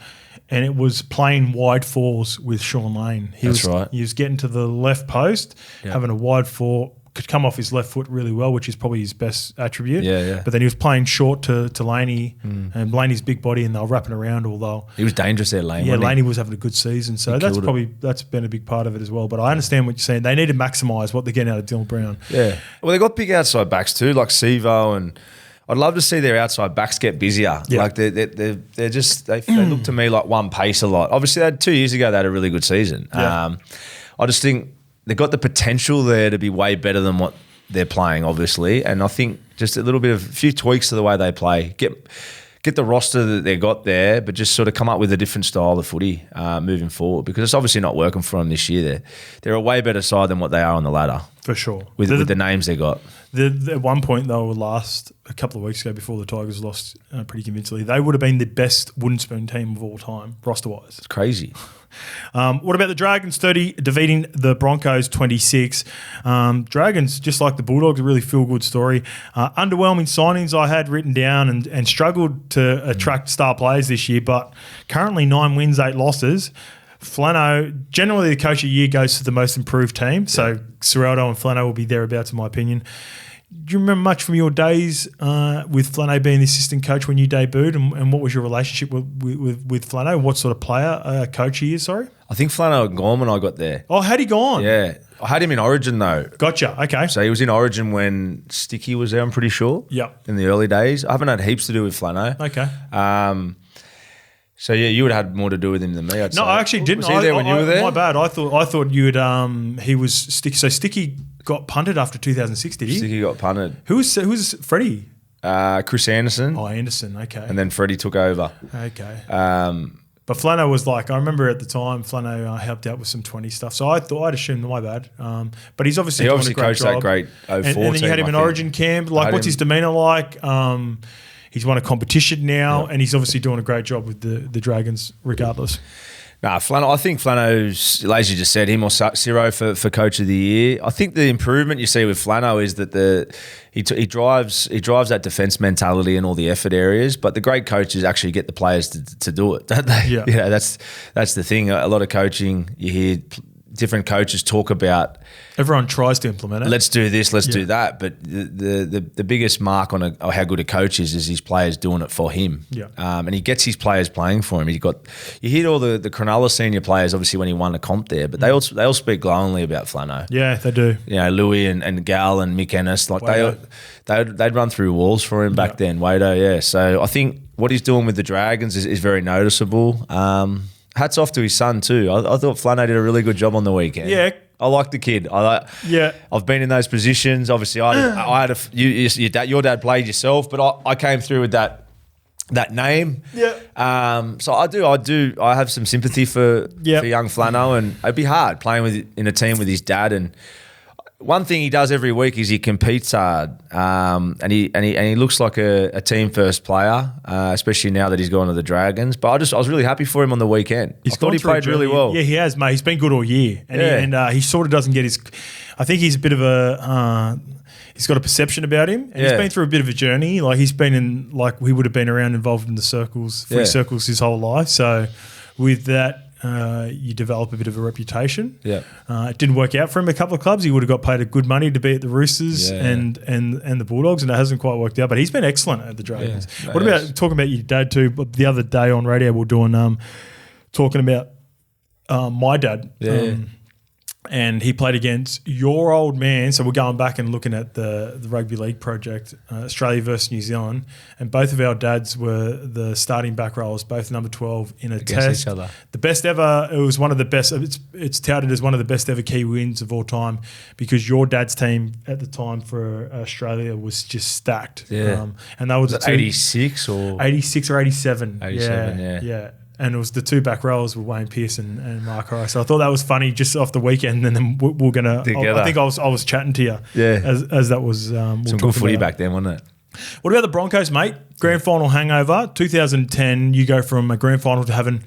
And it was playing wide fours with Sean Lane. He was getting to the left post, having a wide four, could come off his left foot really well, which is probably his best attribute. But then he was playing short to Laney, and Laney's big body, and they were wrapping around. Although he was dangerous there, Laney. Yeah, Laney was having a good season, so that's been a big part of it as well. But I understand what you're saying. They need to maximise what they're getting out of Dylan Brown. Yeah, well, they got big outside backs too, like Sivo, and I'd love to see their outside backs get busier. Yeah. Like they look to me like one pace a lot. Obviously, 2 years ago they had a really good season. Yeah. I just think they've got the potential there to be way better than what they're playing, obviously. And I think just a few tweaks to the way they play. Get the roster that they got there, but just sort of come up with a different style of footy moving forward, because it's obviously not working for them this year. They're a way better side than what they are on the ladder. For sure. With the names they got. At one point, though, a couple of weeks ago before the Tigers lost pretty convincingly, they would have been the best wooden spoon team of all time, roster-wise. It's crazy. What about the Dragons 30 defeating the Broncos 26? Dragons, just like the Bulldogs, a really feel-good story. Underwhelming signings I had written down and struggled to attract star players this year, but currently 9 wins, 8 losses. Flano, generally the coach of the year goes to the most improved team, so Ciraldo and Flano will be thereabouts in my opinion. Do you remember much from your days with Flano being the assistant coach when you debuted, and what was your relationship with Flano? What sort of player, coach he is, sorry? I think Flano had gone when I got there. Oh, had he gone? Yeah. I had him in Origin though. Gotcha, okay. So he was in Origin when Sticky was there, I'm pretty sure. Yep. In the early days. I haven't had heaps to do with Flano. Okay. So yeah, you would have had more to do with him than me, I'd say. No, I actually didn't. Was he there when you were there? My bad. I thought you had he was Sticky. So Sticky got punted after 2006, did he? Sticky got punted. Who was Freddie? Chris Anderson. Oh, Anderson, okay. And then Freddie took over. Okay. But Flano was I remember at the time, Flano helped out with some 20 stuff. So I'd assumed, my bad. But he's obviously doing a great coached job. that great 04 and then you had him in Origin camp. What's his demeanour like? He's won a competition now, and he's obviously doing a great job with the Dragons, regardless. Flano. I think Flano's, as you just said, him or Ciro for Coach of the Year. I think the improvement you see with Flano is that he drives that defence mentality in all the effort areas. But the great coaches actually get the players to do it, don't they? Yeah. That's the thing. A lot of coaching, you hear different coaches talk about. Everyone tries to implement it. Let's do this, let's do that. But the biggest mark on how good a coach is his players doing it for him. Yeah. And he gets his players playing for him. You hear all the Cronulla senior players, obviously, when he won a comp there, but they all speak glowingly about Flano. Yeah, they do. Louis and Gal and Mick Ennis, they'd run through walls for him back then. Wado, yeah. So I think what he's doing with the Dragons is very noticeable. Hats off to his son too. I thought Flano did a really good job on the weekend. Yeah. I like the kid. I've been in those positions. Obviously, your dad played yourself, but I came through with that that name. Yeah. So I have some sympathy for young Flano, and it'd be hard playing in a team with his dad. And one thing he does every week is he competes hard, and he looks like a team first player, especially now that he's gone to the Dragons. But I was really happy for him on the weekend. I thought he played really well. Yeah, he has, mate. He's been good all year, and he sort of doesn't get his. I think he's a bit of a. He's got a perception about him, and he's been through a bit of a journey. Like he's been in, like he would have been around involved in the footy circles his whole life. So with that, you develop a bit of a reputation. Yeah, it didn't work out for him. A couple of clubs, he would have got paid a good money to be at the Roosters and the Bulldogs, and it hasn't quite worked out. But he's been excellent at the Dragons. Yeah, what about talking about your dad too? The other day on radio, we were doing talking about my dad. Yeah. And he played against your old man. So we're going back and looking at the rugby league project, Australia versus New Zealand. And both of our dads were the starting back rowers, both number 12 in a against test. Each other. The best ever. It was one of the best. It's touted as one of the best ever key wins of all time because your dad's team at the time for Australia was just stacked. Yeah. And that was 86 or 86 or 87. 87, yeah. And it was the two back rowers with Wayne Pearce and Mark Rice. So I thought that was funny just off the weekend. And then we're going to – I think I was chatting to you as that was some good footy back then, wasn't it? What about the Broncos, mate? Grand final hangover. 2010, you go from a grand final to having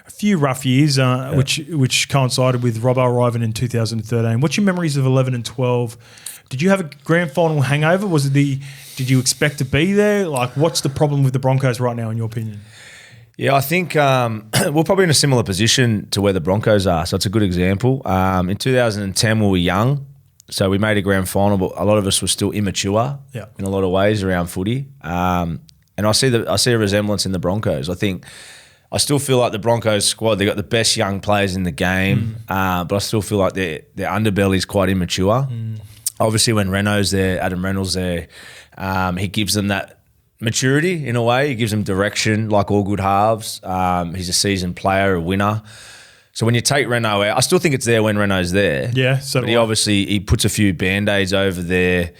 a few rough years, which coincided with Robbo arriving in 2013. What's your memories of 11 and 12? Did you have a grand final hangover? Did you expect to be there? Like, what's the problem with the Broncos right now, in your opinion? Yeah, I think we're probably in a similar position to where the Broncos are. So it's a good example. In 2010, we were young. So we made a grand final, but a lot of us were still immature in a lot of ways around footy. And I see a resemblance in the Broncos. I still feel like the Broncos squad, they got the best young players in the game, but I still feel like their underbelly is quite immature. Obviously, when Renault's there, Adam Reynolds there, he gives them that maturity in a way. He gives them direction like all good halves. He's a seasoned player, a winner. So when you take Renault out, I still think it's there when Renault's there. Yeah, so but he puts a few band-aids over their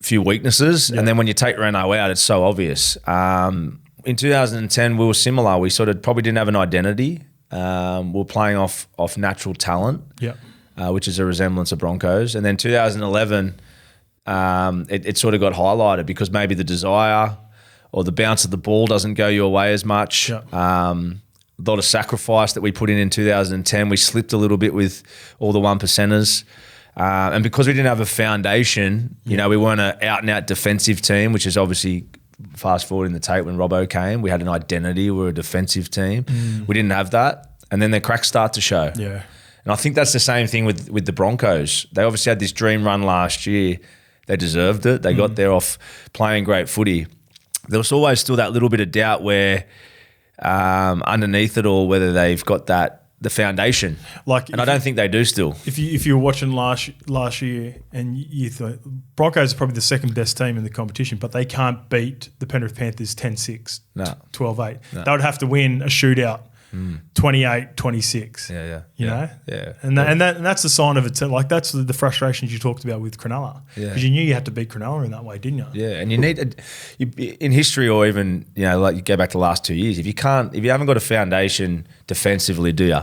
few weaknesses, and then when you take Renault out, it's so obvious. In 2010, we were similar. We sort of probably didn't have an identity. We were playing off natural talent, which is a resemblance of Broncos. And then 2011, it sort of got highlighted because maybe the desire or the bounce of the ball doesn't go your way as much. A lot of sacrifice that we put in 2010. We slipped a little bit with all the 1%ers. And because we didn't have a foundation, we weren't an out-and-out defensive team, which is obviously fast forward in the tape when Robbo came. We had an identity. We were a defensive team. We didn't have that. And then the cracks start to show. Yeah. And I think that's the same thing with the Broncos. They obviously had this dream run last year. They deserved it. They got there off playing great footy. There was always still that little bit of doubt where underneath it all, whether they've got the foundation. And I don't think they do still. If you were watching last year and you thought Broncos are probably the second best team in the competition, but they can't beat the Penrith Panthers 10-6, 12-8. No. They would have to win a shootout. 28-26. You know? Yeah. And that's the sign of it. Like that's the frustrations you talked about with Cronulla. Because you knew you had to beat Cronulla in that way, didn't you? Yeah. And you need in history or even, like you go back to the last 2 years, if you haven't got a foundation defensively, do you?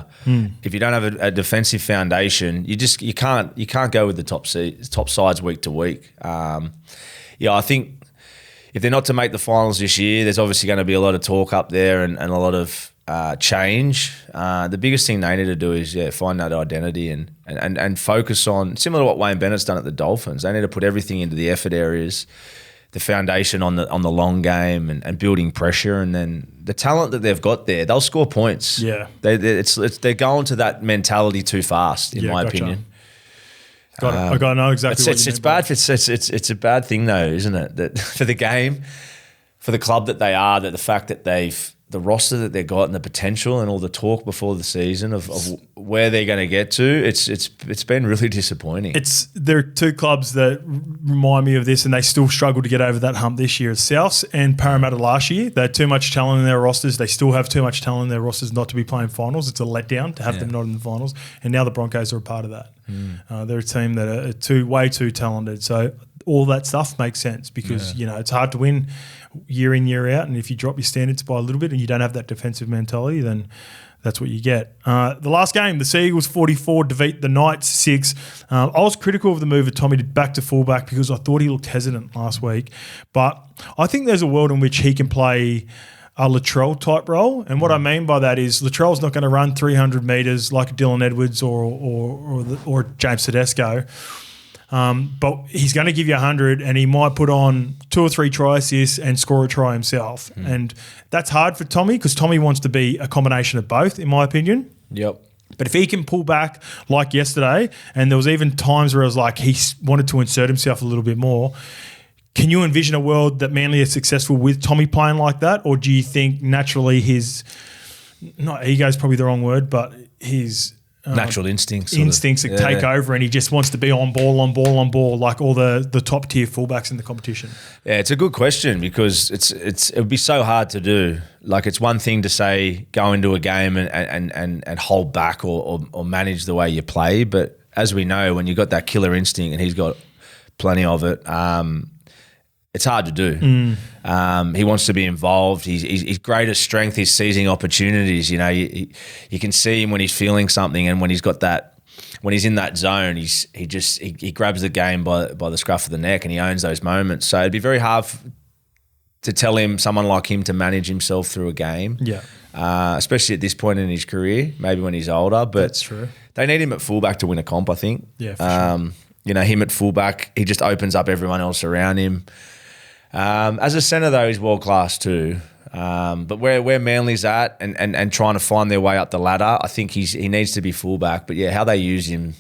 If you don't have a defensive foundation, you can't go with the top sides week to week. I think if they're not to make the finals this year, there's obviously going to be a lot of talk up there and a lot of change. The biggest thing they need to do is find that identity and focus on, similar to what Wayne Bennett's done at the Dolphins. They need to put everything into the effort areas, the foundation on the long game and building pressure, and then the talent that they've got there, they'll score points. Yeah, they're going to that mentality too fast, in my opinion. I got to know exactly. It's bad. It's a bad thing though, isn't it? That for the game, for the club that they are, that the fact that the roster that they've got and the potential and all the talk before the season of where they're going to get to, it's been really disappointing. There are two clubs that remind me of this, and they still struggle to get over that hump this year. It's Souths and Parramatta last year. They had too much talent in their rosters. They still have too much talent in their rosters not to be playing finals. It's a letdown to have them not in the finals. And now the Broncos are a part of that. They're a team that are way too talented. So all that stuff makes sense because, it's hard to win year in, year out. And if you drop your standards by a little bit and you don't have that defensive mentality, then that's what you get. The last game, the Seagulls 44 defeat the Knights 6. I was critical of the move of Tommy back to fullback because I thought he looked hesitant last week. But I think there's a world in which he can play a Latrell type role. And what I mean by that is Latrell's not going to run 300 metres like Dylan Edwards or James Tedesco. But he's going to give you 100 and he might put on 2 or 3 try assists and score a try himself. And that's hard for Tommy because Tommy wants to be a combination of both, in my opinion. Yep. But if he can pull back like yesterday, and there was even times where it was like he wanted to insert himself a little bit more, can you envision a world that Manly is successful with Tommy playing like that? Or do you think naturally his, not ego is probably the wrong word, but his natural instincts that take over and he just wants to be on ball like all the top tier fullbacks in the competition? Yeah, it's a good question because it would be so hard to do. Like it's one thing to say go into a game and hold back or manage the way you play, but as we know, when you've got that killer instinct and he's got plenty of it, it's hard to do. He wants to be involved. His greatest strength is seizing opportunities. You know, you can see him when he's feeling something, and when he's got that, when he's in that zone, he grabs the game by the scruff of the neck, and he owns those moments. So it'd be very hard to tell someone like him to manage himself through a game. Yeah, especially at this point in his career. Maybe when he's older, but that's true. They need him at fullback to win a comp, I think. Yeah, for sure. You know, him at fullback, he just opens up everyone else around him. As a centre, though, he's world class too. But where Manly's at and trying to find their way up the ladder, I think he needs to be fullback. But yeah, how they use him,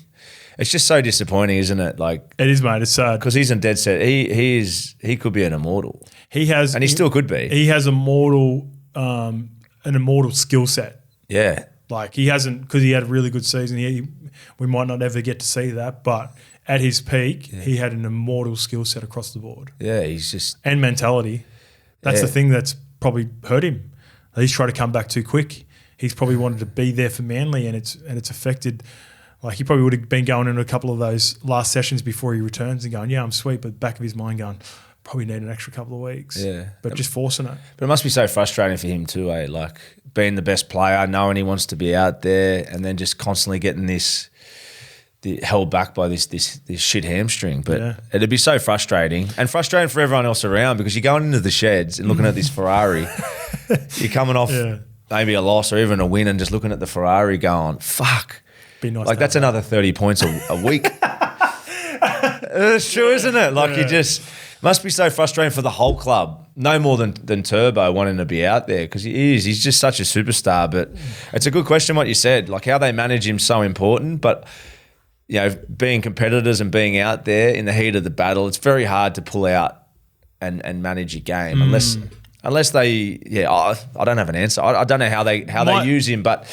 it's just so disappointing, isn't it? Like it is, mate. It's sad because he's in dead set. He could be an immortal. He still could be. He has an immortal skill set. Yeah, like he hasn't because he had a really good season. We might not ever get to see that, but at his peak, he had an immortal skill set across the board. Yeah, he's just... And mentality. That's the thing that's probably hurt him. He's tried to come back too quick. He's probably wanted to be there for Manly and it's affected... Like he probably would have been going into a couple of those last sessions before he returns and going, yeah, I'm sweet, but back of his mind going, probably need an extra couple of weeks. Yeah. But just forcing it. But it must be so frustrating for him too, eh? Like being the best player, knowing he wants to be out there and then just constantly getting held back by this shit hamstring. But it'd be so frustrating and frustrating for everyone else around because you're going into the sheds and looking at this Ferrari. You're coming off maybe a loss or even a win and just looking at the Ferrari going, fuck. Be nice. Like that's another 30 points a week. It's true, isn't it? Like you just must be so frustrating for the whole club. No more than Turbo wanting to be out there because he's just such a superstar. But it's a good question what you said. Like how they manage him so important, but you know, being competitors and being out there in the heat of the battle, it's very hard to pull out and manage your game unless they. Yeah, I don't have an answer. I don't know how they use him, but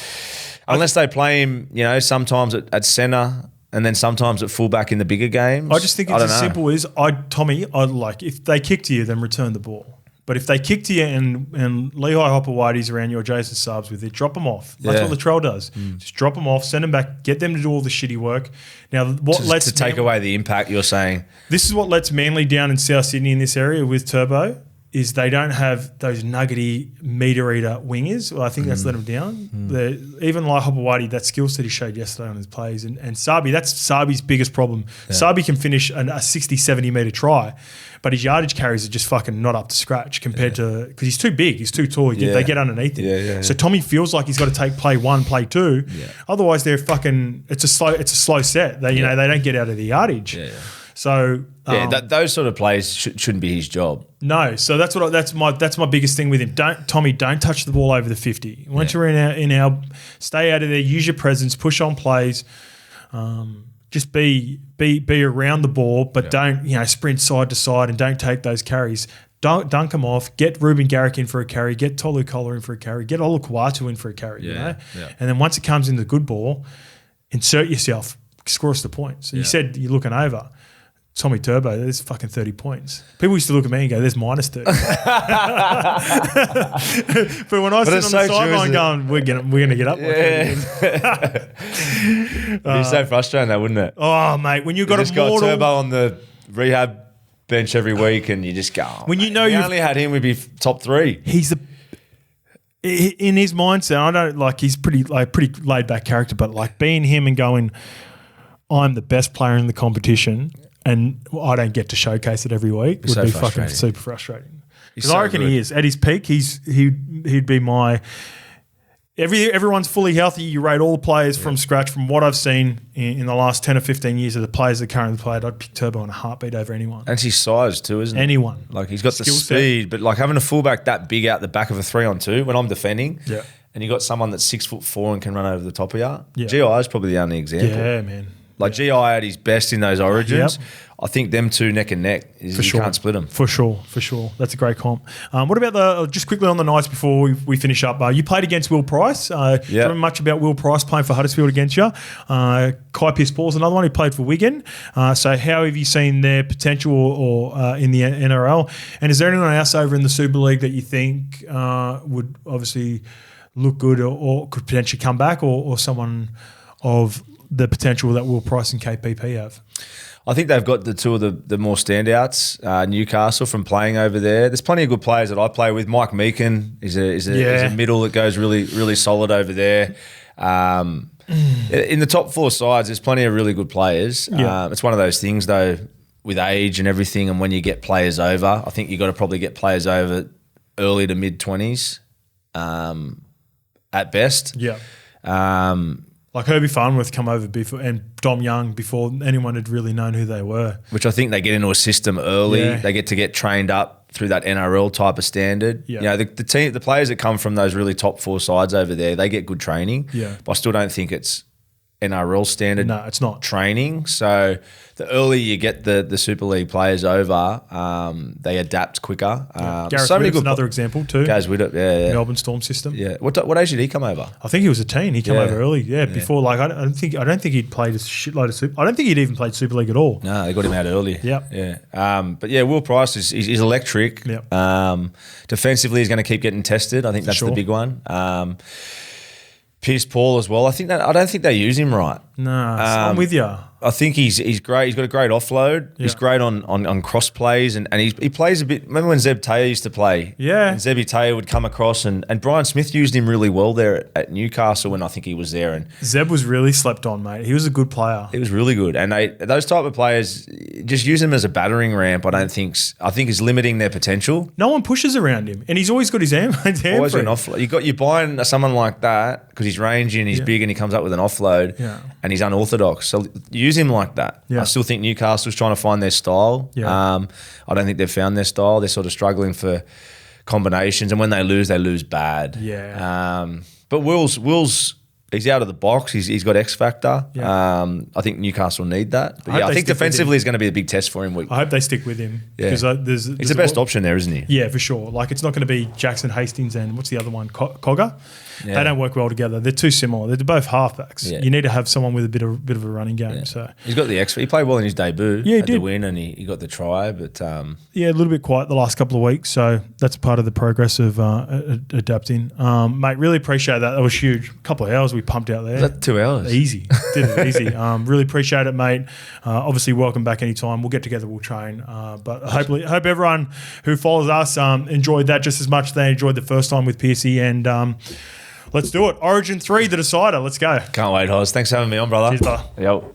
unless they play him, you know, sometimes at centre and then sometimes at fullback in the bigger games. I just think it's as simple as Tommy. I'd like if they kick to you, then return the ball. But if they kick to you and Lehigh Hopper-Whitey's around you or Jason Subs with it, drop them off. That's what Latrell does. Just drop them off, send them back, get them to do all the shitty work. Now, to take away the impact, you're saying? This is what lets Manly down in South Sydney in this area with Turbo is they don't have those nuggety meter-eater wingers. Well, I think that's let them down. Even like Hopper-Whitey, that skill set he showed yesterday on his plays. And Sabi, that's Sabi's biggest problem. Yeah. Sabi can finish a 60, 70-metre try, but his yardage carries are just fucking not up to scratch compared to – because he's too big, he's too tall. They get underneath him. So Tommy feels like he's got to take play one, play two. Yeah. Otherwise, they're fucking – it's a slow set. They don't get out of the yardage. Yeah. So those sort of plays shouldn't be his job. No, so that's my biggest thing with him. Don't touch the ball over the 50. Once you're in our stay out of there. Use your presence. Push on plays. Just be around the ball, but don't sprint side to side and don't take those carries. Dunk them off. Get Ruben Garrick in for a carry. Get Tolu Kola in for a carry. Get Olukwatu in for a carry. And then once it comes in the good ball, insert yourself. Score us the point. So you said you're looking over. Tommy Turbo, there's fucking 30 points. People used to look at me and go, there's minus 30. But when I sit on the sideline going, we're gonna get up. It'd be so frustrating though, wouldn't it? Oh, mate, when you've got got Turbo on the rehab bench every week, and you just go, when you know you you've only had him, we'd be top 3. he's the in his mindset. I don't like he's pretty laid back character, but like being him and going, I'm the best player in the competition, and I don't get to showcase it every week would so be frustrating. fucking super frustrating. Because so I reckon good. he is at his peak. He'd be my. Everyone's fully healthy. You rate all the players from scratch. From what I've seen in the last 10 or 15 years of the players that currently played, I'd pick Turbo in a heartbeat over anyone. And his size too, isn't it? Anyone. Like he's got the Skill set. speed, but like having a fullback that big out the back of a 3-on-2 when I'm defending, Yeah. and you got someone that's 6'4" and can run over the top of you. Yeah. GI is probably the only example. Yeah, man. Like GI at his best in those origins. Yep. I think them two neck and neck. You can't split them. For sure. That's a great comp. What about just quickly on the nights before we finish up? You played against Will Price. Do you remember much about Will Price playing for Huddersfield against you? Kai Pearce another one who played for Wigan. So how have you seen their potential or in the NRL? And is there anyone else over in the Super League that you think would obviously look good or could potentially come back or someone of the potential that Will Price and KPP have? I think they've got the two of the more standouts. Newcastle from playing over there. There's plenty of good players that I play with. Mike Meakin is a middle that goes really, really solid over there. In the top 4 sides, there's plenty of really good players. Yeah. It's one of those things though, with age and everything, and when you get players over, I think you've got to probably get players over early to mid-20s at best. Yeah. Like Herbie Farnworth come over before, and Dom Young before anyone had really known who they were. Which I think they get into a system early. Yeah. They get trained up through that NRL type of standard. Yeah. You know, the players that come from those really top 4 sides over there, they get good training. Yeah. But I still don't think it's NRL standard. No, it's not. Training. So the earlier you get the Super League players over, they adapt quicker. Gareth Widdop's another example too. Guys, yeah. Melbourne Storm system. Yeah. What age did he come over? I think he was a teen. He came Yeah. over early. Yeah, before like I don't think he'd played a shitload of Super. I don't think he'd even played Super League at all. No, they got him out early. Yep. Yeah. But yeah, Will Price is electric. Yep. Defensively, he's going to keep getting tested. I think that's the big one. Pearce Paul as well. I don't think they use him right. No, I'm with you. I think he's great. He's got a great offload. Yeah. He's great on cross plays, and he plays a bit. Remember when Zeb Taylor used to play? Yeah. And Zebby Taylor would come across, and Brian Smith used him really well there at Newcastle when I think he was there. And Zeb was really slept on, mate. He was a good player. he was really good. And those type of players, just use them as a battering ramp. I think is limiting their potential. No one pushes around him, and he's always got his hand Always free. an offload. You're buying someone like that because he's rangy and he's big and he comes up with an offload. Yeah. And he's unorthodox. So use him like that. Yeah. I still think Newcastle's trying to find their style. Yeah. I don't think they've found their style. They're sort of struggling for combinations, and when they lose bad. Yeah. But Will's he's out of the box. He's got X factor. Yeah. I think Newcastle need that. But I hope I they think stick with defensively is going to be a big test for him. I hope they stick with him because there's He's the best option there, isn't he? Yeah, for sure. Like it's not going to be Jackson Hastings and what's the other one, Cogger. Yeah. They don't work well together. They're too similar. They're both halfbacks. Yeah. You need to have someone with a bit of a running game. Yeah. So He's got the X. He played well in his debut. Yeah, he had the did. win, and he got the try. But yeah, a little bit quiet the last couple of weeks. So that's part of the progress of adapting. Mate, really appreciate that. That was huge. A couple of hours we pumped out there. was that 2 hours? Easy. Did it easy. Really appreciate it, mate. Obviously, welcome back anytime. We'll get together, we'll train. But hope everyone who follows us enjoyed that just as much as they enjoyed the first time with Pearcey. And let's do it. Origin 3, the decider. Let's go. Can't wait, Hoz. Thanks for having me on, brother. Cheers, brother. Yo.